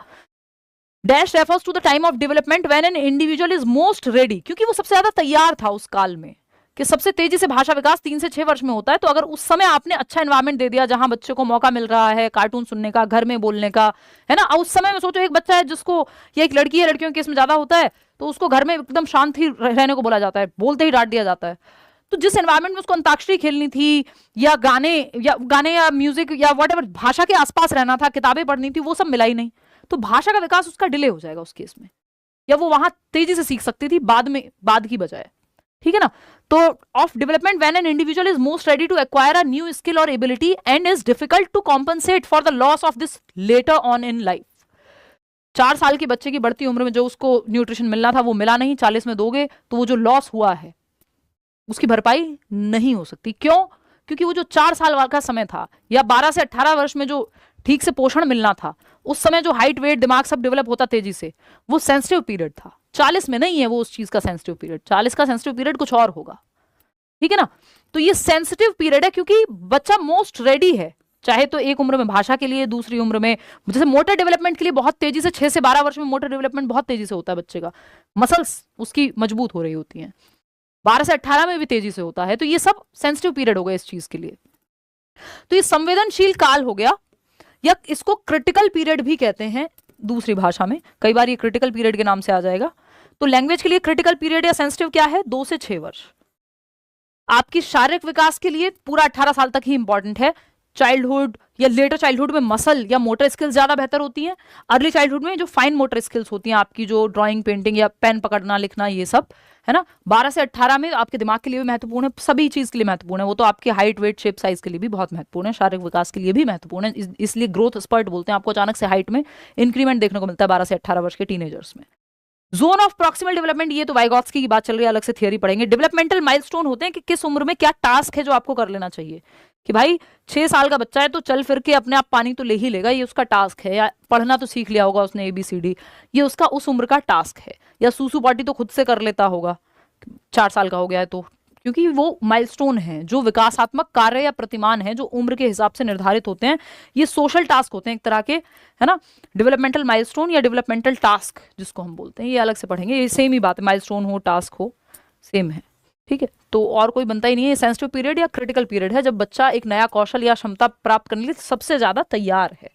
Dash refers to the time of development when an individual is most ready, क्योंकि वो सबसे ज्यादा तैयार था उस काल में, कि सबसे तेजी से भाषा विकास 3 से 6 वर्ष में होता है। तो अगर उस समय आपने अच्छा एनवायरमेंट दे दिया, जहां बच्चे को मौका मिल रहा है कार्टून सुनने का, घर में बोलने का, है ना। उस समय में सोचो एक बच्चा है जिसको, या एक लड़की है, लड़कियों के केस में ज्यादा होता है, तो उसको घर में एकदम शांत ही रहने को बोला जाता है, बोलते ही डांट दिया जाता है। तो जिस एनवायरमेंट में उसको अंताक्षरी खेलनी थी, या गाने या म्यूजिक या व्हाटएवर भाषा के आसपास रहना था, किताबें पढ़नी थी, वो सब मिला ही नहीं, तो भाषा का विकास उसका डिले हो जाएगा उस केस में, या वो वहां तेजी से सीख सकती थी बाद की बजाय, ठीक है ना। तो of development when an individual is most ready to acquire a new skill or ability and is difficult to compensate for the loss of this later on in life. 4 साल के बच्चे की बढ़ती उम्र में जो उसको न्यूट्रिशन मिलना था वो मिला नहीं, 40 में दोगे तो वो जो लॉस हुआ है उसकी भरपाई नहीं हो सकती। क्यों? क्योंकि वो जो 4 साल का समय था, या 12 से 18 वर्ष में जो ठीक से पोषण मिलना था, उस समय जो हाइट वेट दिमाग सब डेवलप होता तेजी से, वो सेंसिटिव पीरियड था। 40 में नहीं है वो उस चीज का सेंसिटिव पीरियड, 40 का सेंसिटिव पीरियड कुछ और होगा, ठीक है ना। तो ये सेंसिटिव पीरियड है क्योंकि बच्चा मोस्ट रेडी है, चाहे तो एक उम्र में भाषा के लिए, दूसरी उम्र में जैसे मोटर डेवलपमेंट के लिए बहुत तेजी से 6 से 12 वर्ष में मोटर डेवलपमेंट बहुत तेजी से होता है बच्चे का, मसल्स उसकी मजबूत हो रही होती हैं, 12 से 18 में भी तेजी से होता है। तो ये सब सेंसिटिव पीरियड हो गया इस चीज के लिए। तो ये संवेदनशील काल हो गया, या इसको क्रिटिकल पीरियड भी कहते हैं दूसरी भाषा में, कई बार ये क्रिटिकल पीरियड के नाम से आ जाएगा। तो लैंग्वेज के लिए क्रिटिकल पीरियड या सेंसिटिव क्या है? 2 से 6 वर्ष। आपकी शारीरिक विकास के लिए पूरा 18 साल तक ही इंपॉर्टेंट है। चाइल्डहुड या लेटर चाइल्डहुड में मसल या मोटर स्किल्स ज्यादा बेहतर होती हैं। अर्ली चाइल्डहुड में जो फाइन मोटर स्किल्स होती हैं आपकी, जो ड्राइंग, पेंटिंग या पेन पकड़ना, लिखना, ये सब, है ना। 12 से 18 में आपके दिमाग के लिए भी महत्वपूर्ण है, सभी चीज के लिए महत्वपूर्ण है। वो तो आपके हाइट, वेट, शेप, साइज के लिए भी बहुत महत्वपूर्ण है, शारीरिक विकास के लिए भी महत्वपूर्ण है। इसलिए ग्रोथ स्पर्ट बोलते हैं, आपको अचानक से हाइट में इंक्रीमेंट देखने को मिलता है 12 से 18 वर्ष के टीनेजर्स में। जोन ऑफ प्रॉक्सिमल डेवलपमेंट, ये तो वाइगॉत्स्की की बात चल रही है, अलग से थियरी पढ़ेंगे। डेवलपमेंटल माइलस्टोन होते हैं कि किस उम्र में क्या टास्क है जो आपको कर लेना चाहिए, कि भाई 6 साल का बच्चा है तो चल फिर के अपने आप पानी तो ले ही लेगा, ये उसका टास्क है। या पढ़ना तो सीख लिया होगा उसने ABCD, ये उसका उस उम्र का टास्क है। या सूसू पार्टी तो खुद से कर लेता होगा 4 साल का हो गया है तो, क्योंकि वो माइलस्टोन है जो विकासात्मक कार्य या प्रतिमान है जो उम्र के हिसाब से निर्धारित होते हैं। ये सोशल टास्क होते हैं एक तरह के, है ना। डेवलपमेंटल माइलस्टोन या डेवलपमेंटल टास्क जिसको हम बोलते हैं, ये अलग से पढ़ेंगे, ये सेम ही बात है, माइलस्टोन हो, टास्क हो, सेम है, ठीक है। तो और कोई बनता ही नहीं है। सेंसिटिव पीरियड या क्रिटिकल पीरियड है जब बच्चा एक नया कौशल या क्षमता प्राप्त करने के लिए सबसे ज्यादा तैयार है।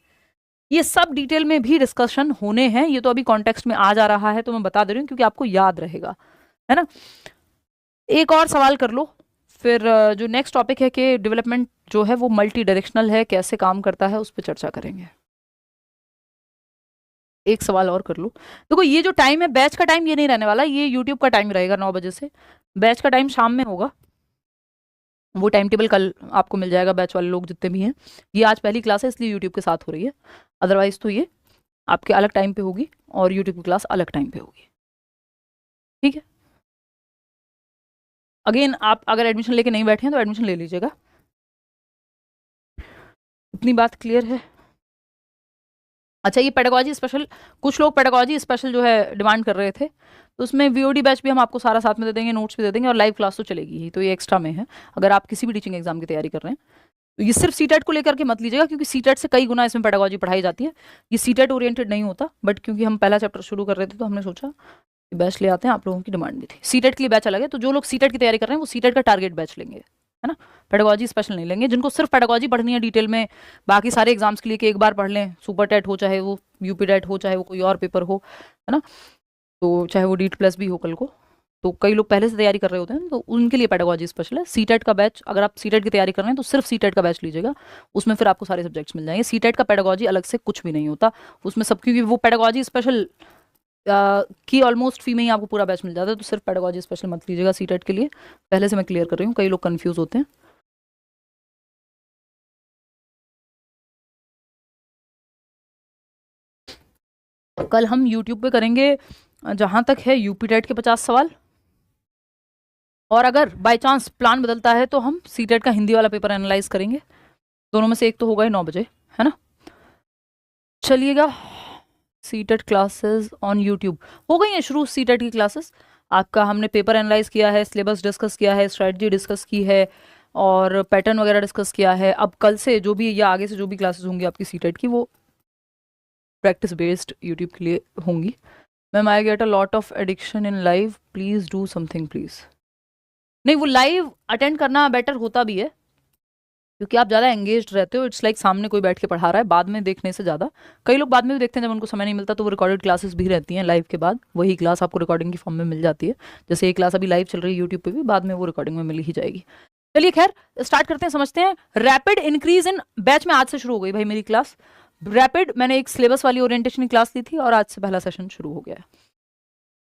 ये सब डिटेल में भी डिस्कशन होने हैं, ये तो अभी कॉन्टेक्स्ट में आ जा रहा है तो मैं बता दे रही हूँ क्योंकि आपको याद रहेगा, है ना। एक और सवाल कर लो, फिर जो नेक्स्ट टॉपिक है कि डेवलपमेंट जो है वो मल्टी डायरेक्शनल है, कैसे काम करता है, उस पर चर्चा करेंगे। एक सवाल और कर लो। देखो ये जो टाइम है, बैच का टाइम ये नहीं रहने वाला, ये यूट्यूब का टाइम रहेगा 9 बजे से। बैच का टाइम शाम में होगा, वो टाइम टेबल कल आपको मिल जाएगा, बैच वाले लोग जितने भी हैं। ये आज पहली क्लास है इसलिए यूट्यूब के साथ हो रही है, अदरवाइज तो ये आपके अलग टाइम पे होगी और यूट्यूब की क्लास अलग टाइम पे होगी, ठीक है। अगेन आप अगर एडमिशन लेके नहीं बैठे हैं तो एडमिशन ले लीजिएगा। इतनी बात क्लियर है? अच्छा, ये पेडागॉजी स्पेशल, कुछ लोग पेडागॉजी स्पेशल जो है डिमांड कर रहे थे, तो उसमें VOD बैच भी हम आपको सारा साथ में दे देंगे, नोट्स भी दे देंगे, और लाइव क्लास तो चलेगी ही, तो ये एक्स्ट्रा में है। अगर आप किसी भी टीचिंग एग्जाम की तैयारी कर रहे हैं तो ये सिर्फ CTET को लेकर के मत लीजिएगा, क्योंकि CTET से कई गुना इसमें पेडागॉजी पढ़ाई जाती है। ये CTET ओरिएंटेड नहीं होता, बट क्योंकि हम पहला चैप्टर शुरू कर रहे थे तो हमने सोचा बैच ले आते हैं, आप लोगों की डिमांड भी थी। CTET के लिए बैच अलग है, तो जो लोग CTET की तैयारी कर रहे हैं वो CTET का टारगेट बैच लेंगे, है ना। पेडागॉजी स्पेशल नहीं लेंगे। जिनको सिर्फ पेडागॉजी पढ़नी है डिटेल में, बाकी सारे एग्जाम्स के लिए कि एक बार पढ़ लें, सुपर टेट हो, चाहे वो UP टेट हो, चाहे वो कोई और पेपर हो, है ना, तो चाहे वो DEET+ भी हो कल को, तो कई लोग पहले से तैयारी कर रहे होते हैं, तो उनके लिए पेडागॉजी स्पेशल है। CTET का बैच, अगर आप CTET की तैयारी कर रहे हैं तो सिर्फ CTET का बैच लीजिएगा, उसमें फिर आपको सारे सब्जेक्ट्स मिल जाएंगे। CTET का पेडागॉजी अलग से कुछ भी नहीं होता उसमें सब, क्योंकि वो पेडागॉजी स्पेशल की ऑलमोस्ट फी में ही आपको पूरा बैच मिल जाता है, तो सिर्फ पेडागोजी स्पेशल मत लीजिएगा सीटेट के लिए, पहले से मैं क्लियर कर रही हूँ, कई लोग कंफ्यूज होते हैं। कल हम यूट्यूब पे करेंगे जहां तक है यूपी टेट के 50 सवाल, और अगर बाय चांस प्लान बदलता है तो हम सीटेट का हिंदी वाला पेपर एनालाइज करेंगे, दोनों में से एक तो होगा ही 9 बजे, है ना। चलिएगा, सीटेट क्लासेस ऑन यूट्यूब हो गई हैं शुरू। सीटेट की क्लासेस आपका हमने पेपर एनालाइज किया है, सिलेबस डिस्कस किया है, स्ट्रेटजी डिस्कस की है, और पैटर्न वगैरह डिस्कस किया है। अब कल से जो भी या आगे से जो भी क्लासेस होंगी आपकी सीटेट की, वो प्रैक्टिस बेस्ड यूट्यूब के लिए होंगी। Ma'am I get a lot of addiction in live, please do something please. नहीं, वो लाइव अटेंड करना बेटर होता भी है, क्योंकि आप ज़्यादा एंगेज रहते हो। इट्स लाइक सामने कोई बैठ के पढ़ा रहा है, बाद में देखने से ज़्यादा। कई लोग बाद में भी देखते हैं जब उनको समय नहीं मिलता, तो वो रिकॉर्डेड क्लासेस भी रहती हैं लाइव के बाद, वही क्लास आपको रिकॉर्डिंग की फॉर्म में मिल जाती है। जैसे ये क्लास अभी लाइव चल रही है यूट्यूब पे भी, बाद में वो रिकॉर्डिंग में मिल ही जाएगी। चलिए खैर स्टार्ट करते हैं, समझते हैं। रैपिड इंक्रीज इन बैच में आज से शुरू हो गई भाई मेरी क्लास रैपिड। मैंने एक सिलेबस वाली ओरिएंटेशन की क्लास ली थी और आज से पहला सेशन शुरू हो गया है।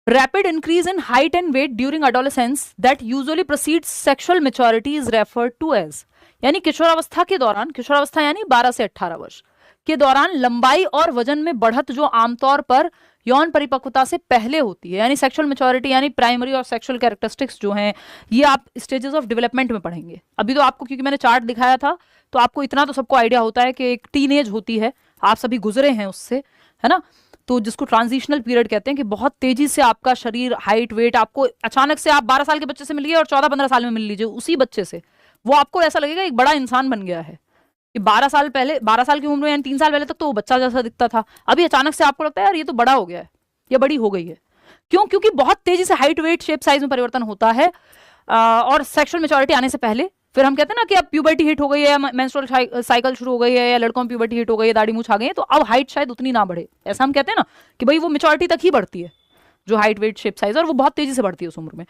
Rapid increase in height and weight during adolescence that usually precedes sexual maturity is referred to as, यानी किशोरावस्था के दौरान, किशोरावस्था यानी 12 से 18 वर्ष के दौरान लंबाई और वजन में बढ़त जो आमतौर पर यौन परिपक्वता से पहले होती है, यानी सेक्सुअल मैच्योरिटी, यानी प्राइमरी और सेक्सुअल कैरेक्टरिस्टिक्स जो हैं, ये आप स्टेजेस ऑफ डेवलपमेंट में पढ़ेंगे। अभी तो आपको, क्योंकि मैंने चार्ट दिखाया था, तो आपको इतना तो सबको आइडिया होता है कि एक टीनेज होती है, आप सभी गुजरे हैं उससे, है ना। तो जिसको ट्रांजिशनल पीरियड कहते हैं, कि बहुत तेजी से आपका शरीर, हाइट, वेट, आपको अचानक से आप 12 साल के बच्चे से मिलिए और 14-15 साल में मिल लीजिए उसी बच्चे से, वो आपको ऐसा लगेगा एक बड़ा इंसान बन गया है। कि 12 साल पहले, 12 साल की उम्र में, यानी 3 साल पहले तक तो वो बच्चा जैसा दिखता था, अभी अचानक से आपको लगता है यार ये तो बड़ा हो गया है, ये बड़ी हो गई है। क्यों? क्योंकि बहुत तेजी से हाइट, वेट, शेप, साइज में परिवर्तन होता है। और सेक्सुअल मेच्योरिटी आने से पहले, फिर हम कहते हैं ना कि अब प्यूबर्टी हिट हो गई है, मेंस्ट्रुअल साइकिल शुरू हो गई है, या लड़कों में प्यूबर्टी हिट हो गई है, दाढ़ी मूछ आ गई है, तो अब हाइट शायद उतनी ना बढ़े, ऐसा हम कहते हैं ना कि भाई वो मेच्योरिटी तक ही बढ़ती है जो हाइट, वेट, शेप, साइज, और वो बहुत तेजी से बढ़ती है उस उम्र में।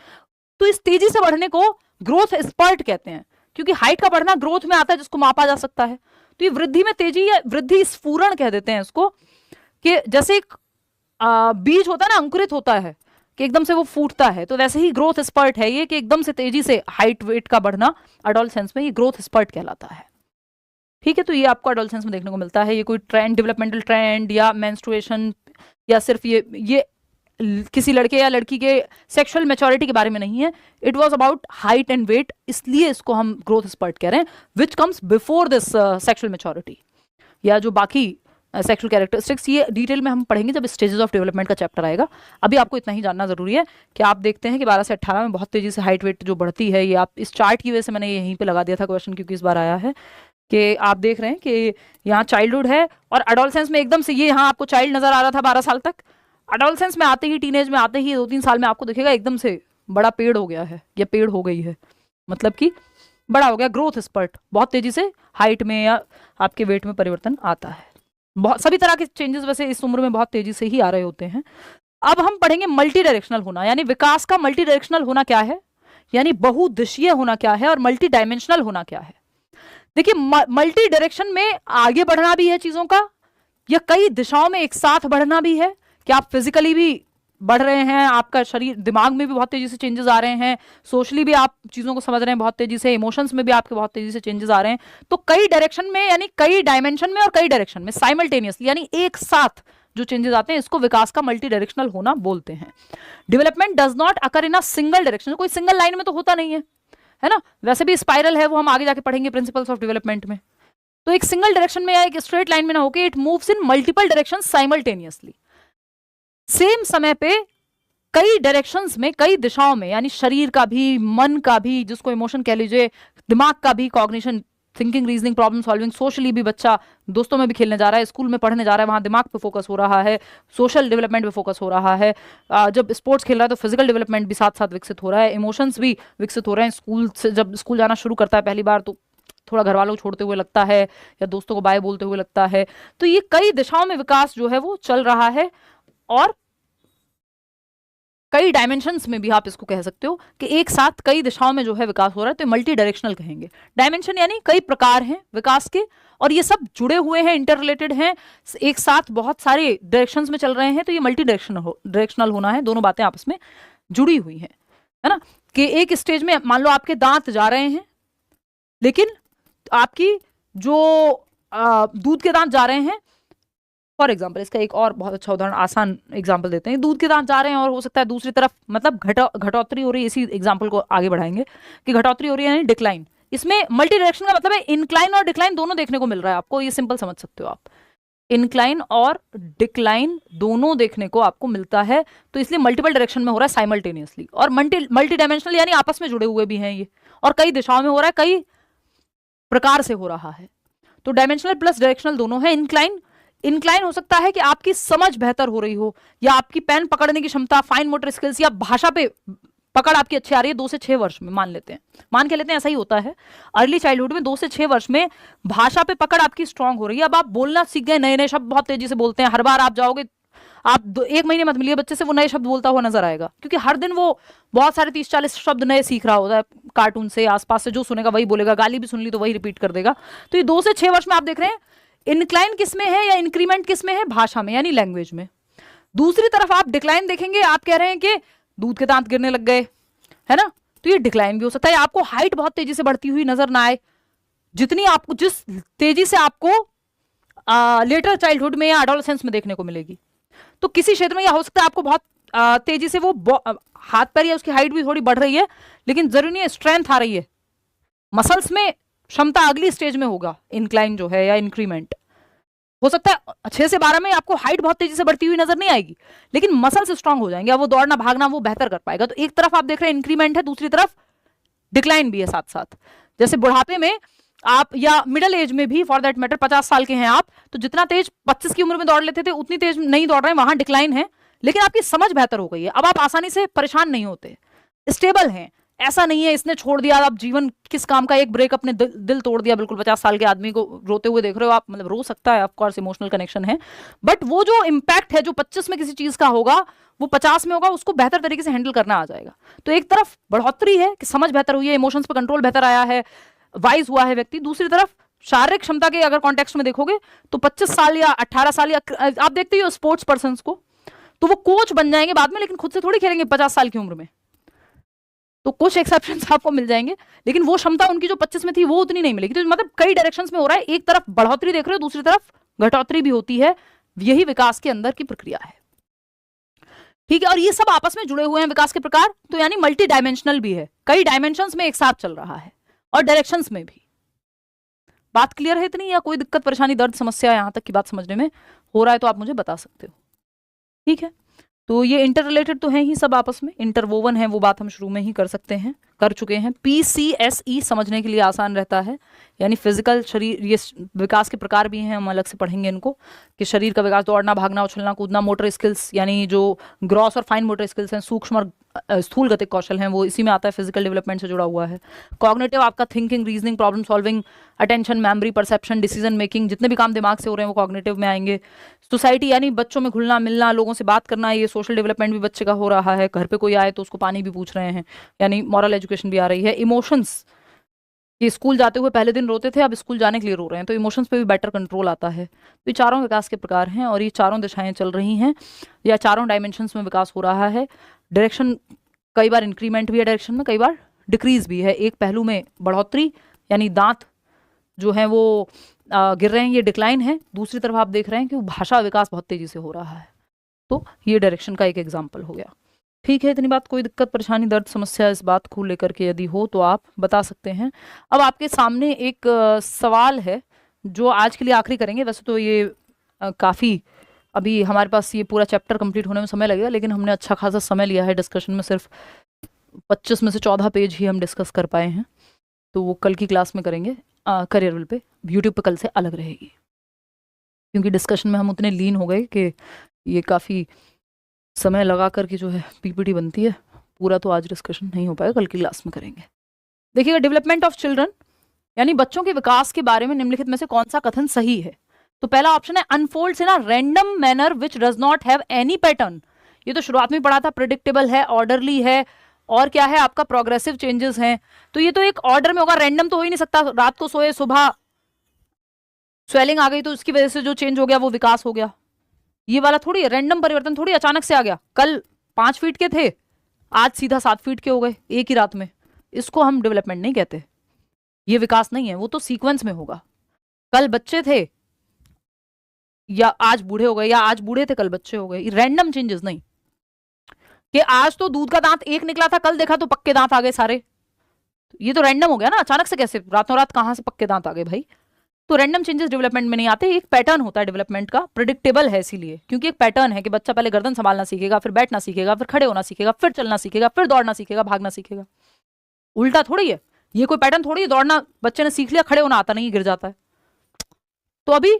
तो इस तेजी से बढ़ने को ग्रोथ स्पर्ट कहते हैं, क्योंकि हाइट का बढ़ना ग्रोथ में आता है, जिसको मापा जा सकता है। तो ये वृद्धि में तेजी, या वृद्धि स्फुरण कह देते हैं इसको, कि जैसे एक बीज होता है ना, अंकुरित होता है कि एकदम से वो फूटता है, तो वैसे ही ग्रोथ स्पर्ट है ये, कि एकदम से तेजी से हाइट, वेट का बढ़ना एडोलसेंस में, ये ग्रोथ स्पर्ट कहलाता है। ठीक है, तो ये आपको एडोलसेंस में देखने को मिलता है। ये कोई ट्रेंड, डेवलपमेंटल ट्रेंड या मेंस्ट्रुएशन, या सिर्फ ये किसी लड़के या लड़की के सेक्सुअल मैच्योरिटी के बारे में नहीं है। It was about height and weight, इसलिए इसको हम ग्रोथ स्पर्ट कह रहे हैं, which comes before this sexual maturity, या जो बाकी सेक्सुअल कैरेक्टरिस्टिक्स, ये डिटेल में हम पढ़ेंगे जब स्टेजेस ऑफ डेवलपमेंट का चैप्टर आएगा। अभी आपको इतना ही जानना जरूरी है कि आप देखते हैं कि 12 से 18 में बहुत तेजी से हाइट, वेट जो बढ़ती है, ये आप इस चार्ट की वजह से मैंने यहीं पे लगा दिया था क्वेश्चन, क्योंकि इस बार आया है कि आप देख रहे हैं कि यहाँ चाइल्डहुड है, और एडोलसेंस में एकदम से ये, यहाँ आपको चाइल्ड नजर आ रहा था 12 साल तक, एडोलसेंस में आते ही, टीनेज में आते ही 2-3 साल में आपको दिखेगा एकदम से बड़ा पेड़ हो गया है, या पेड़ हो गई है, मतलब कि बड़ा हो गया, ग्रोथ स्पर्ट, बहुत तेजी से हाइट में या आपके वेट में परिवर्तन आता है। बहुत सभी तरह के चेंजेस वैसे इस उम्र में बहुत तेजी से ही आ रहे होते हैं। अब हम पढ़ेंगे मल्टी डायरेक्शनल होना, यानी विकास का मल्टी डायरेक्शनल होना क्या है, यानी बहुदिशीय होना क्या है, और मल्टी डायमेंशनल होना क्या है। देखिए, मल्टी डायरेक्शन में आगे बढ़ना भी है चीजों का, या कई दिशाओं में एक साथ बढ़ना भी है, कि आप फिजिकली भी बढ़ रहे हैं, आपका शरीर, दिमाग में भी बहुत तेजी से चेंजेस आ रहे हैं, सोशली भी आप चीजों को समझ रहे हैं बहुत तेजी से, इमोशंस में भी आपके बहुत तेजी से चेंजेस आ रहे हैं। तो कई डायरेक्शन में, यानी कई डायमेंशन में और कई डायरेक्शन में साइमल्टेनियसली, यानी एक साथ जो चेंजेस आते हैं, इसको विकास का मल्टी डायरेक्शनल होना बोलते हैं। Development does not occur in a single direction, कोई सिंगल लाइन में तो होता नहीं है ना। वैसे भी स्पाइरल है, वो हम आगे जाके पढ़ेंगे प्रिंसिपल्स ऑफ डेवलपमेंट में। तो एक सिंगल डायरेक्शन में या एक स्ट्रेट लाइन में ना होकर, it moves in multiple direction simultaneously, same समय पे कई डायरेक्शंस में, कई दिशाओं में, यानी शरीर का भी, मन का भी, जिसको इमोशन कह लीजिए, दिमाग का भी, cognition, thinking, reasoning, problem solving, socially भी बच्चा दोस्तों में भी खेलने जा रहा है, स्कूल में पढ़ने जा रहा है, वहां दिमाग पे फोकस हो रहा है, सोशल डेवलपमेंट पे फोकस हो रहा है, जब स्पोर्ट्स खेल रहा है तो फिजिकल डेवलपमेंट भी साथ साथ विकसित हो रहा है, इमोशंस भी विकसित हो रहे हैं। स्कूल से जब स्कूल जाना शुरू करता है पहली बार, तो थोड़ा घर वालों को छोड़ते हुए लगता है, या दोस्तों को बाय बोलते हुए लगता है। तो ये कई दिशाओं में विकास जो है वो चल रहा है, और कई डायमेंशंस में भी आप इसको कह सकते हो कि एक साथ कई दिशाओं में जो है विकास हो रहा है, तो मल्टी डायरेक्शनल कहेंगे। डायमेंशन यानी कई प्रकार हैं विकास के और ये सब जुड़े हुए हैं, इंटर रिलेटेड हैं, एक साथ बहुत सारे डायरेक्शंस में चल रहे हैं, तो ये मल्टी डायरेक्शनल होना है, दोनों बातें आपस में जुड़ी हुई हैं, है ना। कि एक स्टेज में मान लो आपके दांत जा रहे हैं, लेकिन आपकी जो दूध के दांत जा रहे हैं, फॉर एग्जाम्पल इसका एक और बहुत अच्छा उदाहरण, आसान एग्जाम्पल देते हैं, दूध के दांत जा रहे हैं और हो सकता है दूसरी तरफ मतलब घटोतरी हो रही है, इसी एग्जाम्पल को आगे बढ़ाएंगे कि घटोतरी हो रही है यानी डिक्लाइन। इसमें मल्टी डायरेक्शन का मतलब है इंक्लाइन और डिक्लाइन दोनों देखने को मिल रहा है आपको, ये सिंपल समझ सकते हो आप, इंक्लाइन और डिक्लाइन दोनों देखने को आपको मिलता है, तो इसलिए मल्टीपल डायरेक्शन में हो रहा है साइमल्टेनियसली। और मल्टी डायमेंशनल यानी आपस में जुड़े हुए भी हैं ये, और कई दिशाओं में हो रहा है, कई प्रकार से हो रहा है। तो डायमेंशनल प्लस डायरेक्शनल दोनों है। इंक्लाइन हो सकता है कि आपकी समझ बेहतर हो रही हो, या आपकी पेन पकड़ने की क्षमता, फाइन मोटर स्किल्स, या भाषा पे पकड़ आपकी अच्छी आ रही है 2 से 6 वर्ष में, मान के लेते हैं ऐसा ही होता है अर्ली चाइल्डहुड में, 2 से 6 वर्ष में भाषा पे पकड़ आपकी स्ट्रांग हो रही है। अब आप बोलना सीख गए, नए नए शब्द बहुत तेजी से बोलते हैं, हर बार आप जाओगे, आप 1 महीने मत मिलिए बच्चे से, वो नए शब्द बोलता हुआ नजर आएगा, क्योंकि हर दिन वो बहुत सारे 30-40 शब्द नए सीख रहा होता है, कार्टून से, आसपास से जो सुनेगा वही बोलेगा, गाली भी सुन ली तो वही रिपीट कर देगा। तो ये 2 से 6 वर्ष में आप देख रहे हैं इंक्लाइन किस में है या इंक्रीमेंट किस में है, भाषा में यानी लैंग्वेज में। दूसरी तरफ आप डिक्लाइन देखेंगे, आप कह रहे हैं कि दूध के दांत गिरने लग गए, है ना, तो ये डिक्लाइन भी हो सकता है। आपको हाइट बहुत तेजी से बढ़ती हुई नजर ना आए, जितनी आपको, जिस तेजी से आपको लेटर चाइल्डहुड में या एडोलेसेंस में देखने को मिलेगी, तो किसी क्षेत्र में यह हो सकता है आपको बहुत तेजी से वो हाथ पैर या उसकी हाइट भी थोड़ी बढ़ रही है, लेकिन जरूरी नहीं है स्ट्रेंथ आ रही है, मसल्स में क्षमता अगली स्टेज में होगा इंक्लाइन जो है या इंक्रीमेंट। हो सकता है 6 से 12 में आपको हाइट बहुत तेजी से बढ़ती हुई नजर नहीं आएगी, लेकिन मसल्स स्ट्रांग हो जाएंगे, अब वो दौड़ना भागना वो बेहतर कर पाएगा। तो एक तरफ आप देख रहे हैं इंक्रीमेंट है, दूसरी तरफ डिक्लाइन भी है साथ साथ। जैसे बुढ़ापे में आप, या मिडिल एज में भी फॉर दैट मैटर, 50 साल के हैं आप, तो जितना तेज 25 की उम्र में दौड़ लेते थे उतनी तेज नहीं दौड़ रहे हैं, वहां डिक्लाइन है, लेकिन आपकी समझ बेहतर हो गई है, अब आप आसानी से परेशान नहीं होते, स्टेबल हैं। ऐसा नहीं है इसने छोड़ दिया, अब जीवन किस काम का, एक ब्रेक अपने दिल तोड़ दिया, बिल्कुल 50 साल के आदमी को रोते हुए देख रहे हो आप, मतलब रो सकता है, ऑफ कोर्स इमोशनल कनेक्शन है, बट वो जो इम्पैक्ट है जो 25 में किसी चीज का होगा वो 50 में होगा, उसको बेहतर तरीके से हैंडल करना आ जाएगा। तो एक तरफ बढ़ोतरी है कि समझ बेहतर हुई है, इमोशंस पर कंट्रोल बेहतर आया है, वाइज हुआ है व्यक्ति, दूसरी तरफ शारीरिक क्षमता के अगर कॉन्टेक्स्ट में देखोगे तो 25 साल या 18 साल, या आप देखते ही हो स्पोर्ट्स पर्सन को, तो वो कोच बन जाएंगे बाद में, लेकिन खुद से थोड़ी खेलेंगे 50 साल की उम्र में, तो कुछ एक्सेप्शंस आपको मिल जाएंगे, लेकिन वो क्षमता उनकी जो 25 में थी वो उतनी नहीं मिलेगी। तो मतलब कई डायरेक्शंस में हो रहा है, एक तरफ बढ़ोतरी देख रहे हो, दूसरी तरफ घटोतरी भी होती है, यही विकास के अंदर की प्रक्रिया है, ठीक है। और ये सब आपस में जुड़े हुए हैं विकास के प्रकार, तो यानी मल्टी डायमेंशनल भी है, कई डायमेंशंस में एक साथ चल रहा है, और डायरेक्शंस में भी। बात क्लियर है इतनी, या कोई दिक्कत परेशानी दर्द समस्या यहां तक की बात समझने में हो रहा है तो आप मुझे बता सकते हो, ठीक है। तो ये इंटर रिलेटेड तो है ही सब, आपस में इंटरवोवन है, वो बात हम शुरू में ही कर चुके हैं। PCSE समझने के लिए आसान रहता है, यानी फिजिकल शरीर, ये विकास के प्रकार भी हैं, हम अलग से पढ़ेंगे इनको, कि शरीर का विकास, दौड़ना भागना उछलना कूदना, मोटर स्किल्स यानी जो ग्रॉस और फाइन मोटर स्किल्स हैं, सूक्ष्म और स्थूल गतिक कौशल हैं, वो इसी में आता है, फिजिकल डेवलपमेंट से जुड़ा हुआ है। कॉग्निटिव आपका thinking, reasoning, problem solving, attention, memory, perception, decision making, जितने भी काम दिमाग से हो रहे हैं वो कॉग्निटिव में आएंगे। सोसाइटी यानी बच्चों में घुलना मिलना, लोगों से बात करना, ये सोशल डेवलपमेंट भी बच्चे का हो रहा है, घर पे कोई आए तो उसको पानी भी पूछ रहे हैं, यानी मॉरल एजुकेशन भी आ रही है। इमोशंस, ये स्कूल जाते हुए पहले दिन रोते थे, अब स्कूल जाने के लिए रो रहे हैं, तो इमोशंस पे भी बेटर कंट्रोल आता है। तो ये चारों विकास के प्रकार हैं, और ये चारों दिशाएं चल रही हैं, या चारों डायमेंशंस में विकास हो रहा है। डायरेक्शन कई बार इंक्रीमेंट भी है डायरेक्शन में, कई बार डिक्रीज भी है। एक पहलू में बढ़ोतरी यानी दांत जो है वो गिर रहे हैं, ये डिक्लाइन है। दूसरी तरफ आप देख रहे हैं कि भाषा विकास बहुत तेजी से हो रहा है, तो ये डायरेक्शन का एक एग्जाम्पल हो गया, ठीक है। इतनी बात, कोई दिक्कत परेशानी दर्द समस्या इस बात को लेकर के यदि हो तो आप बता सकते हैं। अब आपके सामने एक सवाल है जो आज के लिए आखिरी करेंगे, वैसे तो ये काफ़ी अभी हमारे पास ये पूरा चैप्टर कंप्लीट होने में समय लगेगा, लेकिन हमने अच्छा खासा समय लिया है डिस्कशन में, सिर्फ 25 में से 14 पेज ही हम डिस्कस कर पाए हैं, तो वो कल की क्लास में करेंगे करियरविल पे। यूट्यूब पे कल से अलग रहेगी, क्योंकि डिस्कशन में हम उतने लीन हो गए कि ये काफ़ी समय लगा करके जो है PPT बनती है, पूरा तो आज डिस्कशन नहीं हो पाएगा, कल की क्लास में करेंगे। देखिएगा, डेवलपमेंट ऑफ चिल्ड्रन यानी बच्चों के विकास के बारे में निम्नलिखित में से कौन सा कथन सही है। तो पहला ऑप्शन है unfolds in a random manner which does not have any pattern, ये तो शुरुआत में पढ़ा था, प्रिडिक्टेबल है, ऑर्डरली है, और क्या है आपका प्रोग्रेसिव चेंजेस हैं। तो ये तो एक ऑर्डर में होगा, रैंडम तो हो ही नहीं सकता। रात को सोए, सुबह स्वेलिंग आ गई तो उसकी वजह से जो चेंज हो गया वो विकास हो गया। ये वाला थोड़ी रैंडम परिवर्तन, थोड़ी अचानक से आ गया। कल 5 फीट के थे, आज सीधा 7 फीट के हो गए एक ही रात में। इसको हम डेवलपमेंट नहीं कहते, ये विकास नहीं है, वो तो सीक्वेंस में होगा। कल बच्चे थे या आज बूढ़े हो गए, या आज बूढ़े थे कल बच्चे हो गए, रैंडम चेंजेस नहीं। कि आज तो दूध का दांत एक निकला था, कल देखा तो पक्के दांत आ गए सारे, ये तो रैंडम हो गया ना। अचानक से कैसे, रातों रात कहां से पक्के दांत आ गए भाई? तो रैंडम चेंजेस डेवलपमेंट में नहीं आते, एक पैटर्न होता है डेवलपमेंट का, प्रिडिक्टेबल है इसीलिए, क्योंकि एक पैटर्न है कि बच्चा पहले गर्दन संभालना सीखेगा, फिर बैठना सीखेगा, फिर खड़े होना सीखेगा, फिर चलना सीखेगा, फिर दौड़ना सीखेगा, भागना सीखेगा। उल्टा थोड़ी है, ये कोई पैटर्न थोड़ी है। दौड़ना बच्चे ने सीख लिया, खड़े होना आता नहीं, गिर जाता है, तो अभी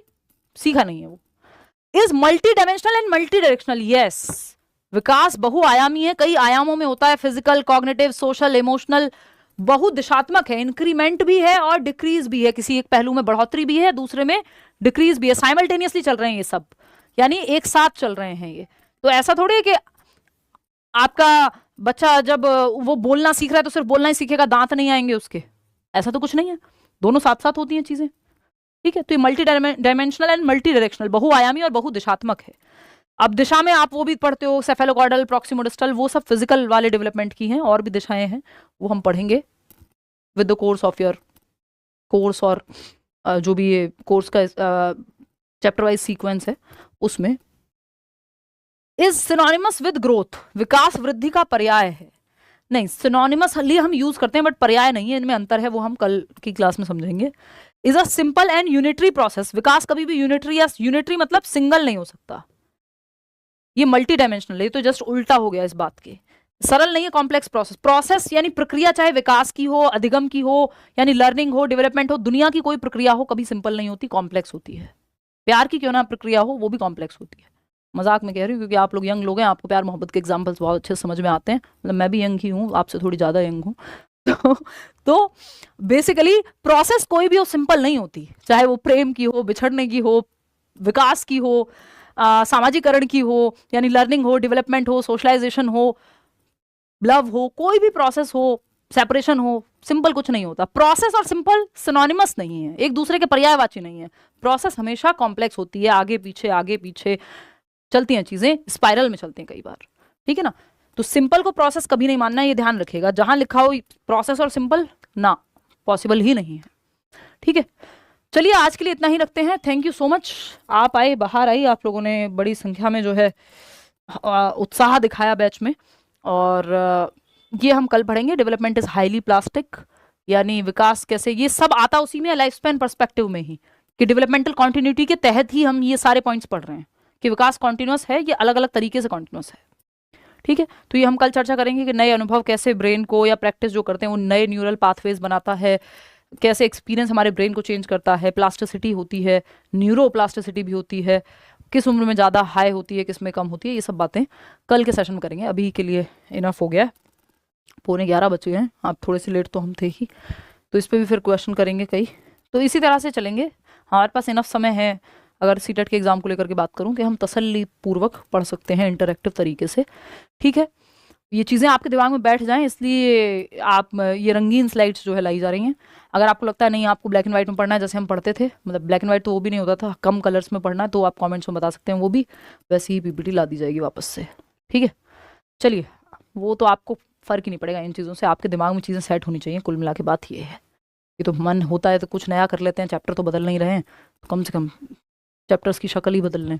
सीखा नहीं है वो। Is multi dimensional and multi directional, yes. विकास बहुआयामी है, कई आयामों में होता है, फिजिकल, कॉग्निटिव, सोशल, इमोशनल, बहुदिशात्मक है, इंक्रीमेंट भी है और डिक्रीज भी है, किसी एक पहलू में बढ़ोतरी भी है, दूसरे में डिक्रीज भी है, साइमल्टेनियसली चल रहे हैं ये सब, यानी एक साथ चल रहे हैं ये। तो ऐसा थोड़ी है कि आपका बच्चा जब वो बोलना सीख रहा है तो सिर्फ बोलना ही सीखेगा, दांत नहीं आएंगे उसके, ऐसा तो कुछ नहीं है, दोनों साथ साथ होती हैं चीजें, ठीक है। तो ये multi dimensional and multi directional, बहुआयामी और बहुदिशात्मक है। अब दिशा में आप वो भी पढ़ते हो, सेफेलोकॉर्डल, प्रॉक्सिमोडिस्टल, वो सब फिजिकल वाले डेवलपमेंट की हैं, और भी दिशाएं हैं, वो हम पढ़ेंगे with the course of your course, और जो भी ये कोर्स का चैप्टर वाइज सीक्वेंस है उसमें। इज सिनोनिमस विद ग्रोथ, विकास वृद्धि का पर्याय है? नहीं, सिनोनिमस लिए हम यूज करते हैं बट पर्याय नहीं है, इनमें अंतर है, वो हम कल की क्लास में समझेंगे। Is a simple and unitary process, विकास कभी भी यूनिटरी, या यूनिटरी मतलब सिंगल नहीं हो सकता, ये मल्टी डायमेंशनल, ये तो जस्ट उल्टा हो गया इस बात के। सरल नहीं है, कॉम्प्लेक्स प्रोसेस। प्रोसेस यानी प्रक्रिया, चाहे विकास की हो, अधिगम की हो, यानी लर्निंग हो, डेवलपमेंट हो, दुनिया की कोई प्रक्रिया हो, कभी सिंपल नहीं होती, कॉम्प्लेक्स होती है। प्यार की क्यों ना प्रक्रिया हो, वो भी कॉम्प्लेक्स होती है। मजाक में कह रही हूँ क्योंकि आप लोग यंग लोग हैं, आपको प्यार मोहब्बत के एग्जाम्पल्स बहुत अच्छे समझ में आते हैं, मतलब मैं भी यंग ही हूँ, आपसे थोड़ी ज़्यादा यंग हूँ। तो बेसिकली प्रोसेस कोई भी हो सिंपल नहीं होती, चाहे वो प्रेम की हो, बिछड़ने की हो, विकास की हो, सामाजिकरण की हो, यानी लर्निंग हो, डेवलपमेंट हो, सोशलाइजेशन हो, लव हो, कोई भी प्रोसेस हो, सेपरेशन हो, सिंपल कुछ नहीं होता। प्रोसेस और सिंपल सिनोनिमस नहीं है, एक दूसरे के पर्यायवाची नहीं है। प्रोसेस हमेशा कॉम्प्लेक्स होती है, आगे पीछे चलती हैं चीजें, स्पाइरल में चलती हैं कई बार, ठीक है ना। तो सिंपल को प्रोसेस कभी नहीं मानना, ये ध्यान रखिएगा, जहां लिखा हो प्रोसेस और सिंपल, ना, पॉसिबल ही नहीं है, ठीक है। चलिए आज के लिए इतना ही रखते हैं, थैंक यू सो मच। आप आए, बाहर आई, आप लोगों ने बड़ी संख्या में जो है उत्साह दिखाया बैच में, और ये हम कल पढ़ेंगे। डेवलपमेंट इज हाईली प्लास्टिक, यानी विकास कैसे, ये सब आता उसी में, लाइफ स्पैन पर्सपेक्टिव में ही, कि डेवलपमेंटल कॉन्टिन्यूटी के तहत ही हम ये सारे पॉइंट्स पढ़ रहे हैं कि विकास कॉन्टिन्यूस है, ये अलग अलग तरीके से कॉन्टिन्यूस है, ठीक है। तो ये हम कल चर्चा करेंगे कि नए अनुभव कैसे ब्रेन को, या प्रैक्टिस जो करते हैं वो नए न्यूरल पाथवेज बनाता है, कैसे एक्सपीरियंस हमारे ब्रेन को चेंज करता है, प्लास्टिसिटी होती है, न्यूरोप्लास्टिसिटी भी होती है, किस उम्र में ज़्यादा हाई होती है, किस में कम होती है, ये सब बातें कल के सेशन में करेंगे। अभी के लिए इनफ हो गया है, 11:15 बजे हैं, आप थोड़े से लेट तो हम थे ही, तो इस पर भी फिर क्वेश्चन करेंगे कई, तो इसी तरह से चलेंगे। हमारे पास इनफ समय है, अगर सीटेट के एग्जाम को लेकर के बात करूं, कि हम तसल्ली पूर्वक पढ़ सकते हैं इंटरेक्टिव तरीके से, ठीक है। ये चीज़ें आपके दिमाग में बैठ जाएं, इसलिए आप ये रंगीन स्लाइड्स जो है लाई जा रही हैं। अगर आपको लगता है नहीं आपको ब्लैक एंड व्हाइट में पढ़ना है जैसे हम पढ़ते थे, मतलब ब्लैक एंड व्हाइट तो वो भी नहीं होता था, कम कलर्स में पढ़ना है, तो आप कमेंट्स में बता सकते हैं, वो भी वैसे ही पीपीटी ला दी जाएगी वापस से, ठीक है। चलिए, वो तो आपको फ़र्क ही नहीं पड़ेगा इन चीज़ों से, आपके दिमाग में चीज़ें सेट होनी चाहिए, कुल मिला के बात ये है। ये तो मन होता है तो कुछ नया कर लेते हैं, चैप्टर तो बदल नहीं रहे हैं, तो कम से कम चैप्टर्स की शक्ल ही बदल लें।